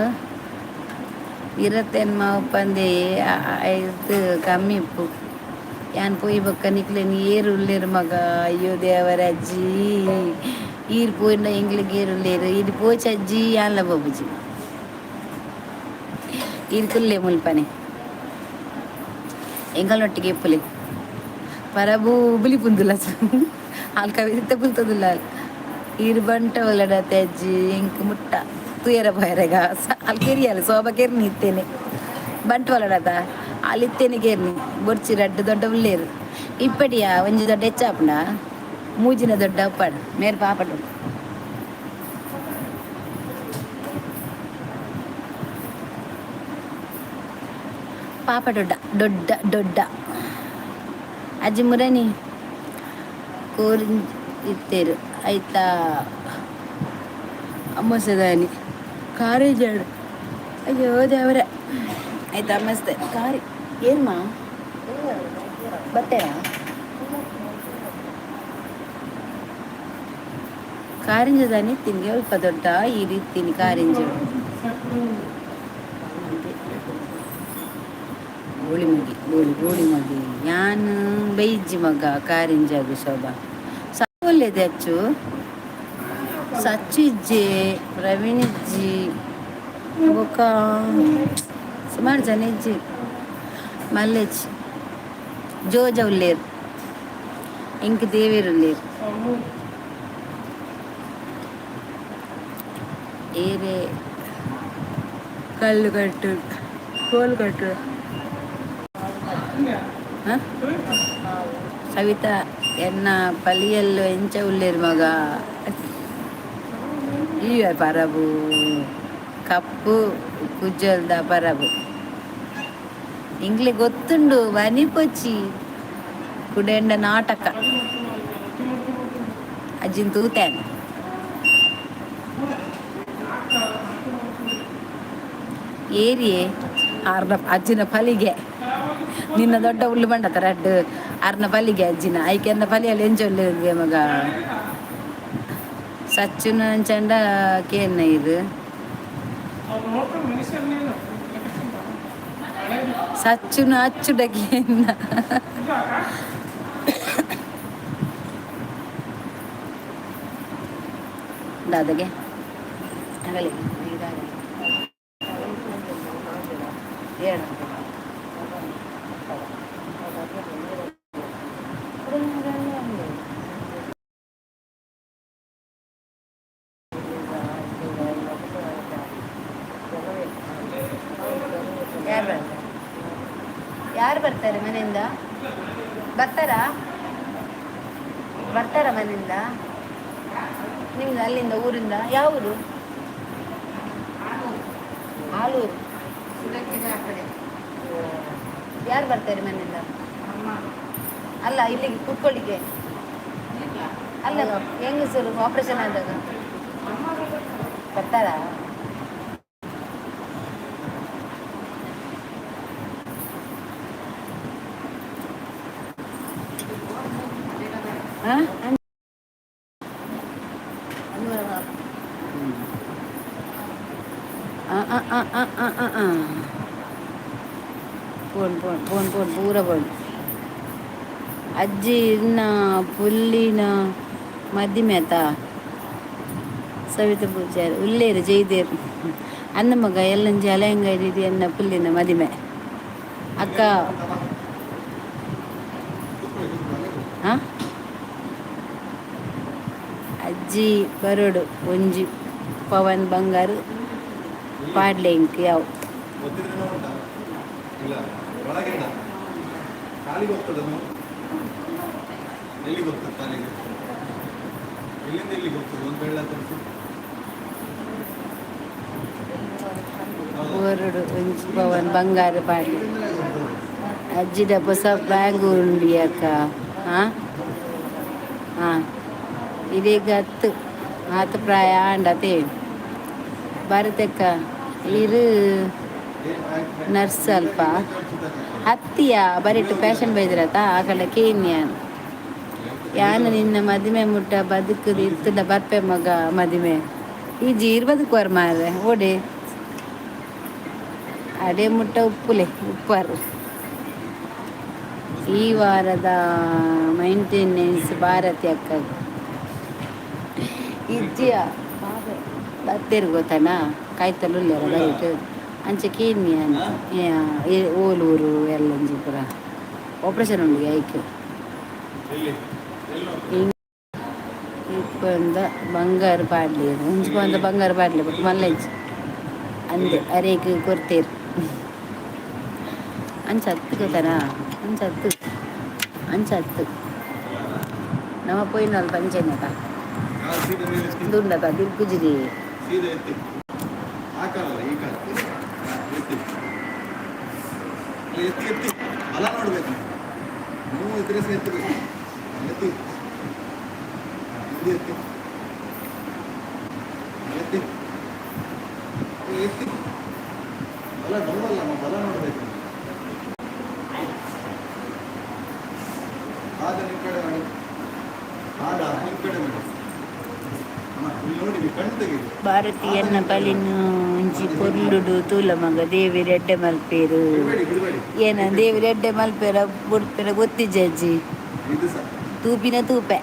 20 ಎನ್ಮ ಒಪ್ಪಂದೆ ಇದು ಕಮ್ಮಿ ಇಪ್ಪು ಯಾನ್ ಪೋಯಿ ಬೊಕ್ಕ ನಿಕ್ಲೇನು ಏರು ಉಳ್ಳೇರು ಮಗ ಅಯ್ಯೋ ದೇವರ ಅಜ್ಜಿ ಈರು ಪೋಯಿನ ಎಂಗ್ಲಿಗೆ ಏರು ಉಳ್ಳೇರು ಇದು ಪೋಚ ಅಜ್ಜಿ ಯಾನ್ಲ ಬೊಬ್ಬುಜಿ ಈರು ಕುಲ್ಲೆ ಮುಲ್ಪನೆ ಎಂಗಲೊಟ್ಟಿಗೆ ಎಪ್ಪುಲೆ ಪರಬು ಬುಲಿ ಪುಂದುಲ ಆಲ್ ಕವಿತೆ ಪುಲ್ತದುಲ್ಲ ಈರು ಬಂಟ ಒಲ್ಲಡತೆ ಅಜ್ಜಿ ಎಂಕ್ ಮುಟ್ಟ ತುಯರ ಬಯರೆಗ ಅಲ್ಲಿ ಕೆರಿಯಲ್ಲ ಸೋಬ ಕೆರ್ನಿ ಇತ್ತೇನೆ ಬಂಟ ಒಲ್ಲಡತ ಅಲ್ಲಿ ಇತ್ತೇನೆ ಕೆರ್ನಿ ಬೊಡ್ಚಿ ರಡ್ಡು ದೊಡ್ಡ ಉಳ್ಳೇರು ಇಪ್ಪಡಿಯ ಒಂಜಿ ದೊಡ್ಡ ಹೆಚ್ಚಾಪುಂಡ ಮೂಜಿನ ದೊಡ್ಡ ಉಪ್ಪಾಡು ಮೇರ್ ಪಾಪಡು ಪಾಪ ದೊಡ್ಡ ದೊಡ್ಡ ದೊಡ್ಡ ಅಜ್ಜಿ ಮುರನಿ ಕೋರಿ ಇತ್ತೇರು ಆಯ್ತಾ ಅಮ್ಮಸದಾನಿ ಕಾರಿ ಜಾಡು ಅಯ್ಯೋ ದೇವರೇ ಆಯ್ತಾ ಮಸ್ತ್ ಕಾರಿ ಏನ್ಮಾ ಬಟ್ಟೆನಾ ಕಾರಿಂಜದಾನಿ ತಿನ್ಗೆ ಸ್ವಲ್ಪ ದೊಡ್ಡ ಈ ರೀತಿನಿ ಕಾರಿಂಜು ಗೋಳಿ ಮಗಿ ಯಾನು ಬೈಜ್ಜಿ ಮಗ ಕಾರಿಂಜಾಗು ಶೋಭಾ ಒಳ್ಳೇದೆ ಅಚ್ಚು ಸಚ್ಚು ಇಜ್ಜಿ ಪ್ರವೀಣ್ ಇಜ್ಜಿ ಬೊಕ್ಕ ಸುಮಾರು ಜನ ಇಜ್ಜಿ ಮಲ್ಲೆಜ್ಜಿ ಜೋಜ ಉಳ್ಳೇರು ಇಂಕ್ ದೇವೇರು ಉಳ್ಳೇರು ಏರೆ ಕಲ್ಲು ಕಟ್ಟು ಕೋಲ್ ಕಟ್ಟು ಸವಿತಾ ಎನ್ನ ಪಲಿಯಲ್ಲು ಎಂಚ ಉಳ್ಳೇರು ಮಗ ಈಗ ಪರಬು ಕಪ್ಪು ಕುಜ್ಜಲ್ದ ಪರಬು ಇಂಗ್ಲಿ ಗೊತ್ತುಂಡು ಮನಿ ಪೊಚ್ಚಿ ಕುಡೆಂಡ ನಾಟಕ ಅಜ್ಜಿನ್ ತೂತೇನೆ ಏರಿಯೇ ಅಜ್ಜಿನ ಫಲಿಗೆ ನಿನ್ನ ದೊಡ್ಡ ಉಳ್ಳು ಬಂಡತ ರಡ್ಡು ಅರ್ನ ಫಲಿಗೆ ಅಜ್ಜಿನ ಐಕೆನ್ನ ಫಲಿಯಲ್ಲಿ ಎಂಜೊಲ್ಲಿಗೆ ಮಗ ಸಚ್ಚುನ ಚಂಡ ಕೇನ್ನ ಇದು ಸಚ್ಚುನ ಅಚ್ಚುಡ ಕೇನ್ನ ದಾದಗೆ ಆಗಲಿ ಹೇಳ ಯಾರು ಬರ್ತಾರೆ ಮನೆಯಿಂದ? ಬರ್ತಾರಾ ಮನೆಯಿಂದ? ನಿಮ್ದು ಅಲ್ಲಿಂದ ಊರಿಂದ ಯಾವ ಊರು? ಆಲೂರು. ಆ ಕಡೆ ಯಾರು ಬರ್ತಾರೆ ಮನೆಯಿಂದ? ಅಲ್ಲ ಇಲ್ಲಿಗೆ ಕುತ್ಕೊಳ್ಳಿಕ್ಕೆ ಅಲ್ಲ ಹೆಂಗಸರು ಆಪರೇಷನ್ ಆದಾಗ ಬರ್ತಾರಾ? ಹಾಂ ಪೋನ್ ಪೂರ ಪೋನ್ ಅಜ್ಜಿ ಇನ್ನ ಪುಲ್ಲಿನ ಮದ್ದಿಮೆತ ಸವಿತ ಪೂಜಾರಿ ಉಲ್ಲೇರು ಜೈದೇರ್ ಅನ್ನ ಮಗ ಎಲ್ಲಂಜಿ ಅಲಯಂಗೈದಿ ಅನ್ನ ಪುಲ್ಲಿನ ಮದಿಮೆ ಅಕ್ಕ ಹಾಂ ಅಜ್ಜಿ ಬರೋಡು ಒಂಜಿ ಪವನ್ ಬಂಗಾರು ಪಾಡ್ಲೆ ಇಂಕ್ ಯಾವ ಬರೋಡು ಒಂಜಿ ಪವನ್ ಬಂಗಾರು ಪಾಡ್ಲೆ ಅಜ್ಜಿದ ಹೊಸ ಬ್ಯಾಗ್ ಉಂಡಿ ಅಕ್ಕ ಹಾಂ ಹಾಂ ಇದೀಗ ಹತ್ತು ಪ್ರಾಯ ಆಂಡತೆ ಬರತಕ್ಕ ಇರು ನರ್ಸ್ ಅಲ್ಪ ಹತ್ತಿಯ ಬರಿಟ್ಟು ಫ್ಯಾಷನ್ ಬೈದ್ರತ ಆಕಳ ಕೇನ್ಯಾನ್ ಯಾನು ನಿನ್ನ ಮದುವೆ ಮುಟ್ಟ ಬದುಕುದು ಇರ್ತದ ಬರ್ಪೆ ಮಗ ಮದುವೆ ಈ ಜೀರ್ ಬದುಕುವಾರ ಮಾರ್ರೆ ಓಡೆ ಅಡೆ ಮುಟ್ಟ ಉಪ್ಪಾರು ಈ ವಾರದ ಮೈಂಟೆನೆನ್ಸ್ ಭಾರತಿ ಅಕ್ಕ ಇಜ್ಜಿಯ ಬತ್ತೇರು ಗೊತ್ತಾನ ಕಾಯ್ತಲ್ಲುಲ್ಲೇರ ಬರೀಟು ಅಂಚೆ ಕೀನ್ಯಾನ್ ಓಲೂರು ಎಲ್ಲಂಜಿ ಪುರ ಆಪ್ರೇಷನ್ ಉಂಡು ಐಕ್ ಇಪ್ಪಂದ ಬಂಗಾರ ಪಾಡ್ಲಿ ಮುಂಚಿಪಂದ ಬಂಗಾರ ಪಾಡ್ಲಿ ಬಟ್ ಮಲ್ಲಂಜಿ ಅಂದು ಅರೇಕ್ ಕೊರ್ತೇರು ಅಂಚತ್ತು ಗೊತ್ತಾನ ಅಂಚತ್ತು ನಮ್ಮ ಪೋಯಿನಲ್ ಪಂಚೆನಕ ದುಂಡತ ದಿಲ್ಕುಜಿದಿ ಅಲ್ಲ ನೋಡ್ಬೇಕು ನೀವು ಇದ್ರೆ ಎತ್ತಬೇಕು ಎತ್ತಿ ಎತ್ತಿ ಎತ್ತಿ ಎತ್ತಿ ಬಲ ನೋಡಲ್ಲ ನಾವು ಬಲ ನೋಡ್ಬೇಕು ಆಗ ನಿಮ್ಮ ಕಡೆ ಮಾಡಿ ಆಗ ನಿಮ್ಮ ಕಡೆ ಮಾಡಿ ಭಾರತೀಯನ್ನ ಬಲಿನು ಒಂಜಿ ಪೊರ್ಲುಡು ತೂಲ ಮಗ ದೇವಿ ರೆಡ್ಡೆ ಮಲ್ಪೇರು ಏನ ದೇವಿ ರೆಡ್ಡೆ ಮಲ್ಪೇರ ಬುಡ್ಪೇರ ಗೊತ್ತಿಜ್ಜಿ ತೂಪಿನ ತೂಪೆ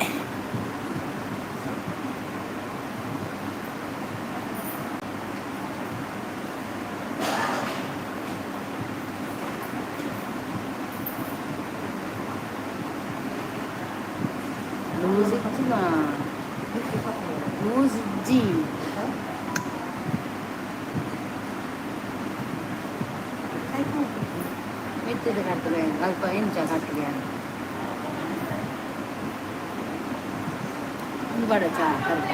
Musji ಮೆತ್ತದ ಕಟ್ಟಲೆ ಅಲ್ಪ ಇಂಚ ಕಟ್ಟಲೆ ಒಂದು ಬಡ ಚಾ ಕರ್ಕ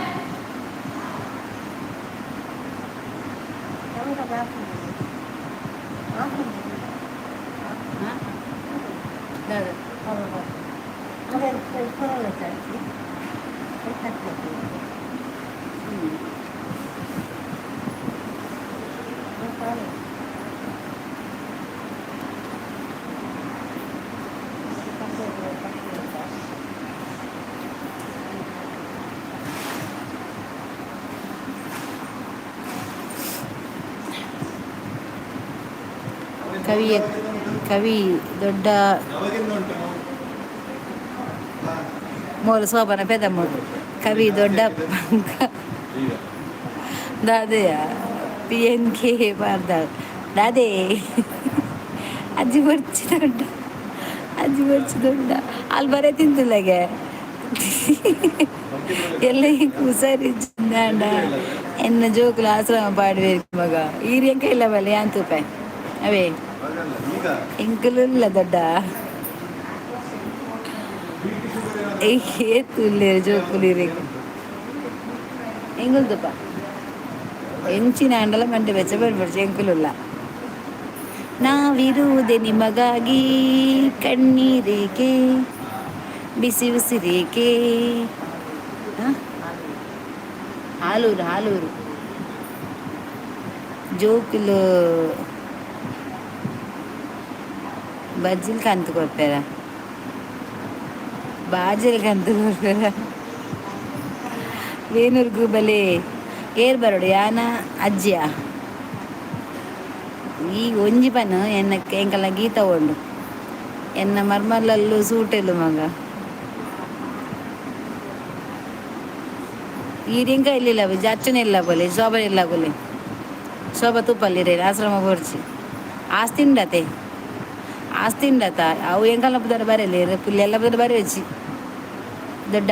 ಕವಿ ದೊಡ್ಡ ಮೂಲ ಸೋಬನ ಪೆದಮ್ಮಡು ಕವಿ ದೊಡ್ಡ ದಾದೆಯ PNK ಬಾರ್ದ ದಾದೆ ಅಜ್ಜಿ ಬರ್ಚಿ ದೊಡ್ಡ ಅಲ್ಲಿ ಬರೇ ತಿಂತಿಲ್ಲಗೆ ಎಲ್ಲ ಹುಷಾರಿ ದಾಂಡ ಎನ್ನ ಜೋಕುಲು ಆಶ್ರಮ ಪಾಡುವೆ ಮಗ ಈರಿಯ ಕೈಲ ಬಲ್ಲ ಯಾನ್ ತೂಪೆ ಅವೇ ಹಾಗಲ್ಲ ಈಗ ಎಂಕುಲಿಲ್ಲ ದೊಡ್ಡ ಏತುಲ್ಲೆ ಜೋಕುಲಿರಿ ಎಂಗುಲ್ದಪ್ಪ ಎಂಚಿನ ಅಂಡಲ ಮಂಡೆ ಬೆಚ್ಚ ಬರ್ಬಿಡ್ಸಿ ಎಂಕುಲಿಲ್ಲ. ನಾವಿರುವುದೇ ನಿಮಗಾಗಿ ಕಣ್ಣೀರೇಕೆ ಬಿಸಿ ಉಸಿರೇಕೆ. ಹಾಲೂರು ಹಾಲೂರು ಜೋಕುಲು ಬಜ್ಜಿಲ್ ಕಂತು ಕೊಡ್ತಾರ ಬಾಜಿಲ್ ಕಂತು ಕೊಡ್ತಾರ ವೇಣೂರ್ಗು ಬಲೆ ಏರ್ ಬರೋಡು ಯಾನ ಅಜ್ಜಿಯ ಈ ಒಂಜಿ ಪನು ಎನ್ನ ಎಂಕಲ್ಲ ಗೀತ ಉಂಡು ಎನ್ನ ಮರ್ಮಲ್ಲಲ್ಲೂ ಸೂಟೆಲು ಮಗ ಈರಿಂಗ ಇಲ್ಲಿಲ್ಲ ಅಚ್ಚನೇ ಇಲ್ಲ ಬೋಲೆ ಶೋಭ ಇಲ್ಲ ಬೋಲೆ ಶೋಭ ತುಪ್ಪಲ್ಲಿರೇ ಆಶ್ರಮ ಬೋರ್ಚಿ ಆಸ್ತಿಂಡತೆ ಆಸ್ತಿಂಡತ ಅವು ಎಂಕಲ್ಲ ಬುದ್ಧಾರ ಬರಲಿ ಪುಲ್ಲೆ ಎಲ್ಲ ಬುದ್ಧ ಬರೀ వచ్చి ದೊಡ್ಡ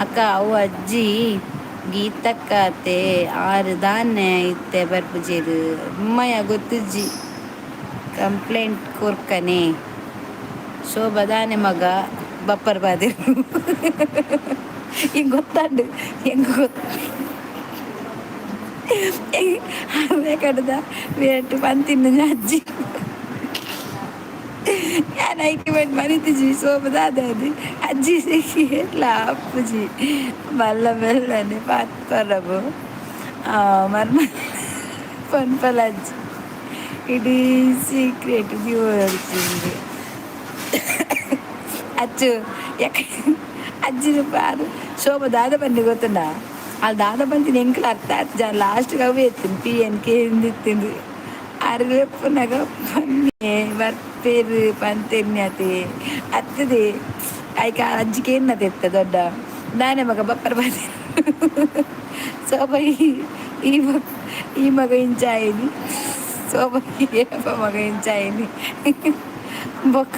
ಅಕ್ಕ ಅವು ಅಜ್ಜಿ ಗೀತಕ್ಕತೆ ಆರು ದಾನ್ಯ ಇತ್ತೆ ಬರ್ಪುಜೇದು ಅಮ್ಮಯ್ಯ ಗೊತ್ತಜ್ಜಿ ಕಂಪ್ಲೇಂಟ್ ಕೊರ್ಕನೆ ಶೋಭ ದಾನೆ ಮಗ ಬಪ್ಪರ್ ಬಾದಿರು ಹಿಂಗೆ ಗೊತ್ತಾಂಡು ಹೆಂಗೆ ಅದೇ ಕಡ್ದ ಬೇಟು ಪಂತಿನ ಅಜ್ಜಿ ഞാൻ അയക്കുമ്പോൾ മനിത്തിജി സോമദാദി അജ്ജി ಎಲ್ಲ ಅಪ್ಪುಜಿ ಮಲ್ಲ ಮೆಲ್ಲನೆ ಪಾತ್ಪರಬು ಮರ್ಮ ಪನ್ಪಲ ಅಜ್ಜಿ ಇಡೀ ಸೀಕ್ರೆಟ್ ಹೇಳ್ತೀನಿ ಅಚ್ಚು ಯಾಕೆ ಅಜ್ಜಿನ ಪಾರು ಶೋಭ ದಾದ ಬಂದು ಗೊತ್ತುಂಡ ಅಲ್ಲಿ ದಾದ ಬಂತೀನಿ ಎಂಕಲ್ ಅರ್ಥ ಆಯ್ತು ಜನ ಲಾಸ್ಟ್ಗೆ ಅವೇ ಎತ್ತೀನಿ ಪಿ ಎನ್ ಕೆ ಹಿಂದಿತ್ತಿಂದು ಅರ್ಗಪ್ಪನಾಗ ಬನ್ನಿ ಬರ್ಪೇರು ಪಂತೆನ್ಯತೆ ಅತ್ತದೆ ಆಯ್ಕೆ ಅಜ್ಜಿಗೆ ಏನತ್ತೆ ಎತ್ತ ದೊಡ್ಡ ನಾನೇ ಮಗ ಬಪ್ಪರ್ ಬಂದೆ ಸೋಬ ಈ ಮಗ ಇಂಚಾಯಿನಿ ಸೋಬ ಏನಪ್ಪ ಮಗ ಇಂಚಾಯಿನಿ ಬೊಕ್ಕ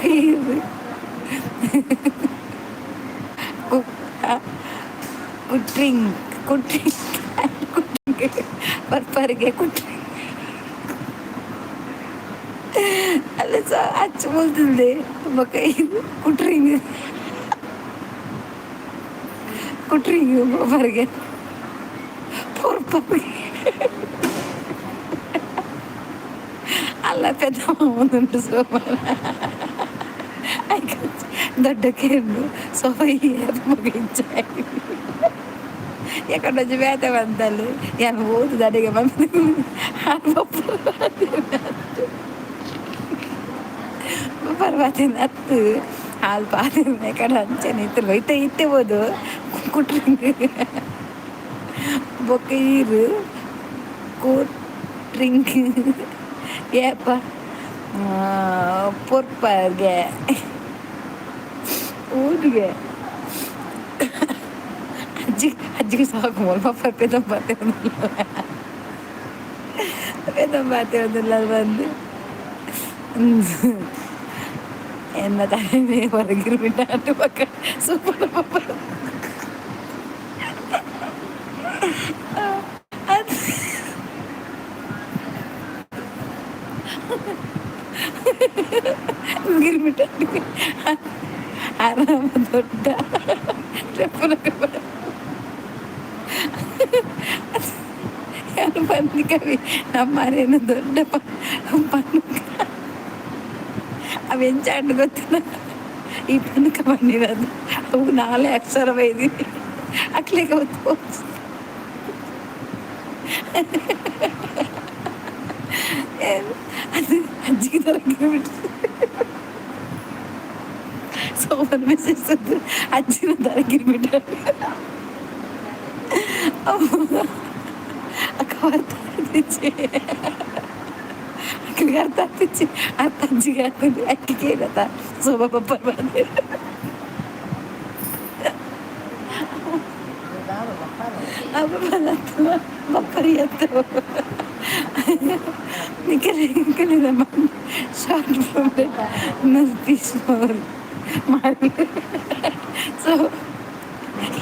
ಕುಟ್ರಿಂಗ್ ಕುಟ್ರಿಂಗ್ ಕುಟ್ರಿಂಗ್ ಬರ್ಪರ್ಗೆ ಕುಟ್ರಿಂಗ್ ಅಲ್ಲ ಸ ಅಚ್ಚು बोलते मग कुठरिंग कुठरिंग बरगे పొరపాటు అలా పెద్ద ముందు సోమల దొడ్డకేండు సోయి ముగించాయి ఎక్కడ నుంచి వేత వందలు నేను పోతు దాడిగా పంపి ಪರ್ವತಿನ ಹತ್ತು ಹಾಲು ಪಾತಿನ ಕಡೆ ಹಂಚೆ ನಿಂತರು ಇತ್ತೆ ಹೋದು ಕುಟ್ರಿಂಗ್ ಬೊಕ್ಕ ಈರು ಕೂಟ್ರಿಂಗ್ ಏಪ ಪೊರ್ಪರ್ಗೆ ಊರಿಗೆ ಅಜ್ಜಿಗೆ ಸಾಕು ಪಪ್ಪ ಪೆದಂಬಾತಿರೋದಿಲ್ಲ ಬಂದು എന്ന തന്നെ പുറകിൽ വിട്ടാട്ട് പക്ക സൂപ്പർ പപ്പ గిరిమిటానికి ಆರಾಮ ದೊಡ್ಡ ಯಾರು ಬಂದು ಕವಿ ನಮ್ಮನೇನು ದೊಡ್ಡ ಪನ್ನುಕ ಅವು ಎಂಚಾಂಡು ಗೊತ್ತಿಲ್ಲ ಈ ಪನ್ನುಕ ಬಂದಿರೋದು ಅವು 4 ಅಕ್ಷರ ಬೈದಿನಿ ಅಕ್ಲಿಗೆ ಗೊತ್ತು ಅದು ಅಜ್ಜಿಗೆ ತರಕ್ಕೆ ಬಿಟ್ಟು ಸೋಮನ್ ಮೆಸೇಜ್ ಅಜ್ಜಿನ ತರಕ್ಕೆ ಬಿಟ್ಟು ಅಕ್ಕ ಬರ್ತಾಯಿದ್ದೆ ಅಕ್ಕಗೆ ಅರ್ಥ ಆಗ್ತಿಚ್ಚಿ ಅರ್ಥ ಅಜ್ಜಿಗೆ ಆಗ್ತದೆ ಅಕ್ಕಿಗೆ ಇರತ್ತ ಸೋಮ ಪಪ್ಪರ್ ಬಂದೆ ಪಪ್ಪರಿ ಎತ್ತ ನಿಖಿಲ ಶಾರ್ಟ್ ಫಿಲ್ಮ್ ಪೀಸ್ ಮಾಡಿ ಸೊ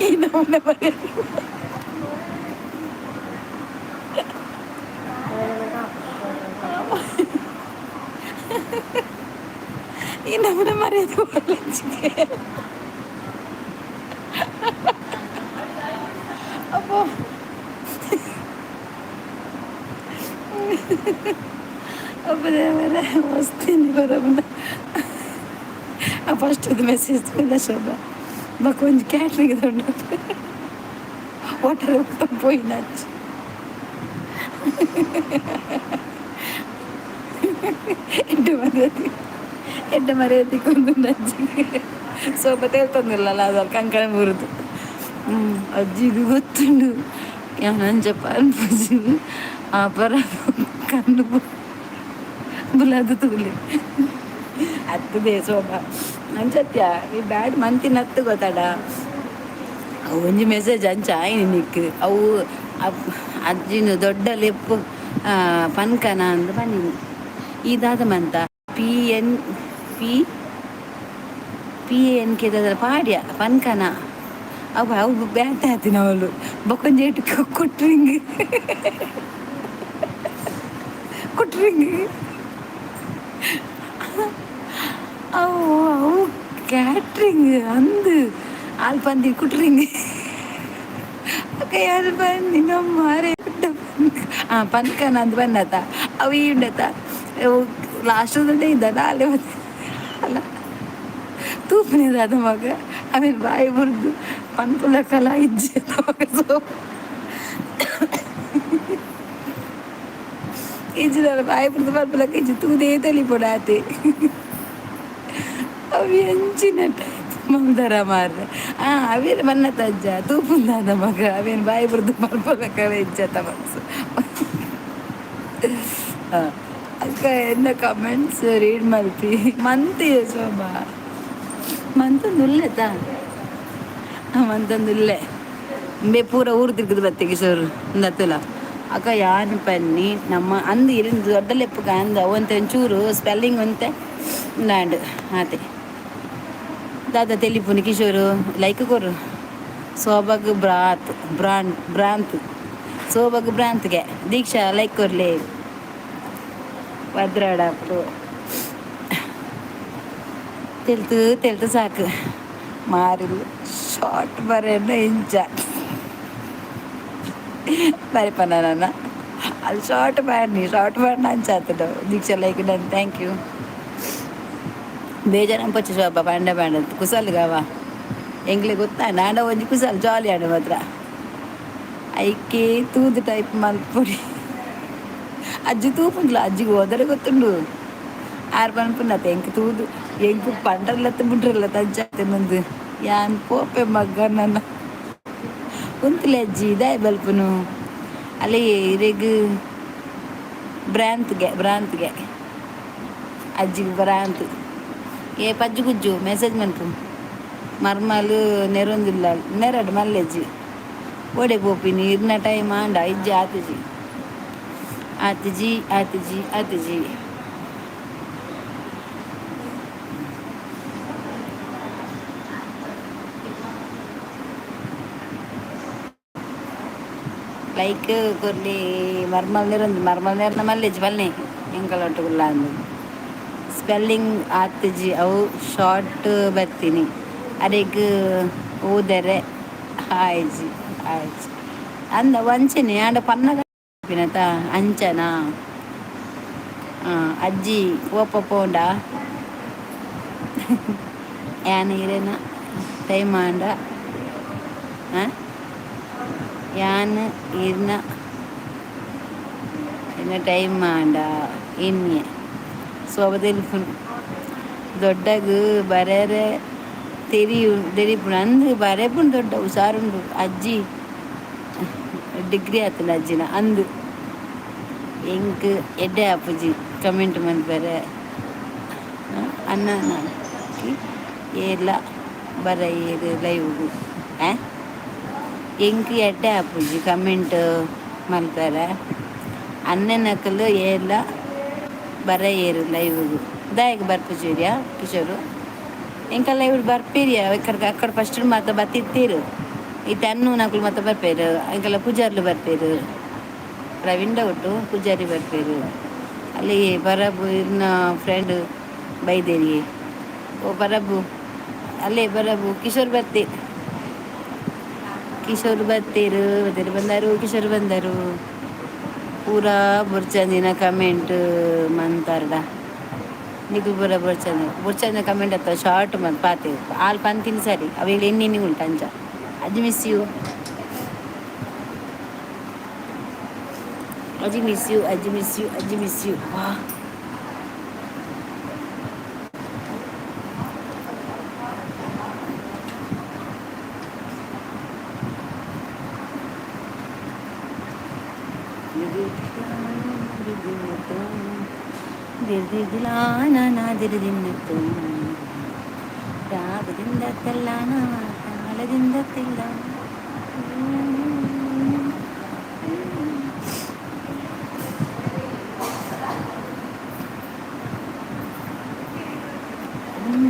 ಈ ನಮ್ಮನೆ ಬರೀ ಇನ್ನೊಬ್ಬರ ಮರ್ಯಾದೆ ಕೊಡ್ಲಿಕ್ಕೆ. ಅಪ್ಪೋ ಅಪ್ಪ ದೇವರೇ ವಸ್ತೀನಿ ಬರೋಣ. ಫಸ್ಟ್ ಅದು ಮೆಸೇಜ್ ಇಲ್ಲ ಶೋಭಾ కొంచెం క్యాటరింగ్ ఇది ఉండదు వాటర్ పోయినచ్చు ಎಡ್ಡ ಮರೆಯತಿ ಕೊಂದು ಅಜ್ಜಿ ಸೋಪ ತೇಳ್ತಂದಿಲ್ಲ ಅದು ಕಂಕಣ ಬರುದು ಅಜ್ಜಿಗೆ ಗೊತ್ತುಂಡು ನಾನು చెప్ప ಅನ್ಪೂಜಿ ಆ ಪರ ಕಣ್ಣು ಬುಲಾದು ತೂಲಿ ಹತ್ತದೆ ಶೋಭ ಅಂಚತ್ಯ ಈ ಬ್ಯಾಡ್ ಮಂತಿನ ಹತ್ತು ಗೊತ್ತಾಡ ಅವು ಒಂಜಿ ಮೆಸೇಜ್ ಅಂಚ ಆಯ್ನಿ ನಿಕ್ ಅವು ಅಜ್ಜಿನ ದೊಡ್ಡ ಲೆಪ್ಪು ಪನ್ಕನ ಅಂದು ಬನ್ನಿ ಇದಾದ ಮಂತ ಪಿ ಎನ್ ಕೆದ ಪಾಡ್ಯ ಪನ್ಕನ ಅವು ಅವು ಬ್ಯಾಟ್ ಆತಿನ ಅವಳು ಬೊಕೊಂಜೇಟು ಕುಟ್ರಿಂಗ್ ಕುಟ್ರಿಂಗ್ ಅವು ಅವು ಕ್ಯಾಟ್ರಿಂಗ್ ಅಂದು ಆಲ್ ಪಂದಿ ಕುಟ್ರಿಂಗ್ ಅಕ್ಕ ಯಾರು ಬನ್ನಿ ನಮ್ಮ ಮಾರೇ ಪನ್ಕನ ಅಂದು ಬನ್ನತ ಅವು ಈ ಉಂಡತ ಲಾಸ್ಟೇ ಇದ್ದಾನ ಅಲ್ಲೇ ಅಲ್ಲ ತೂಪನೇದಾದ ಮಗ ಆಮೇಲೆ ಬಾಯಿ ಬುರ್ದು ಪನ್ಪುಲ ಕಲ ಇಜ್ಜೆ ಮಗ ಇಜ್ಜಿದಲ್ಲ ಬಾಯಿ ಬುರ್ದು ಪನ್ಪುಲಕ್ಕೆ ಇಜ್ಜಿ ತೂದೇ ತಲಿಪೊಡ ಆತೆ ಅವಿ ಹಂಚಿನ ಮಮದರ ಮಾರ್ರೆ ಅವೇನು ಮನ್ನತ್ತ ಅಜ್ಜ ತೂಪುಂದಾದ ಮಗ ಅವೇನು ಬಾಯಿ ಬುರ್ದು ಪನ್ಪುಲ ಕಲ ಇಜ್ಜತ ಮನಸ್ಸು ಅಕ್ಕ ಎನ್ನ ಕಮೆಂಟ್ಸ್ ರೀಡ್ ಮಲ್ತಿ ಮಂತಿದೆ ಶೋಭಾ ಮಂತೊಂದುಲ್ಲೆತ ಮಂತೊಂದುಲ್ಲೆ ಬೇ ಪೂರ ಊರು ತಿರ್ಗದು ಬತ್ತೆ ಕಿಶೋರ್ ನತ್ತುಲ ಅಕ್ಕ ಯಾನು ಪನ್ನಿ ನಮ್ಮ ಅಂದು ಇರಿಂದ ದೊಡ್ಡ ಲೆಪ್ಪಗ ಅಂದ ಒಂತೆ ಒಂಚೂರು ಸ್ಪೆಲ್ಲಿಂಗ್ ಒಂತೆ ಲ್ಯಾಂಡ್ ಆತೆ ದಾದ ತೆಲಿಪುನಿ ಕಿಶೋರು ಲೈಕ್ ಕೊರು ಸೋಬಗ್ ಭ್ರಾಂತ್ ಸೋಬಗ್ ಭ್ರಾಂತ್ಗೆ ದೀಕ್ಷಾ ಲೈಕ್ ಕೊರ್ಲಿ ಭದ್ರಾಡಪ್ಪು ತೆಲ್ತು ಸಾಕು ಮಾರಿಲ್ಲ ಶಾರ್ಟ್ ಬರೋಣ ಇಂಚ ಬರಿಪನ ನನ್ನ ಅಲ್ಲಿ ಶಾರ್ಟ್ ಮಾಡ್ನ ಅಂಚಾತದ Deeksha like done thank you ಬೇಜಾರು ಪಚ್ಚ ಶೋಭ ಪಂಡ ಅಂತ ಕುಸಲ್ ಗವ ಎಂಗ್ಲೆ ಗೊತ್ತಾ ನಾಡ ಒಂಜಿ ಕುಸಲ್ ಜಾಲಿ ಆಡ ಮಾತ್ರ ಐಕೆ ತೂದು ಟೈಪ್ ಮಲ್ಪೊಡಿ ಅಜ್ಜಿ ತೂಪುಂಡ್ಲ ಅಜ್ಜಿಗೆ ಹೋದರೆ ಗೊತ್ತುಂಡು ಆರು ಪನ್ಪುನ್ನತ್ತ ಎಂಕ್ ತೂದು ಎಂಕ್ ಪಂಡ್ರಲ್ಲತ್ತ ಬಿಡ್ರಲ್ಲ ತಂಚಾತೆ ನಂದು ಯಾನ್ ಪೋಪೆ ಮಗ್ಗ ನನ್ನ ಕುಂತಲೆ ಅಜ್ಜಿ ಇದಾಯ ಬಲ್ಪನು ಅಲ್ಲಿ ಇರೆಗ್ ಭ್ರಾಂತ್ಗೆ ಅಜ್ಜಿಗೆ ಭ್ರಾಂತ್ ಏ ಪಜ್ಜು ಗುಜ್ಜು ಮೆಸೇಜ್ ಮನ್ಪು ಮರ್ಮಲು ನೆರೊಂದಿಲ್ಲ ನೆರಡು ಮಲ್ಲೆಜ್ಜಿ ಓಡೆ ಪೋಪಿನಿ ಇರ್ನ ಟೈಮ್ ಆಂಡ ಇಜ್ಜಿ ಆತಿಜಿ ಲೈಕ್ ಕೊರ್ಲಿ ಮರ್ಮಲ್ ನೆರನ ಮಲ್ಲೆಜ್ಜಿ ಬಲ್ನೆ ಎಂಕಲೊಟ್ಟುಗುಲ್ಲ ಅಂದು ಸ್ಪೆಲ್ಲಿಂಗ್ ಆತಿಜಿ ಅವು ಶಾರ್ಟ್ ಬರ್ತೀನಿ ಅದಕ್ಕೆ ಓದರೆ ಆಯ್ಜಿ ಅಂದ ವಂಚನೆ ಆಂಡ ಪನ್ನದ ಅಂಚನ ಅಜ್ಜಿ ಓಪ ಪೋಂಡ ಯಾನ ಇರೇನ ಟೈಮ್ ಆಂಡ ಯಾನ್ ಇರ್ನ ಟೈಮ್ ಆಂಡ ಇನ್ನೆ ಸೋಬದೆಲ್ಪು ದೊಡ್ಡಗು ಬರೇರೆ ತೆರಿಪುಂಡು ಅಂದು ಬರೇಪುಂಡು ದೊಡ್ಡ ಹುಷಾರುಂಡು ಅಜ್ಜಿ ಡಿಗ್ರಿ ಆತನ ಅಜ್ಜಿನ ಅಂದು ಎಂಕ್ ಎಡ್ಡೆ ಆಪುಜಿ ಕಮೆಂಟ್ ಮನ್ಪರೆ ಅನ್ನ ಏರ್ಲ ಬರ ಏರು ಲೈವ್ಗು ಎಂಕ್ ಎಡ್ಡೆ ಆಪುಜಿ ಕಮೆಂಟ್ ಮಲ್ಪರೆ ಅನ್ನೆನಕಲು ಏರ್ಲ ಬರ ಏರು ಲೈವ್ಗು ದಾಯಗ ಬರ್ಪುಜೀರಿಯಾ ಕಿಶೋರು ಎಂಕ ಲೈವ್ ಬರ್ಪೀರಿಯ ಅక్కడ ಫಸ್ಟ್ ಮಾತ ಬತ್ತಿತ್ತೀರು ಇತ್ತೆ ಅನ್ನು ನಕಲು ಮತ್ತೆ ಬರ್ಪೇರು ಎಂಕಲ್ಲ ಪೂಜಾರ್ಲು ಬರ್ಪೇರು ಪ್ರವೀಣ್ ಡೌಟು ಪೂಜಾರಿ ಬರ್ಪೇರು ಅಲ್ಲಿ ಬರಬು ಇನ್ನ ಫ್ರೆಂಡ್ ಬೈದೇರಿ ಓ ಬರಬು ಅಲ್ಲೇ ಬರಬು ಕಿಶೋರ್ ಬತ್ತೀರು ಬತ್ತೀರು ಬಂದರು ಕಿಶೋರ್ ಬಂದರು ಪೂರಾ ಬುರ್ಚಂದಿನ ಕಮೆಂಟ್ ಮಂತಾರ್ಡ ನಿಕು ಪೂರ ಬುರ್ಚಂದ ಕಮೆಂಟ್ ಅತ್ತ ಶಾರ್ಟ್ ಮಂತ್ ಪಾತೆ ಆಲ್ ಪಂತಿನ ಸರಿ ಅವೇಳಿ ಎಣ್ಣೆಣ್ಣೆ ಉಂಟು ಅಂಚ ಅಜ್ಜಿ ಮಿಸ್ ಯು ಅಜ್ಜಿ ಮಿಸ್ ಯು ಅಜ್ಜಿ ಮಿಸ್ ಯು ಅಜ್ಜಿ ಮಿಸ್ ಯು ವಾ ದಿನತ್ತು ರಾಗದಿಂದ ತೆಲ್ಲಾನ ತಾಳದಿಂದ ತೆಲ್ಲ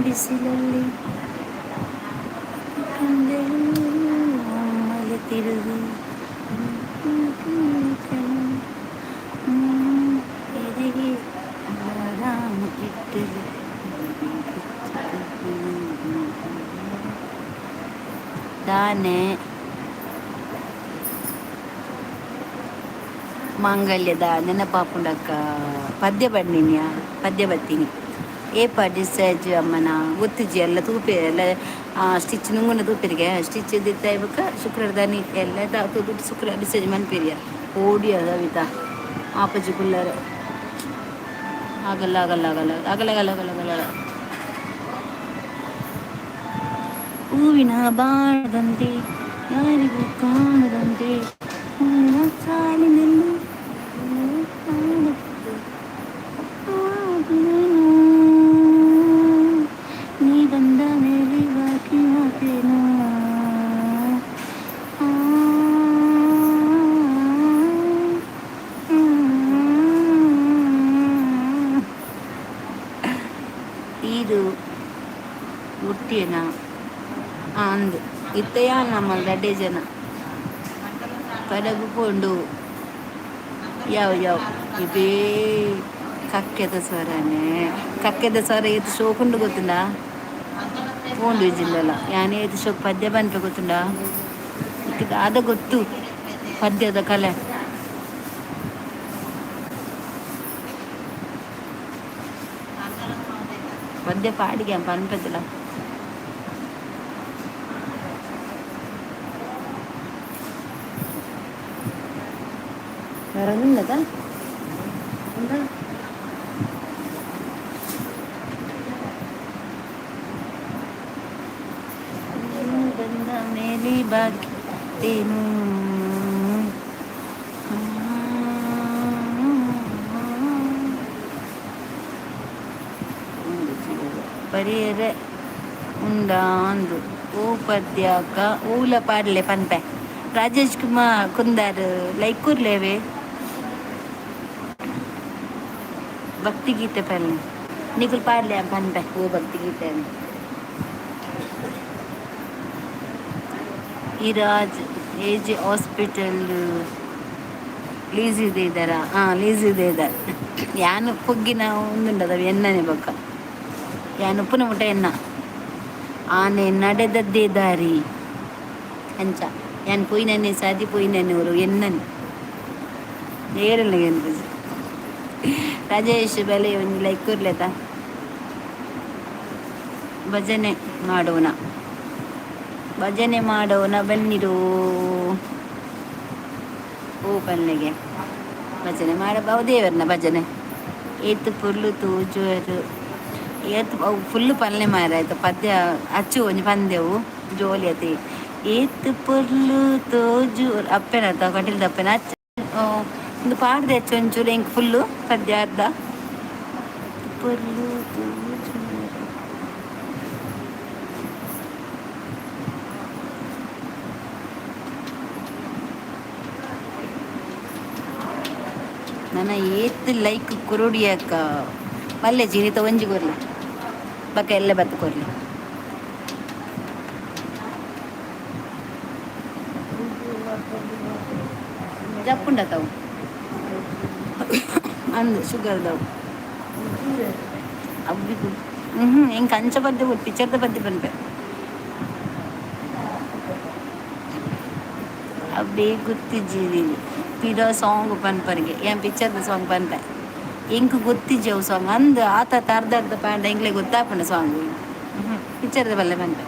ಬಿಸಿಲಲ್ಲಿ ಕಂದಳು ಮಲೆ ತಿರುಗಿ ಎದೆಗೆ ಆರಾಮ ಇಟ್ಟರು ದಾನೆ ಮಾಂಗಲ್ಯದ ನೆನಪಾಪುಂಡಕ್ಕ ಪದ್ಯ ಬಣ್ಣಿನ್ಯ ಪದ್ಯ ಬತ್ತೀನಿ ಏಪ ಡಿಸ್ಚಾರ್ಜ್ ಅಮ್ಮನ ಗೊತ್ತಿಜ್ಜಿ ಎಲ್ಲ ತೂಪೆ ಎಲ್ಲ ಸ್ಟಿಚ್ ನುಂಗುನ ತೂಪಿರಿಗೆ ಸ್ಟಿಚ್ ಇದ್ದಿತ್ತ ಇವಾಗ ಶುಕ್ರವಾರ ದಾನಿ ಎಲ್ಲ ದುಡ್ಡು ಶುಕ್ರವಾರ ಡಿಸ್ಚಾರ್ಜ್ ಮನ್ಪಿರಿಯ ಓಡಿಯ ಕವಿತಾ ಆಪಜಿ ಕುಲ್ಲರ ಆಗಲ್ಲ ಆಗಲ್ಲ ಆಗಲ್ಲ ಆಗಲ್ಲ ಆಗಲ್ಲ ಆಗಲ್ಲ ಆಗಲ್ಲ ಹೂವಿನ ಬಾಣದಂತೆ ಯಾರಿಗೂ ಕಾಣದಂತೆ ಹೂವಿನ ಸಾಲಿನಲ್ಲಿ ನೀ ಬಂದ ಮೇಲೆ ಬಾಕಿ ಮಾತೇನು ಇದು ಹುಟ್ಟಿನ ಅಂದು ಇತ್ತಯ ನಮ್ಮ ರಡ್ಡೆ ಜನ ಕಡಗು ಕೊಂಡು ಯಾವ ಇದೇ ಕಕ್ಕೆದ ಸ್ವರನೇ ಕಕ್ಕೆದ ಸ್ವರ ಇದು ಶೋಕುಂಡು ಗೊತ್ತುಂಡ ಪೋಂಡು ಜಿಲ್ಲಲ್ಲ ಯಾನೇ ಇದು ಶೋಕ್ ಪದ್ಯ ಬಂತ ಗೊತ್ತುಂಡ ಅದ ಗೊತ್ತು ಪದ್ಯದ ಕಲೆ ಪದ್ಯ ಪಾಡಿಗೆ ಪನ್ಪದಿಲ್ಲ വേറൊന്നുമില്ലതാ എന്താ ಮೇಲಿ ಬಾಕೇನು ಪರಿಯರೆ ಉಂಡಾಂದು ಓ ಪದ್ಯಾಕ ಊಲ ಪಾಡ್ಲೆ ಪನ್ಪೆ ರಾಜೇಶ್ ಕುಮಾರ್ ಕುಂದಾರ್ ಲೈಕ್ ಕೂರ್ಲೇವೆ ಭಕ್ತಿ ಗೀತೆ ಪಲ್ಲೆ ನಿಖುಲ್ ಪಾಡ್ಲೆ ಪನ್ಪೆ ಓ ಭಕ್ತಿ ಗೀತೆ ಈರಾಜ್ ಏಜ್ ಹಾಸ್ಪಿಟಲ್ ಲೀಸ್ ಇದೆ ಇದ್ದಾರ ಲೀಸ್ ಇದೆ ಇದ್ದಾರೆ ಯಾನು ಪೊಗ್ಗಿನ ಒಂದುಂಡದ ಎಣ್ಣನೆ ಬೊಕ್ಕ ಯಾನು ಉಪ್ಪುನ ಮುಟ ಎನ್ನ ಆನೆ ನಡೆದದ್ದೇ ದಾರಿ ಅಂಚ ಯಾನ್ ಪೋಯಿನನ್ನೇ ಸಾದಿ ಪೋಯಿನನ್ನೇ ಅವರು ಎನ್ನನ್ ಏರಲ್ಲ ಏನು ರಾಜೇಶ್ ಬೆಲೆ ಒಂದು ಲೈಕ್ ಕೂರ್ಲೆತ ಭಜನೆ ಮಾಡೋಣ ಬನ್ನಿರು ಓ ಪಲ್ಲೆಗೆ ಭಜನೆ ಮಾಡಬಹುದು ದೇವರನ್ನ ಭಜನೆ ಏತು ಫುಲ್ಲು ತೂಜುವರು ಏತು ಅವು ಫುಲ್ಲು ಪಲ್ಲೆ ಮಾರ ಆಯ್ತು ಪದ್ಯ ಅಚ್ಚು ಒಂಜಿ ಪಂದೆವು ಜೋಲಿ ಅತಿ ಏತು ಪೊರ್ಲು ತೋಜು ಅಪ್ಪೆನ ಕಟಿಲ್ದ ಅಪ್ಪೆನ ಅಚ್ಚ ಒಂದು ಪಾಡ್ದೆ ಅಚ್ಚು ಒಂಚೂರು ಹೆಂಗೆ ಫುಲ್ಲು ಪದ್ಯ ಅರ್ಧ ಪೊರ್ಲು ತೋಜು ನನ್ನ ಏತ್ ಲೈಕ್ ಕುರುಡಿಯಕ್ಕ ಮಲ್ಲೆ ಜೀನಿತ ಒಂಜಿ ಕೊರ್ಲಿ ಬಕ್ಕ ಎಲ್ಲ ಬತ್ತು ಕೊರ್ಲಿ ಜಪ್ಪುಂಡತವು ಅಂದು ಶುಗರ್ದವು ಅವ್ವಿ ಹಿಂಗೆ ಕಂಚ ಪದ್ಯ ಪಿಕ್ಚರ್ದ ಪದ್ಯ ಬಂದೆ ಅಬ್ಬೇ ಗೊತ್ತಿಜ್ಜಿ ಪಿರೋ ಸಾಂಗ್ ಪನ್ಪರ್ಗೆ ಏನು ಪಿಕ್ಚರ್ದ ಸಾಂಗ್ ಬಂದೆ ಇಂಕ್ ಗೊತ್ತಿಜ್ಜವು ಸಾಂಗ್ ಅಂದು ಆತ ಅರ್ಧ ಪ್ಯಾಂಡ ಇಂಗ್ಲೆ ಗೊತ್ತಾಪಂಡ ಸಾಂಗ್ ಪಿಕ್ಚರ್ದ ಬಲ್ಲೆ ಬಂದೆ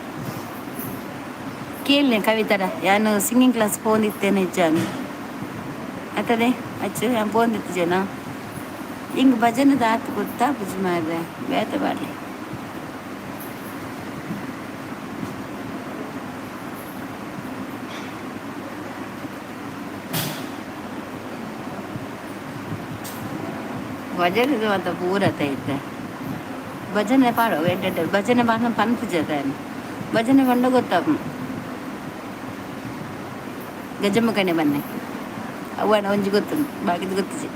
ಕೇಳನೆ ಕವಿತರ ನಾನು ಸಿಂಗಿಂಗ್ ಕ್ಲಾಸ್ ಪೋಂದಿತ್ತೇನೆ ಇಜ್ಜಾನು ಆತದೆ ಅಚ್ಚು ನಾನು ಪೋಂದಿತ್ತು ಜನ ಹಿಂಗೆ ಭಜನದ ಆತು ಗೊತ್ತಾ ಪೂಜೆ ಮಾಡಿದೆ ಬೇತ ಬಾಡ್ಲಿ ಭಜನೆ ಅಂತ ಪೂರತ ಐತೆ ಭಜನೆ ಪಾಡೋ ಎಡ್ಡೆ ಭಜನೆ ಪಾಡ ಪನ್ಪುಜದ ಭಜನೆ ಬಂಡ ಗೊತ್ತಾಪ ಗಜಮ್ಮ ಕಣೆ ಬನ್ನೆ ಅವನ ಒಂಜಿ ಗೊತ್ತು ಬಾಕಿದು ಗೊತ್ತಿಜಿ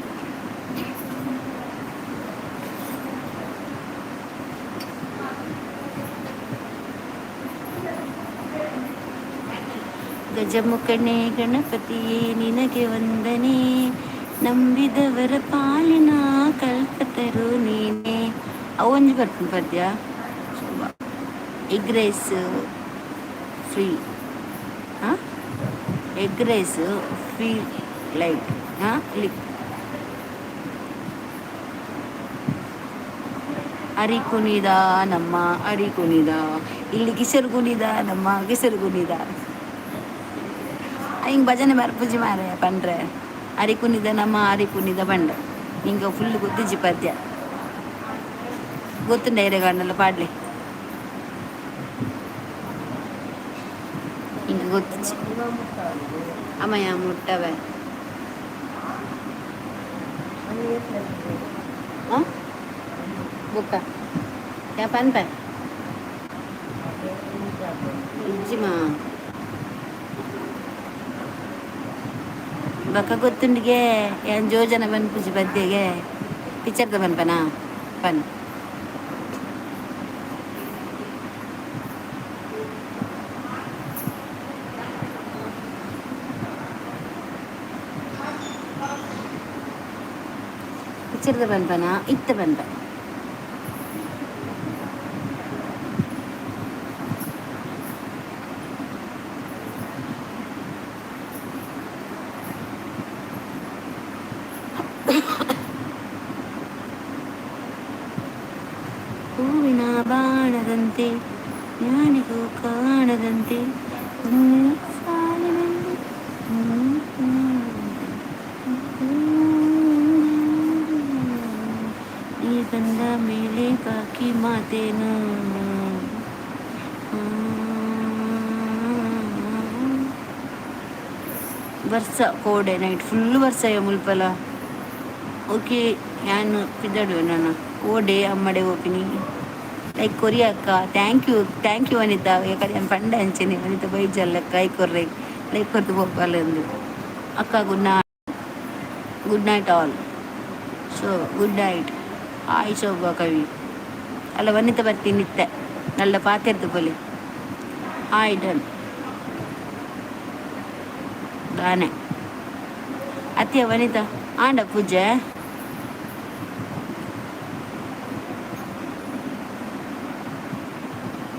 ಗಜಮುಖನೆ ಗಣಪತಿಯೇ ನಿನಗೆ ವಂದನೆ ನಂಬಿದವರ ಪಾಲಿನ ಕಲ್ಪತರು ನೀನೆ ಅವೊಂಜಿ ಬರ್ತೀನಿ ಪದ್ಯ ಎಗ್ ರೈಸ್ ಫ್ರೀ ಹಾಂ ಎಗ್ ರೈಸ್ ಫ್ರೀ ಲೈಟ್ ಹಾಂ ಅರಿ ಕುಣಿದ ನಮ್ಮ ಅರಿ ಕುಣಿದ ಇಲ್ಲಿ ಕಿಸರು ಕುಣಿದ ನಮ್ಮ ಕಿಸರು ಕುಣಿದ ಹಿಂಗೆ ಭಜನೆ ಪೂಜೆ ಮಾರೆ ಪಂಡ್ರೆ ಅರಿ ಕುಣಿದ ನಮ್ಮ ಅರಿ ಕುಣಿದ ಬಂಡ ಹಿಂಗೆ ಫುಲ್ ಗೊತ್ತಿಜ್ಜಿ ಪದ್ಯ ಗೊತ್ತುಂಡ ಎರೆಗಾಡನೆಲ್ಲ ಪಾಡ್ಲಿ ಹಿಂಗೆ ಗೊತ್ತಿಜ್ಜಿ ಅಮ್ಮಯ್ಯ ಮುಟ್ಟವೆ ಹಾಂ ಬುಕ್ಕ ಯಾ ಪನ್ಪ ಇಜ್ಜಿಮಾ ಬಕ್ಕ ಗೊತ್ತುಂಡಿಗೆ ಏನು ಜೋಜನ ಬನ್ ಪೂಜೆ ಬದ್ದೆಗೆ ಪಿಕ್ಚರ್ದ ಬನ್ಪನಾ ಪನ್ ಪಿಕ್ಚರ್ದ ಬನ್ಪನಾ ಇತ್ತ ಬನ್ಪ ಹೂವಿನ ಬಾಣದಂತೆ ಜ್ಞಾನಿಗೂ ಕಾಣದಂತೆ ಸಾಲಿನಲ್ಲಿ ಈ ಬಂದ ಮೇಲೆ ಬಾಕಿ ಮಾತೇನು ವರ್ಷ ಕೋಡೆ ನೈಟ್ ಫುಲ್ ವರ್ಷ ಮುಲ್ಪಲ ಓಕೆ ನಾನು ಪಿದ್ದಾಡುವೆ ನಾನು ಓಡೆ ಅಮ್ಮಡೆ ಓಪಿನಿ ಲೈಕ್ ಕೊರಿ ಅಕ್ಕ ಥ್ಯಾಂಕ್ ಯು ಅನಿತಾ ಯಾಕಂದ್ರೆ ನಾನು ಪಂಡ ಹಂಚೇನೆ ಅನಿತಾ ಬೈಜಲ್ಲಕ್ಕ ಐಕೊರ್ರೆ ಲೈಕ್ ಕೊರ್ತು ಹೋಗಲ್ಲ ಅಕ್ಕ good night all so good night ಆಯ್ ಶೋಭ ಕವಿ ಅಲ್ಲ ವನಿತ ಬರ್ತೀನಿ ನಿತ್ತೆ ನಲ್ಲ ಪಾತೆರ್ದು ಪೊಲಿ ಆಯ್ ಡನ್ ದಾನೆ ಅತ್ಯ ವನಿತಾ ಆಂಡ ಪೂಜೆ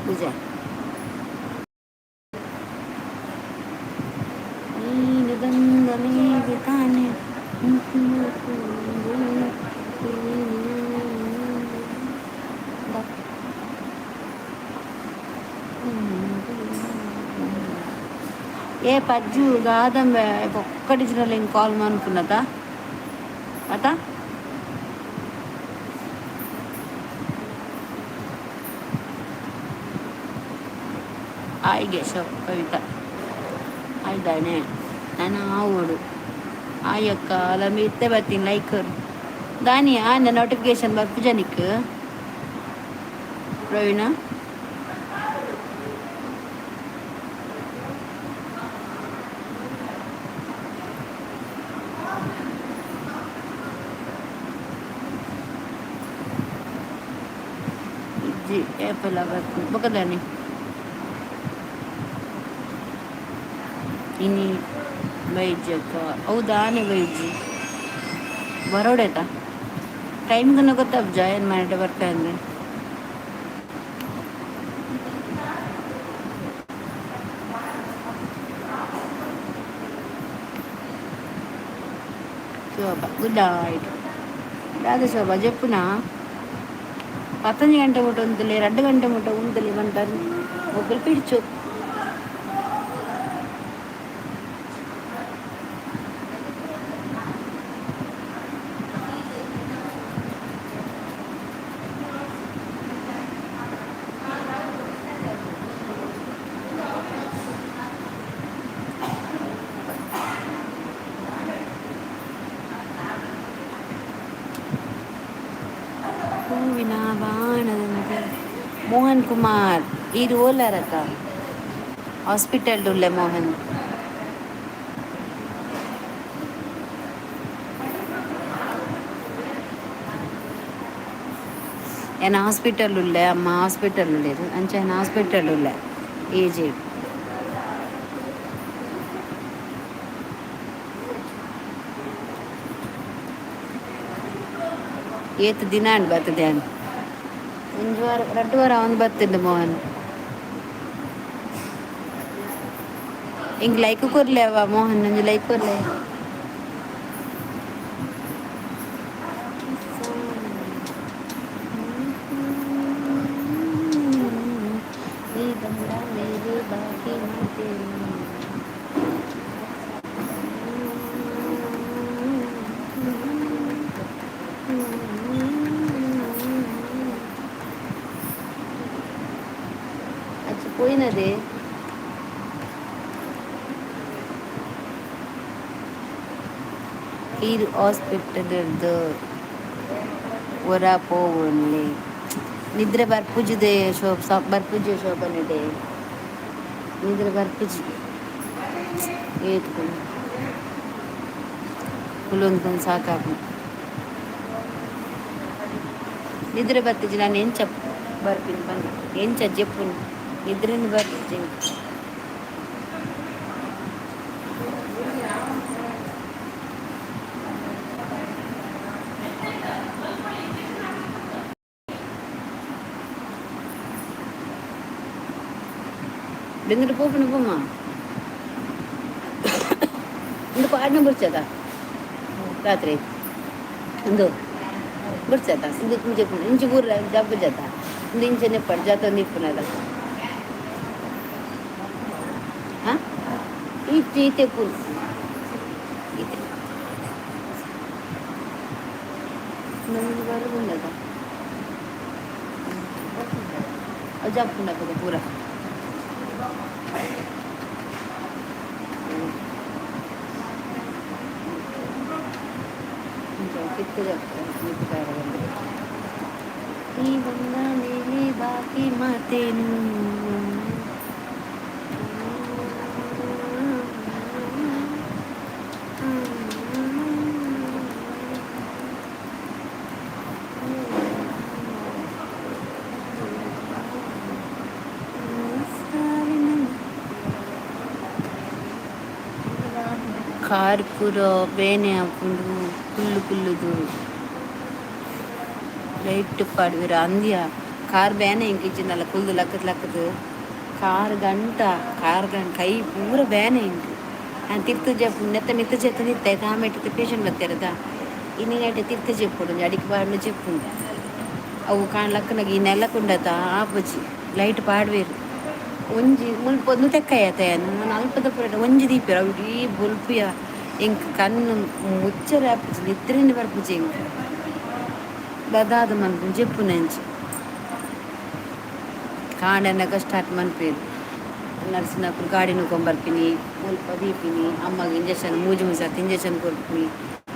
ಪೂಜೆ ನೀನು ಬಂದ ಮೇಲೆ ತಾನೆ ఏ పజ్జు కాదమ్మే ఒక్కటి నేను కాల్ అనుకున్నదా అత ಆಯ್ಗೆ ಶೋ ಕವಿತಾ ಆಯ್ದಾನೆ ನಾನು ಆವೋಡು ಆಯಕ್ಕ ಅಲ್ಲ ಮಿತ್ತೆ ಬರ್ತೀನಿ ಲೈಕ್ ದಾನಿ ಆನ ನೋಟಿಫಿಕೇಶನ್ ಬರ್ಪುಜನಿಕ್ ಪ್ರವೀಣ ಇಜ್ಜಿ ಏಪೆಲ್ಲ ಬರ್ತೀನಿ ಬೊಕ್ಕದಾನಿ ಇನಿ ವೈದ್ಯ ಹೌದಾ ಆನೆ ವೈದ್ಯ ಬರೋಡಾಯ್ತಾ ಟೈಮ್ಗನ್ನ ಗೊತ್ತಾಗ ಜಾಯಿನ್ ಮಾಡಿ ಬರ್ತಾ ಅಂದರೆ శోభ గుడ్ నైట్ రాదు శోభ చెప్పునా 11 గంట ముట్ట ఉందిలే 2 గంట ముట్ట ఉందిలే ఏమంటారు ఒక్కరు పిడిచు ಹೂವಿನ ಬಾಣದಂತೆ ಮೋಹನ್ ಕುಮಾರ್ ಈ ರೋಲರಕ್ಕ ಹಾಸ್ಪಿಟಲ್ ಉಳ್ಳೆ ಮೋಹನ್ ಏನು ಹಾಸ್ಪಿಟಲ್ ಉಳ್ಳೆ ಅಮ್ಮ ಹಾಸ್ಪಿಟಲ್ ಉಳ್ಳೇದು ಅಂಚೆ ಹಾಸ್ಪಿಟಲ್ ಉಳ್ಳೆ ಏಜೆ ಏತ್ ದಿನ ಅಂಡ್ ಬರ್ತದೆ ಅಂತ ಒಂದು ವಾರ 2 ವಾರ ಅವನು ಬರ್ತಿದ್ದ ಮೋಹನ್ ಹಿಂಗೆ ಲೈಕ್ ಕೊರ್ಲೆ ಅವ ಮೋಹನ್ ನಂಗೆ ಲೈಕ್ ಕೊರ್ಲೆ ಈ ಬಂದ ಮೇಲೆ ಬಾಕಿ ಮಾಡ್ತೇನೆ ಅಚ್ಚ ಪೋಯಿನದೆ ಈ ಹಾಸ್ಪಿಟಲ್ ಹೊರ ಪೋವನ್ಲಿ ನಿದ್ರೆ ಬರ್ಪುಜಿದೆ ಬರ್ಪುಜಿ ಶೋಭನಿದೆ ನಿದ್ರೆ ಬರ್ಪುಜಿ ಏತ್ಕೊಂಡು ಹುಲ್ಲೊಂದ್ಕೊಂಡು ಸಾಕಾಕು ನಿದ್ರೆ ಬರ್ತಿಜಿ ನಾನು ಎಂಚ ಬರ್ತೀನಿ ಬಂದು ಎಂಚ ಜಪ್ಪುನು ನಿದ್ರೆನು ಬರ್ತಿದ್ದೀನಿ ಬೆಂಗಳೂರು போகணும் போமா இந்த பாடின பிடிச்சதா ರಾತ್ರಿ ಒಂದು ಬಿಡ್ಸತ್ತ ಇಂದು ಮುಂಚೆ ಇಂಚು ಊರ ಜಬ್ಬ ಜತ ಒಂದು ಇಂಚನೆ ಪಡ್ ಜತ ನಿಪ್ಪುನದ ಹಾಂ ಈತೆ ಪುಲ್ ಈತೆ ನಮ್ಗೆ ಬರ ಬಂದದ ಜಪ್ಪುಂಡದ ಪೂರ ಈ ಬಂದ ಮೇಲೆ ಬಾಕಿ ಮಾತೇನು ಕಾರ್ ಪೂರ ಬೇನೆ ಹಾಕೊಂಡು ಕುಲ್ಲುದು ಲೈಟ್ ಪಾಡುವಿರ ಅಂದ್ಯ ಕಾರ್ ಬೇನೆ ಹಿಂಗೆ ಇಚ್ಚಿನಲ್ಲ ಕುಲ್ದು ಲಕ್ಕದು ಕಾರ್ ಗಂಟ ಕೈ ಪೂರ ಬೇನೆ ಹಿಂಗೆ ನಾನು ತಿರ್ತು ಜಪ್ಪು ನಿತ್ತ ಜೆತ್ತು ನಿತ್ತಾಯ್ತು ಆಮೇಲೆ ಪೇಷಂಟ್ ಬರ್ತಿರದ ಇನ್ನಿಗಂಟೆ ತಿರ್ತು ಜಪ್ಪುಡು ಅಡಿಕೆ ಪಾಡು ಜಪ್ಪು ಅವು ಕಾಣ್ಲಕ್ಕನಾಗ ಈ ನೆಲಕೊಂಡತ ಆಪಜಿ ಲೈಟ್ ಪಾಡ್ವೇರು ಒಂಜಿ ಮುಲ್ಪ ತೆಕ್ಕಾಯತನು ನಾನು ಅಲ್ಪದ ಪುರ ಒಂಜಿ ದೀಪಿರ ಅವು ಈ ಬುಲ್ಪಿಯ ಹಿಂಗೆ ಕಣ್ಣು ಮುಚ್ಚರ ಆಪಜಿ ನಿದ್ರೆಂದು ಬರ್ಪುಜಿ ಹಿಂಗೆ ಬದಾದ ಮನ್ಪು ಜಪ್ಪು ನೆಂಚಿ ಕಾಂಡನಾಗ ಸ್ಟಾರ್ಟ್ ಮನ್ಪೇರು ನರ್ಸಿನప్పుడు ಗಾಡಿ ನುಕೊಂಬರ್ಪಿನಿ ಮುಲ್ಪ ದೀಪಿನಿ ಅಮ್ಮಗೆ ಇಂಜೆಕ್ಷನ್ ಮೂಜಿ ಮುಸಾತ್ ಇಂಜೆಕ್ಷನ್ ಕೊಡ್ತೀನಿ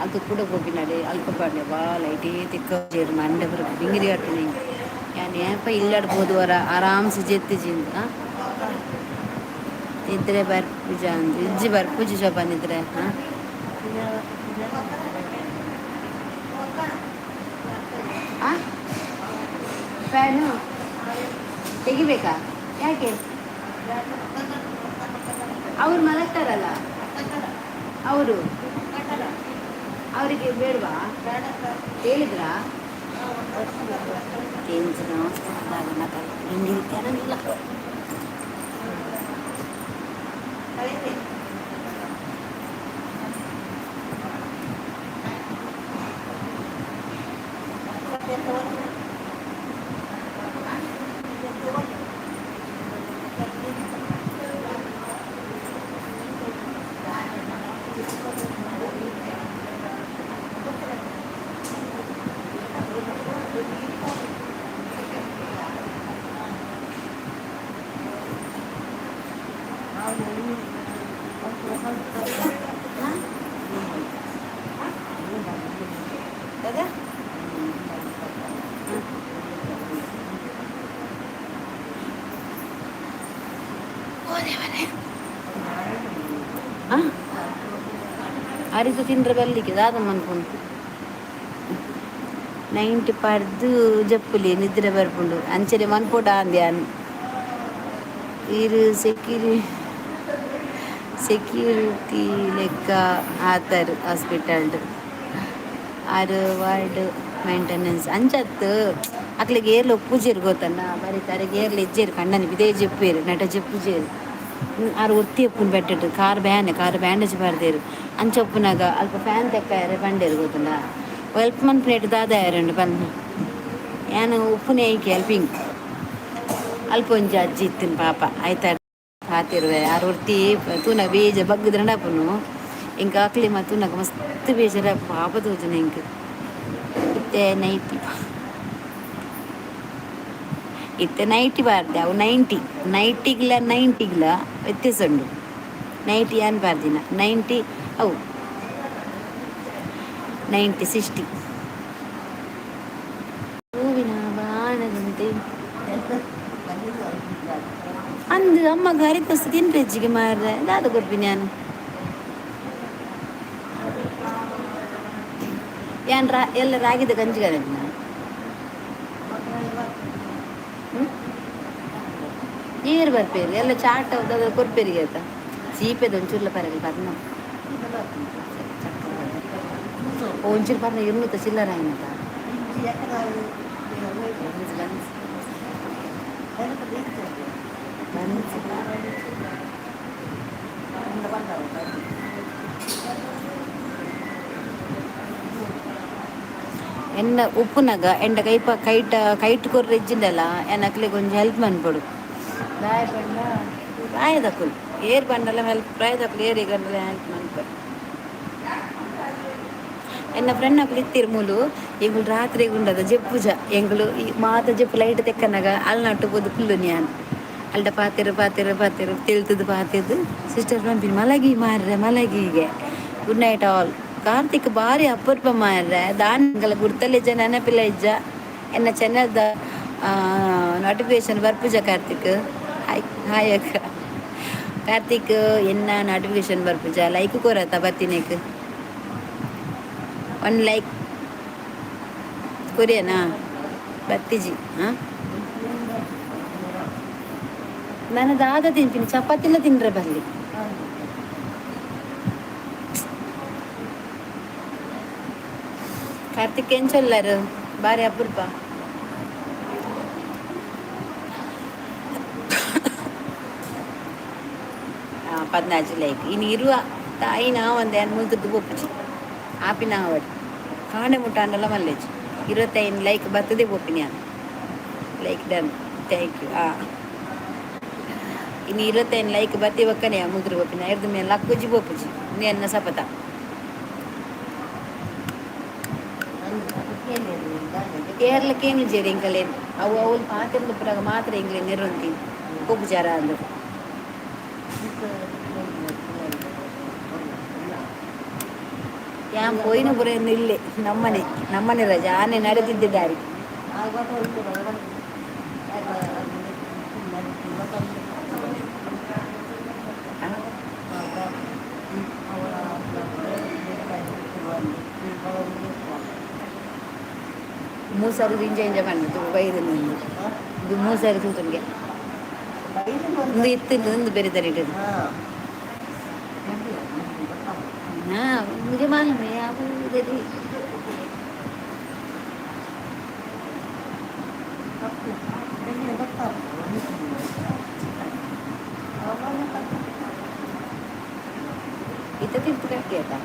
ಅದು ಕೂಡ ಹೋಗಿನಾಡೆ ಅಲ್ಪ ಪಾಡ್ಲೆ ಲೈಟೇ ತಿಕ್ಕ ಸೇರು ಮಂಡೆ ಬರ ಬಿಂಗಿರಿ ಆಡ್ತೀನಿ ಯಾನು ಏಪ ಇಲ್ಲಾಡ್ಬೋದು ಅವರ ಆರಾಮ್ಸೆ ಜೆತ್ತಿಜಿಂದ ನಿದ್ರೆ ಬರ್ಪುಜ ಅಂದು ಇಜ್ಜಿ ಬರ್ಪುಜಿ ಶೋಭ ನಿದ್ರೆ ಹಾಂ ಫ್ಯಾನು ತೆಗಿಬೇಕಾ ಯಾಕೆ ಅವ್ರು ಮಲಗ್ತಾರಲ್ಲ ಅವರು ಅವರಿಗೆ ಬೇಡವಾ ಹೇಳಿದ್ರಾ ಹಿಂಗಿಲ್ಲ ಅರಿದು ತಿಂದ್ರೆ ಬಲ್ಲಿಗೆ ದಾದಮ್ಮ ಅನ್ಕೊಂಡು 90 ಪಡ್ದು ಜಪ್ಪುಲಿ ನಿದ್ರೆ ಬರ್ಪುಂಡು ಅಂಚನೆ ಮನ್ಪೋಟ ಅಂದ್ಯಾನ್ ಇರು ಸೆಕ್ಯೂರಿಟಿ ಲೆಕ್ಕ ಆತರ್ ಹಾಸ್ಪಿಟಲ್ಡ್ ಆರು ವಾರ್ಡ್ ಮೇಂಟೆನೆನ್ಸ್ ಅಂಚತ್ತು ಅಕ್ಲಿಗೆ ಏರ್ಲ ಪೂಜೆರು ಗೊತ್ತನ್ನ ಬರೀತಾರೆ ಏರ್ಲ ಇಜ್ಜೇರು ಕಣ್ಣನಿ ಬಿದೇ ಜಪ್ಪೇರು ನಟ ಜಪ್ಪುಜೇರು ಆರು ಒತ್ತಿ ಒಪ್ಪುನ್ ಬೆಟ್ಟಿಟ್ಟು ಕಾರ್ ಬ್ಯಾಂಡೇಜ್ ಬರ್ದೇರು ಅಂಚೊಪ್ಪುನಾಗ ಅಲ್ಪ ಫ್ಯಾನ್ ತೆಕ್ಕಾಯರೆ ಬಂಡೇರು ಗೊತ್ತಲ್ಲ ಹೆಲ್ಪ್ ಮನ್ ಪ್ಲೇಟ್ ದಾದ ಯಾರಂಡು ಬಂದು ಏನು ಉಪ್ಪುನೇ ಐಕಿ ಹೆಲ್ಪಿಂಗ್ ಅಲ್ಪ ಒಂಜಿ ಅಜ್ಜಿ ಇತ್ತಿನ ಪಾಪ ಆಯ್ತಾ ಹಾತಿರುವೆ ಆರು ಒರ್ತಿ ತೂನ ಬೇಜ ಬಗ್ಗದ್ರಂಡಪ್ಪನು ಇಂಕ ಆಕ್ಲಿ ತೂನಗ ಮಸ್ತ್ ಬೇಜಾರ ಪಾಪ ತೋಜನ ಇಂಕ ಇತ್ತೆ ನೈಟಿ ಬಾರ್ದೆ ಅವು 90 ವ್ಯತ್ಯಾಸ ಉಂಡು 90 ಏನು ಬಾರ್ದಿನ 90 ಅವು 60 ಹೂವಿನ ಬಾಣದಂತೆ ಅಂದು ಅಮ್ಮ ಗಾರಿ ಕಸ್ತು ತಿನ್ರಿ ಹೆಚ್ಚಿಗೆ ಮಾರ್ರೆ ದಾದ ಕೊಡ್ಬಿ ನಾನು ಎಲ್ಲ ರಾಗಿದ ಗಂಜಿಗಾರ ನೀರು ಬರ್ಪೇರಿ ಎಲ್ಲ ಚಾಟ ಕೊರ್ಪೇರಿಗೆ ಆಯ್ತಾ ಸೀಪೆದ ಒಂಚೂರ್ಲ ಪರಗಲ್ ಬರ್ನ ಒಂಚೂರು ಬರ್ನ ಇರ್ನುತ್ತ ಚಿಲ್ಲರ ಏನಂತ ಎನ್ನ ಉಪ್ಪುನಾಗ ಎಂಡ ಕೈಟ್ ಕೊರ್ರೆ ಇಜ್ಜಿಂಡಲ್ಲ ಎನ್ನಕ್ಲೆ ಕೊಂಚ ಹೆಲ್ಪ್ ಮನ್ಪೊಡು ಪ್ರಾಯದಕ್ಕುಲು ಏರ್ ಬಂಡಲ ಹೆಲ್ಪ್ ಪ್ರಾಯದಕ್ಕುಲು ಏರ್ ಈಗಂಡಲ ಹೆಲ್ಪ್ ಮನ್ಪೊಡು ಎನ್ನ ಫ್ರೆಂಡ್ ಅಕ್ಲು ಇತ್ತಿರು ಮೂಲು ಎಂಗುಲು ರಾತ್ರಿ ಉಂಡದ ಜಪ್ಪುಜ ಎಂಗುಲು ಮಾತ ಜಪ್ಪು ಲೈಟ್ ತೆಕ್ಕನಾಗ ಅಲ್ಲಿ ನಟ್ಟು ಬೋದು ಫುಲ್ಲು ನ್ಯಾನ್ ಅಲ್ಡ ಪಾತಿರು ತಿಳ್ತದು ಪಾತಿದ್ದು ಸಿಸ್ಟರ್ ಪಂಪಿನ ಮಲಗಿ ಮಾರ್ರೆ ಮಲಗಿಗೆ ಗುಡ್ ನೈಟ್ ಆಲ್ ಕಾರ್ತಿಕ್ ಭಾರಿ ಅಪರೂಪ ಮಾರ್ರೆ ದಾನಿಗಳ ಗುರ್ತಲೆ ಇಜ್ಜ ನೆನಪಿಲ್ಲ ಇಜ್ಜ ಎನ್ನ ಚಾನಲ್ದ ನೋಟಿಫಿಕೇಶನ್ ಬರ್ಪುಜ ಕಾರ್ತಿಕ್ ಹಾಯ್ ಅಕ್ಕ ಕಾರ್ತಿಕ್ ಎನ್ನ ನೋಟಿಫಿಕೇಶನ್ ಬರ್ಪುಜ ಲೈಕ್ ಕೊರತ್ತ ಬರ್ತೀನೇಕ್ 1 ಲೈಕ್ ಕೊರಿಯನಾ ಬತ್ತಿಜಿ ಹಾಂ ನಾನು ದಾದ ತಿಂತೀನಿ ಚಪಾತಿಲ್ಲ ತಿಂದ್ರೆ ಬರಲಿ ಕಾರ್ತಿಕ್ ಏನ್ ಚೊಲ್ಲರು ಬಾರಿ ಅಪರೂಪ ಪದ್ನಾಜು ಲೈಕ್ ಇನ್ನು ಇರುವ ತಾಯಿನ ಒಂದು 2-3 ಒಪ್ಪಿಜಿ ಆಪಿನ ಅವಡು ಕಾಣೆ ಮುಟ್ಟಾಂಡಲ್ಲ ಮಲ್ಲೇಜ್ 25 ಲೈಕ್ ಬರ್ತದೆ ಒಪ್ಪಿನ ಲೈಕ್ ಡನ್ ಥ್ಯಾಂಕ್ ಯು ಇನ್ನು 25 ಲೈಕ್ ಬತ್ತಿ ಒಕ್ಕನೆ ಮುಗ್ರು ಒಪ್ಪಿನ ಇರ್ದು ಮೇಲೆ ಲಕ್ಕುಜಿ ಒಪ್ಪುಜಿ ಎನ್ನ ಸಪತ ಏರ್ಲಕ್ಕೇನು ಜೇರಿ ಇಂಕಲೇನು ಅವಳು ಪಾತಿರ್ದು ಪುರಾಗ ಮಾತ್ರ ಇಂಗ್ಲೇ ನೆರೊಂತೀನಿ ಉಪಚಾರ ಅಂದರು ಯಾನ್ ಪೋಯಿನ ಬುರೆಯನ್ನು ಇಲ್ಲೇ ನಮ್ಮನೆ ರಜೆ ಆನೆ ನಡೆದಿದ್ದೆ ದಾರಿ ಮೂಸಾರು ಇಂಜ ಮಾಡಿತು ಬೈದು ಇದು ಮೂಸಾರು ತೂತನಿಗೆ ಒಂದು ಇತ್ತಿಲ್ಲ ಒಂದು ಬೇರೆ ತರ ಇಟ್ಟದು मुझे मालूम है आप इधर ही इतना तीर्थ कर किया था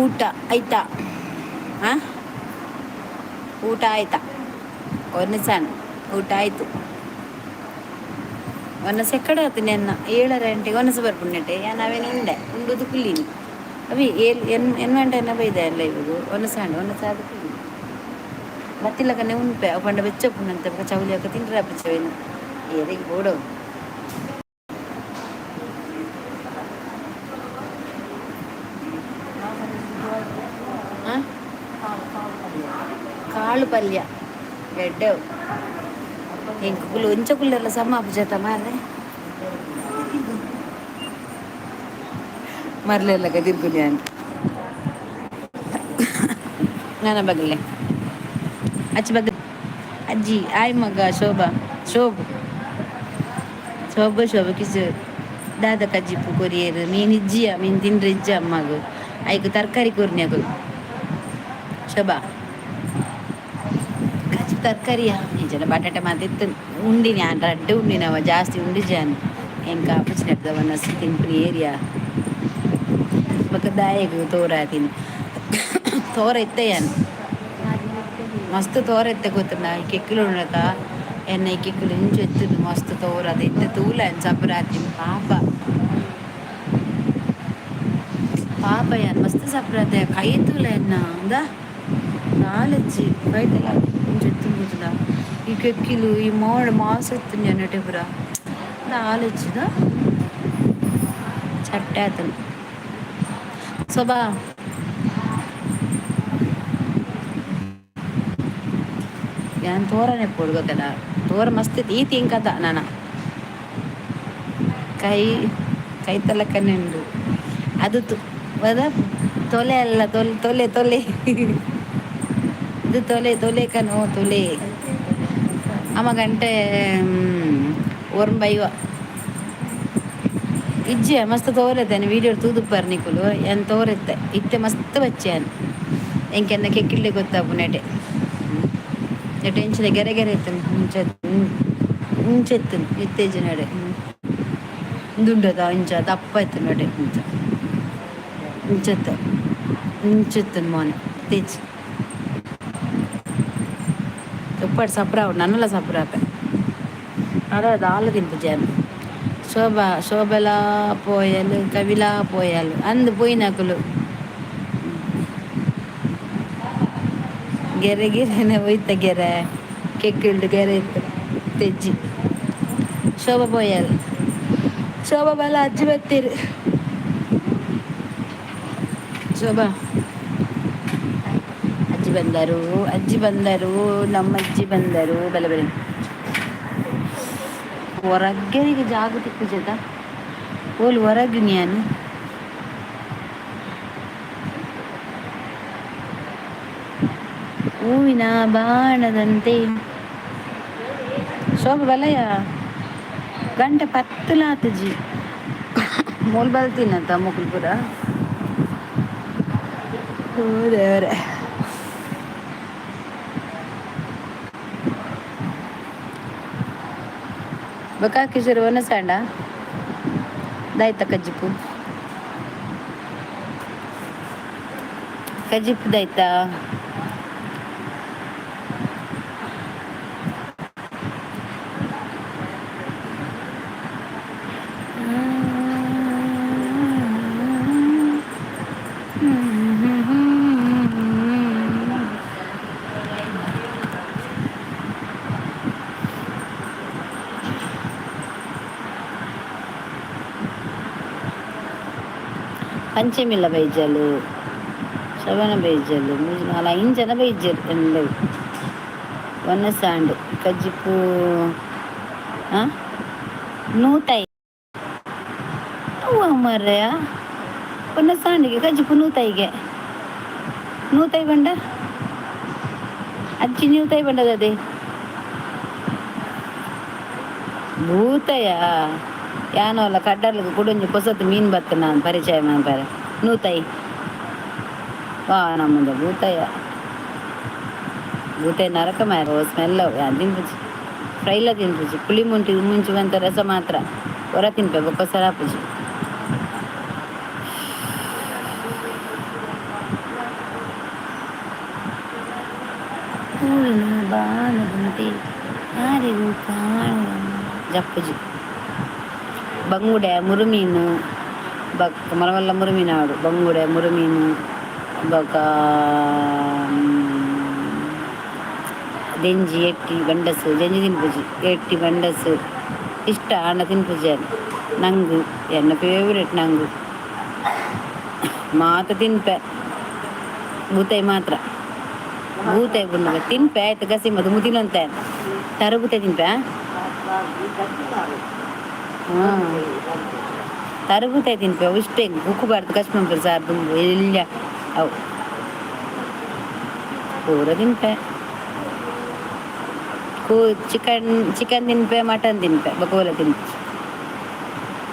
ಊಟ ಆಯ್ತಾ? ಹಾಂ, ಊಟ ಆಯ್ತಾ? ಒಂದು ಸಣ್ಣ ಊಟ ಆಯಿತು. ಒನ್ನಸ ಎಕ್ಕಡೆ ಆಯ್ತು ನೆನ್ನ 7 ಗಂಟೆಗೆ ಒನ್ನಸ ಬರ್ಪುಣ್ಣೆಟ್ಟೆ ನಾವೇನು ಉಂಡೆ ಉಂಡುದು ಕುಲ್ಲೀನಿ ಅವಿ ಎನ್ವೆಂಟೆನ ಬೈದೆ ಎಲ್ಲ ಇವಾಗ ಒನ್ನಸ ಅದು ಕುಲ್ಲಿ ಮತ್ತಿಲ್ಲಕನೆ ಉಂಪೆ ಅವು ಪಂಡ ಬೆಚ್ಚಪ್ಪುಣ್ಣಂತೆ ಚೌಲಿ ಹಾಕ ತಿಂಡ್ರೆ ಅಪ್ಪಚ್ಚವೇನು ಏರಿಗೆ ಓಡೋ ಹಾಂ, ಕಾಳು ಪಲ್ಯ ಗೆಡ್ಡೆವು ಹೆಂಗೆ ಕುಲ್ಲು ಒಂಚ ಕುಲ್ಲೆಲ್ಲ ಸಮ ಅಪ್ಪಜಾತ ಮಾರ್ರೆ ಮರಲೆಲ್ಲ ಗದಿರ್ಗುಲಿ ಅಂತ ನನ್ನ ಬಗಲೆ ಅಚ್ಚ ಬಗ್ ಅಜ್ಜಿ ಆಯ್ ಮಗ ಶೋಭು ಕಿಸು ದಾದ ಕಜ್ಜಿಪ್ಪು ಕೊರಿಯರು ಮೀನು ಇಜ್ಜಿಯ ಮೀನು ತಿಂಡ್ರೆ ಇಜ್ಜ ಅಮ್ಮಗು ಐಕು ತರಕಾರಿ ಕೊರ್ನ್ಯಾಗು ಶೋಭಾ ಕಚ್ಚಿ ತರಕಾರಿಯ ನಿಜನ ಬಟಾಟೆ ಮಾತಿತ್ತು ಉಂಡಿನಿ ರಡ್ಡೆ ಉಂಡಿನವ ಜಾಸ್ತಿ ಉಂಡಿಜಾನು ಎಂಕ ಅಪ್ಪಚಿನವನ್ನ ತಿನ್ಪುನಿ ಏರಿಯಾ ಬಕ್ಕ ದಾಯೆಗು ತೋರ ತಿನ್ ತೋರ ಇತ್ತೆಯಾನು ಮಸ್ತ್ ತೋರ ಎತ್ತೆ ಗೊತ್ತುಂಡ ಈ ಕೆಕ್ಕಿಲು ಉಂಡಕ ಎನ್ನ ಈ ಕೆಕ್ಕಿಲು ಇಂಚು ಎತ್ತುಂಡು ಮಸ್ತ್ ತೋರ ಅದು ಎತ್ತೆ ತೂಲ ಸಪ್ರಾತಿ ಪಾಪ ಯಾನ್ ಮಸ್ತ್ ಸಪ್ರಾತೆ ಕೈ ತೂಲ ಎನ್ನ ಅಂದ ನಾಲೆಜ್ಜಿ ಬೈತಲ್ಲ ಇಂಚು ಎತ್ತುಂಡುದ ಈ ಕೆಕ್ಕಿಲು ಈ ಮಾಸ ಎತ್ತುಂಡು ನೆಟೆ ಪುರ ನಾಲೆಜ್ಜಿದ ಚಟ್ಟೆ ಆತನು ಸೊಬಾ ಯಾನ್ ತೋರನೆ ಪೋಡು ಗೊತ್ತಲ್ಲ ತೋರ ಮಸ್ತ್ ಈ ತಿಂಕದ ನಾನ ಕೈ ತಲಕನೆ ಉಂಡು ಅದು ಅದ ತೊಲೆ ಅಲ್ಲ ತೊಲೆ ಇದು ತೊಲೆ ಕನು ತೊಲೆ ಅಮ್ಮ ಗಂಟೆ ಓರ್ಂಬೈವ ಇಜ್ಜೆ ಮಸ್ತ್ ತೋರೈತೆ ವೀಡಿಯೋ ತೂದುಪ್ಪರ್ ನಿಕುಲು ಏನು ತೋರೈತೆ ಇತ್ತೆ ಮಸ್ತ್ ಬಚ್ಚೆನ್ ಎಂಕೆನ್ನ ಕೆಕ್ಕಿಳ್ಳಿ ಗೊತ್ತಾಪು ನೆಟೆ ಇಂಚಿನ ಗೆರೆ ಇತ್ತು ಇಂಚೆತ್ತು ಇತ್ತೇಜ್ ನಡೆ ದುಂಡದ ಇಂಚ ದಪ್ಪ ಇತ್ತು ನಡೆ ಇಂಚೆತ್ತು ಮೋನೆ ತೇಜ್ ಉಪ್ಪಟ್ಟು ಸಪ್ರ ನನ್ನೆಲ್ಲ ಸಪ್ರಾಪೆ ಅದ ಹಾಲು ತಿಂಪು ಜಾನು ಶೋಭಲಾ ಪೋಯಲು ಕವಿಲಾ ಪೋಯಲು ಅಂದು ಪೋಯಿನಕುಲು ಗೆರೆನೆ ಹೋಯ್ತ ಗೆರೆ ಕೆಕ್ಕಿಳ್ದು ಗೆರೆ ಇತ್ತು ತೆಜ್ಜಿ ಶೋಭಾ ಪೋಯಲ್ ಶೋಭಾ ಬಲ ಅಜ್ಜಿ ಬರ್ತೀರಿ ಶೋಭಾ ಅಜ್ಜಿ ಬಂದರು ನಮ್ಮಜ್ಜಿ ಬಂದರು ಬಲೆ ಹೊರಗೆರಿಗೆ ಜಾಗ ತಿಕ್ಕುಜದ ಓಲ್ ಹೊರಗೆ ನೀನು ಹೂವಿನ ಬಾಣದಂತೆ ಶೋಭ ಬಲಯ ಗಂಟೆ 10 ಆತಜಿ ಮೂಲ್ ಬಲ್ತೀನಂತ ಮುಕುಲ್ಪುರ ದೇವ್ರೆ ಬಕಾಕಿಶೋರ್ ಒನ ಸಾಂಡ ದಾಯ್ತ ಕಜ್ಜಿಪ್ಪು ದಾಯ್ತಾ ಪಂಚಮಿಲ್ಲ ಬೈಜಲು ಶ್ರವಣ ಬೈಜಲು ನಾಲ ಇಂಜನ ಬೈಜರು ಎಲ್ಲವೂ ಒನ್ನ ಸಾಂಡು ಕಜ್ಜಿಪ್ಪು ನೂತಾಯಿ ಮರ್ರೆಯ ಒನ್ನ ಸಾಂಡಿಗೆ ಕಜ್ಜಿಪ್ಪು ನೂತಾಯಿಗೆ ನೂತಾಯಿ ಬಂಡ ಅಜ್ಜಿ ನೂತಾಯಿ ಬಂಡದದೆ ಭೂತಯ ಯಾನೋ ಅಲ್ಲ ಕಡ್ಡರ್ಲಿಗೆ ಕುಡೊಂಜಿ ಹೊಸತು ಮೀನು ಬತ್ತ ನಾನು ಪರಿಚಯ ಮಾಡ್ತಾರೆ ನೂತಾಯಿ ವಾ ನಮ್ಮದ ಭೂತಯ ನರಕ ಮಾರ ಸ್ಮೆಲ್ ತಿನ್ಪುಜಿ ಫ್ರೈಲ ತಿನ್ಪುಜಿ ಪುಳಿ ಮುಂಚುವಂತ ರಸ ಮಾತ್ರ ಹೊರ ತಿನ್ಪೆ ಬೊಕ್ಕ ಸರಾಪುಜಿ ಬಾಣದಂತೆ ಯಾರಿಗೂ ಕಾಣ ಜಪ್ಪುಜಿ ಬಂಗುಡೆ ಮುರುಮೀನು ಬಕ್ ಮರವಲ್ಲ ಮುರುಮೀನಾಡು ಬಂಗುಡೆ ಮುರುಮೀನು ಬಕ ದೆಂಜಿ ಎಟ್ಟಿ ಬಂಡಸು ಜಂಜಿ ತಿನ್ಪುಜಿ ಎಟ್ಟಿ ಬಂಡಸು ಇಷ್ಟ ಅಣ್ಣ ತಿನ್ಪುಜಿ ನಂಗು ಎನ್ನ ಫೇವ್ರೆಟ್ ನಂಗು ಮಾತ ತಿನ್ಪೆ ಬೂತಾಯಿ ಮಾತ್ರ ಬೂತಾಯಿ ಬುಣ್ಣಗ ತಿನ್ಪೆ ಆಯ್ತು ಗಸಿ ಮದು ಮುದಿನಂತ ತರ ಬೂತಾಯಿ ತಿನ್ಪೆ ಹಾಂ ತರ ಬೂತಾಯಿ ತಿನ್ಪೆ ಅವು ಇಷ್ಟೇ ಉಕ್ಕುಬಾರ್ದು ಕಶ್ಮಂಪುರ ಸಾರು ತುಂಬು ಎಲ್ಲ ಅವು ಪೂರ ತಿನ್ಪೆ ಚಿಕನ್ ತಿನ್ಪೆ ಮಟನ್ ತಿನ್ಪೆ ಬಕೋಲ ತಿನ್ಪೆ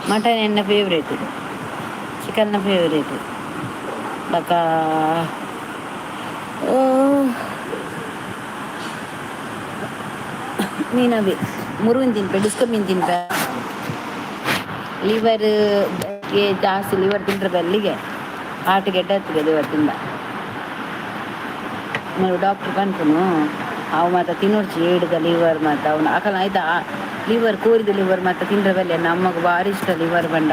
ಮಟನ್ ಎನ್ನ ಫೇವ್ರೇಟ್ ಚಿಕನ್ನ ಫೇವ್ರೇಟ್ ಬಕ ಮೀನವಿ ಮುರುವಿನ ತಿನ್ಪೆ ಡಿಸ್ಕ ಮೀನು ತಿನ್ಪೆ ಲಿವರ್ಗೆ ಜಾಸ್ತಿ ಲಿವರ್ ತಿಂದ್ರೆ ಬಲ್ಲಿಗೆ ಹಾರ್ಟಿಗೆ ಎಡ್ಡತ್ತಿಗೆ ಲಿವರ್ ತಿಂದ ನಾವು ಡಾಕ್ಟ್ರ್ ಕನ್ಪುನು ಅವು ಮಾತ್ರ ತಿನ್ನೋಡ್ಚಿ ಏಡಿದ ಲಿವರ್ ಮತ್ತು ಅವನು ಆಕಲ ಆಯ್ತಾ ಲಿವರ್ ಕೋರಿದ ಲಿವರ್ ಮತ್ತು ತಿಂದ್ರೆ ಬಲ್ಲೆ ನಮಗೆ ಭಾರಿ ಇಷ್ಟ ಲಿವರ್ ಬಂಡ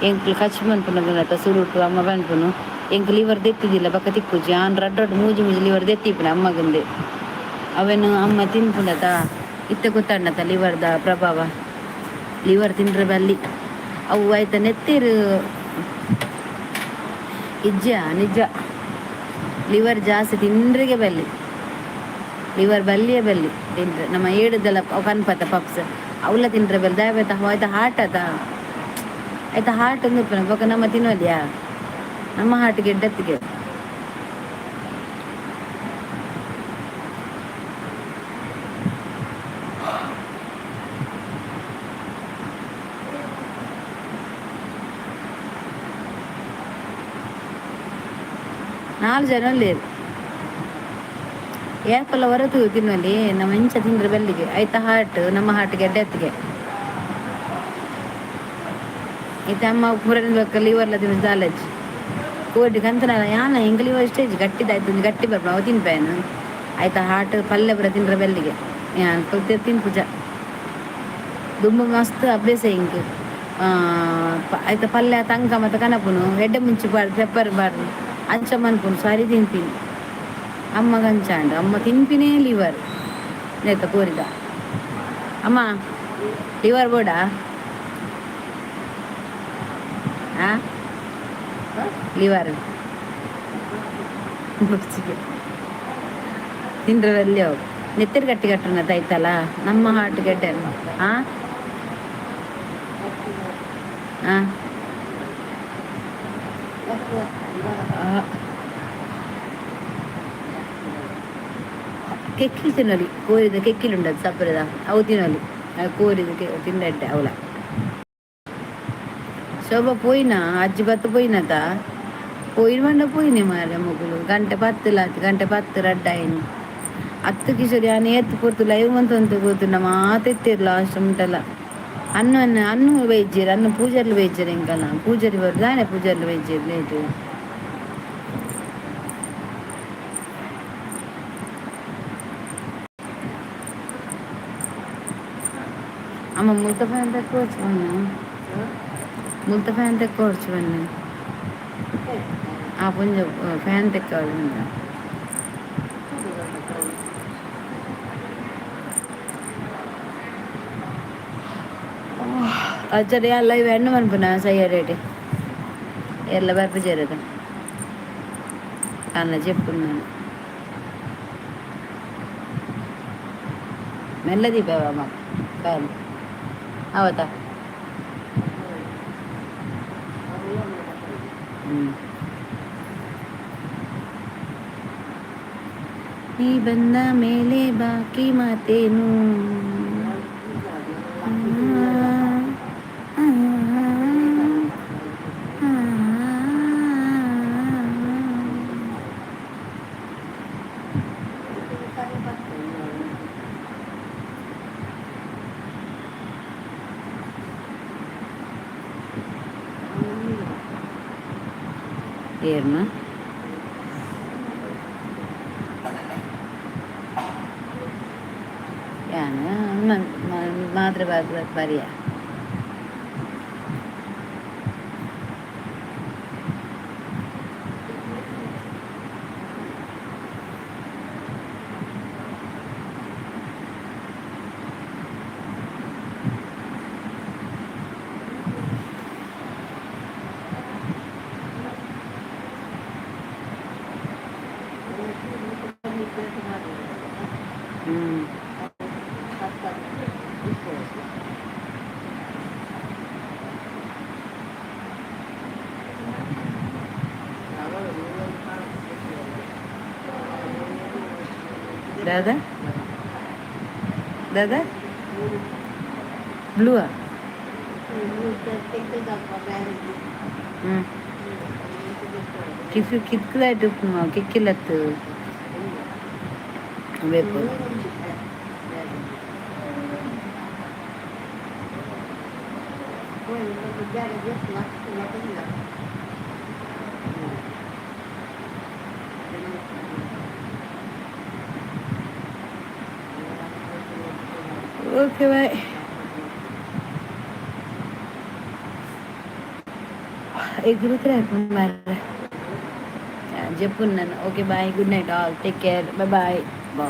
ಎಂಕ್ಲು ಕಚ್ಚಿ ಬಂದ್ಪುನ ಸುರುಟು ಅಮ್ಮ ಬಂದ್ಪುನು ಎಂಕ್ ಲಿವರ್ ದೆತ್ತಿದ್ದಿಲ್ಲ ಬಕ್ಕ ತಿಕ್ಕುಜಿ ಆನ್ ರಡ್ಡೊಟ್ಟು ಮೂಜಿ ಲಿವರ್ ದೆತ್ತಿಪ್ಪುನ ಅಮ್ಮಗಂದೆ ಅವೇನು ಅಮ್ಮ ತಿನ್ಪುಂಡತ ಇತ್ತ ಗೊತ್ತಾಂಡತ ಲಿವರ್ದ ಪ್ರಭಾವ ಲಿವರ್ ತಿಂದ್ರೆ ಬಲ್ಲಿ ಅವು ಆಯ್ತಾ ನೆತ್ತಿರು ನಿಜ ನಿಜ ಲಿವರ್ ಜಾಸ್ತಿ ತಿಂದ್ರಿಗೆ ಬಲ್ಲಿ ಲಿವರ್ ಬಲ್ಲಿಯೇ ಬಲ್ಲಿ ತಿಂದ್ರೆ ನಮ್ಮ ಏಡುದೆಲ್ಲ ಕನ್ಪತ ಪಪ್ಸ್ ಅವಲ್ಲ ತಿಂದ್ರೆ ಬಲ್ಲಿ ದಯವಾಯ್ತ ಆಯ್ತಾ ಹಾರ್ಟ್ ಅದ ಆಯ್ತಾ ಹಾರ್ಟ್ ಒಂದು ಬೊಕ್ಕ ನಮ್ಮ ತಿನ್ನೋದ್ಯಾ ನಮ್ಮ ಹಾರ್ಟ್ಗೆ ಎಡ್ಡತ್ತಿಗೆ ನಾಲ್ಕು ಜನ ಅಲ್ಲಿ ಏರ್ಪಲ್ಲ ಹೊರತು ತಿನ್ನುವಲ್ಲಿ ನಮ್ಮ ಇಂಚ ತಿಂದ್ರೆ ಬಲ್ಲಿಗೆ ಆಯ್ತಾ ಹಾರ್ಟ್ ನಮ್ಮ ಹಾರ್ಟ್ಗೆ ಎಡ್ಡೆತ್ತಿಗೆ ಆಯ್ತಾ ಅಮ್ಮ ಪೂರಕ ಲಿವರ್ಲ ತಿನ್ನು ಜಾಲಜ್ಜಿ ಕೋಡಿ ಕಂತನಲ್ಲ ಯಾನ ಹಿಂಗ ಲಿವರ್ ಸ್ಟೇಜ್ ಗಟ್ಟಿದಾಯ್ತು ಗಟ್ಟಿ ಬರ್ಬ ಅವು ತಿನ್ಪೇನು ಆಯ್ತಾ ಹಾರ್ಟ್ ಪಲ್ಯ ಬರ ತಿಂದ್ರೆ ಬೆಲ್ಲಿಗೆ ತಿನ್ಪುಜ ದುಂಬ ಮಸ್ತ್ ಅಭ್ಯಾಸ ಹಿಂಗೆ ಆಯ್ತಾ ಪಲ್ಯ ತಂಕ ಮತ್ತು ಕನಪುನು ಎಡ್ಡೆ ಮುಂಚಿ ಬಾರ್ದು ಪೆಪ್ಪರ್ ಬಾರ್ದು ಅಂಚ ಮನ್ಪುನು ಸಾರಿ ತಿನ್ಪಿನಿ ಅಮ್ಮಗ ಅಂಚಾಂಡು ಅಮ್ಮ ತಿನ್ಪಿನೇ ಲಿವರ್ ನೇತ ಕೋರಿದ ಅಮ್ಮ ಲಿವರ್ ಬೋಡಾ ಹಾಂ ಲಿವರ್ ತಿಂದ್ರಲ್ಲಿ ಅವು ನೆತ್ತಿರು ಗಟ್ಟಿ ಕಟ್ಟುನದ ಆಯ್ತಲ್ಲ ನಮ್ಮ ಹಾರ್ಟ್ ಗಡ್ಡೆ ಹಾಂ ಹಾಂ ಕೆಕ್ಕಿಲು ತಿನ್ನಲಿ ಕೋರಿದ ಕೆಕ್ಕಿಲುಂಡದು ಸಪ್ಪರದ ಅವು ತಿನ್ನಲಿ ಕೋರಿದ ತಿಂದಡ್ಡೆ ಅವಳ ಶೋಭಾ ಪೋಯಿನ ಅಜ್ಜಿ ಬತ್ತು ಪೋಯಿನತ ಪೋಯಿನ ಬಂಡ ಪೋಯಿನೆ ಮಾರ ಮಗಳು ಗಂಟೆ ಪತ್ತು ರಡ್ಡಾಯಿನಿ 10 ಕಿಶೋರಿ ನಾನು ಎತ್ತು ಪೊರ್ತು ಲೈವ್ ಅಂತ ಗೊತ್ತು ಮಾತೆತ್ತಿರ್ಲ ಲಾಸ್ಟ್ ಉಂಟಲ್ಲ ಅನ್ನು ವೈದ್ಯರು ಅನ್ನು ಪೂಜಾರ್ಲು ವೈದ್ಯರು ಹೆಂಗಲ್ಲ ಪೂಜಾರಿ ಬರ್ದಾನೆ ಪೂಜಾರ್ಲು ವೈದ್ಯರು ಲೇಟು అమ్మ ముల్త ఫ్యాన్ తెచ్చుకోవచ్చు ముల్త ఫ్యాన్ తెచ్చుకోవచ్చు ఆ పుంజ ఫ్యాన్ తెచ్చుకోవాలి అచ్చడి అల్ల ఇవి ఎండం అనుకున్నా సయ్యారేటి ఎర్ల బర్ప చేరదు అన్న చెప్పుకున్నాను మెల్లది బావమ్మ ఫ్యాన్ ಅವತ್ತಾ ನೀ ಬಂದ ಮೇಲೆ ಬಾಕಿ ಮಾತೇನು ಏರ್ನ बाग पर्या दादा दादा ब्लू कितकं किक्किलत वेपर ओके बाय ఎగురుతురా మరి చెప్పు నన్ను okay bye good night all take care bye bye బా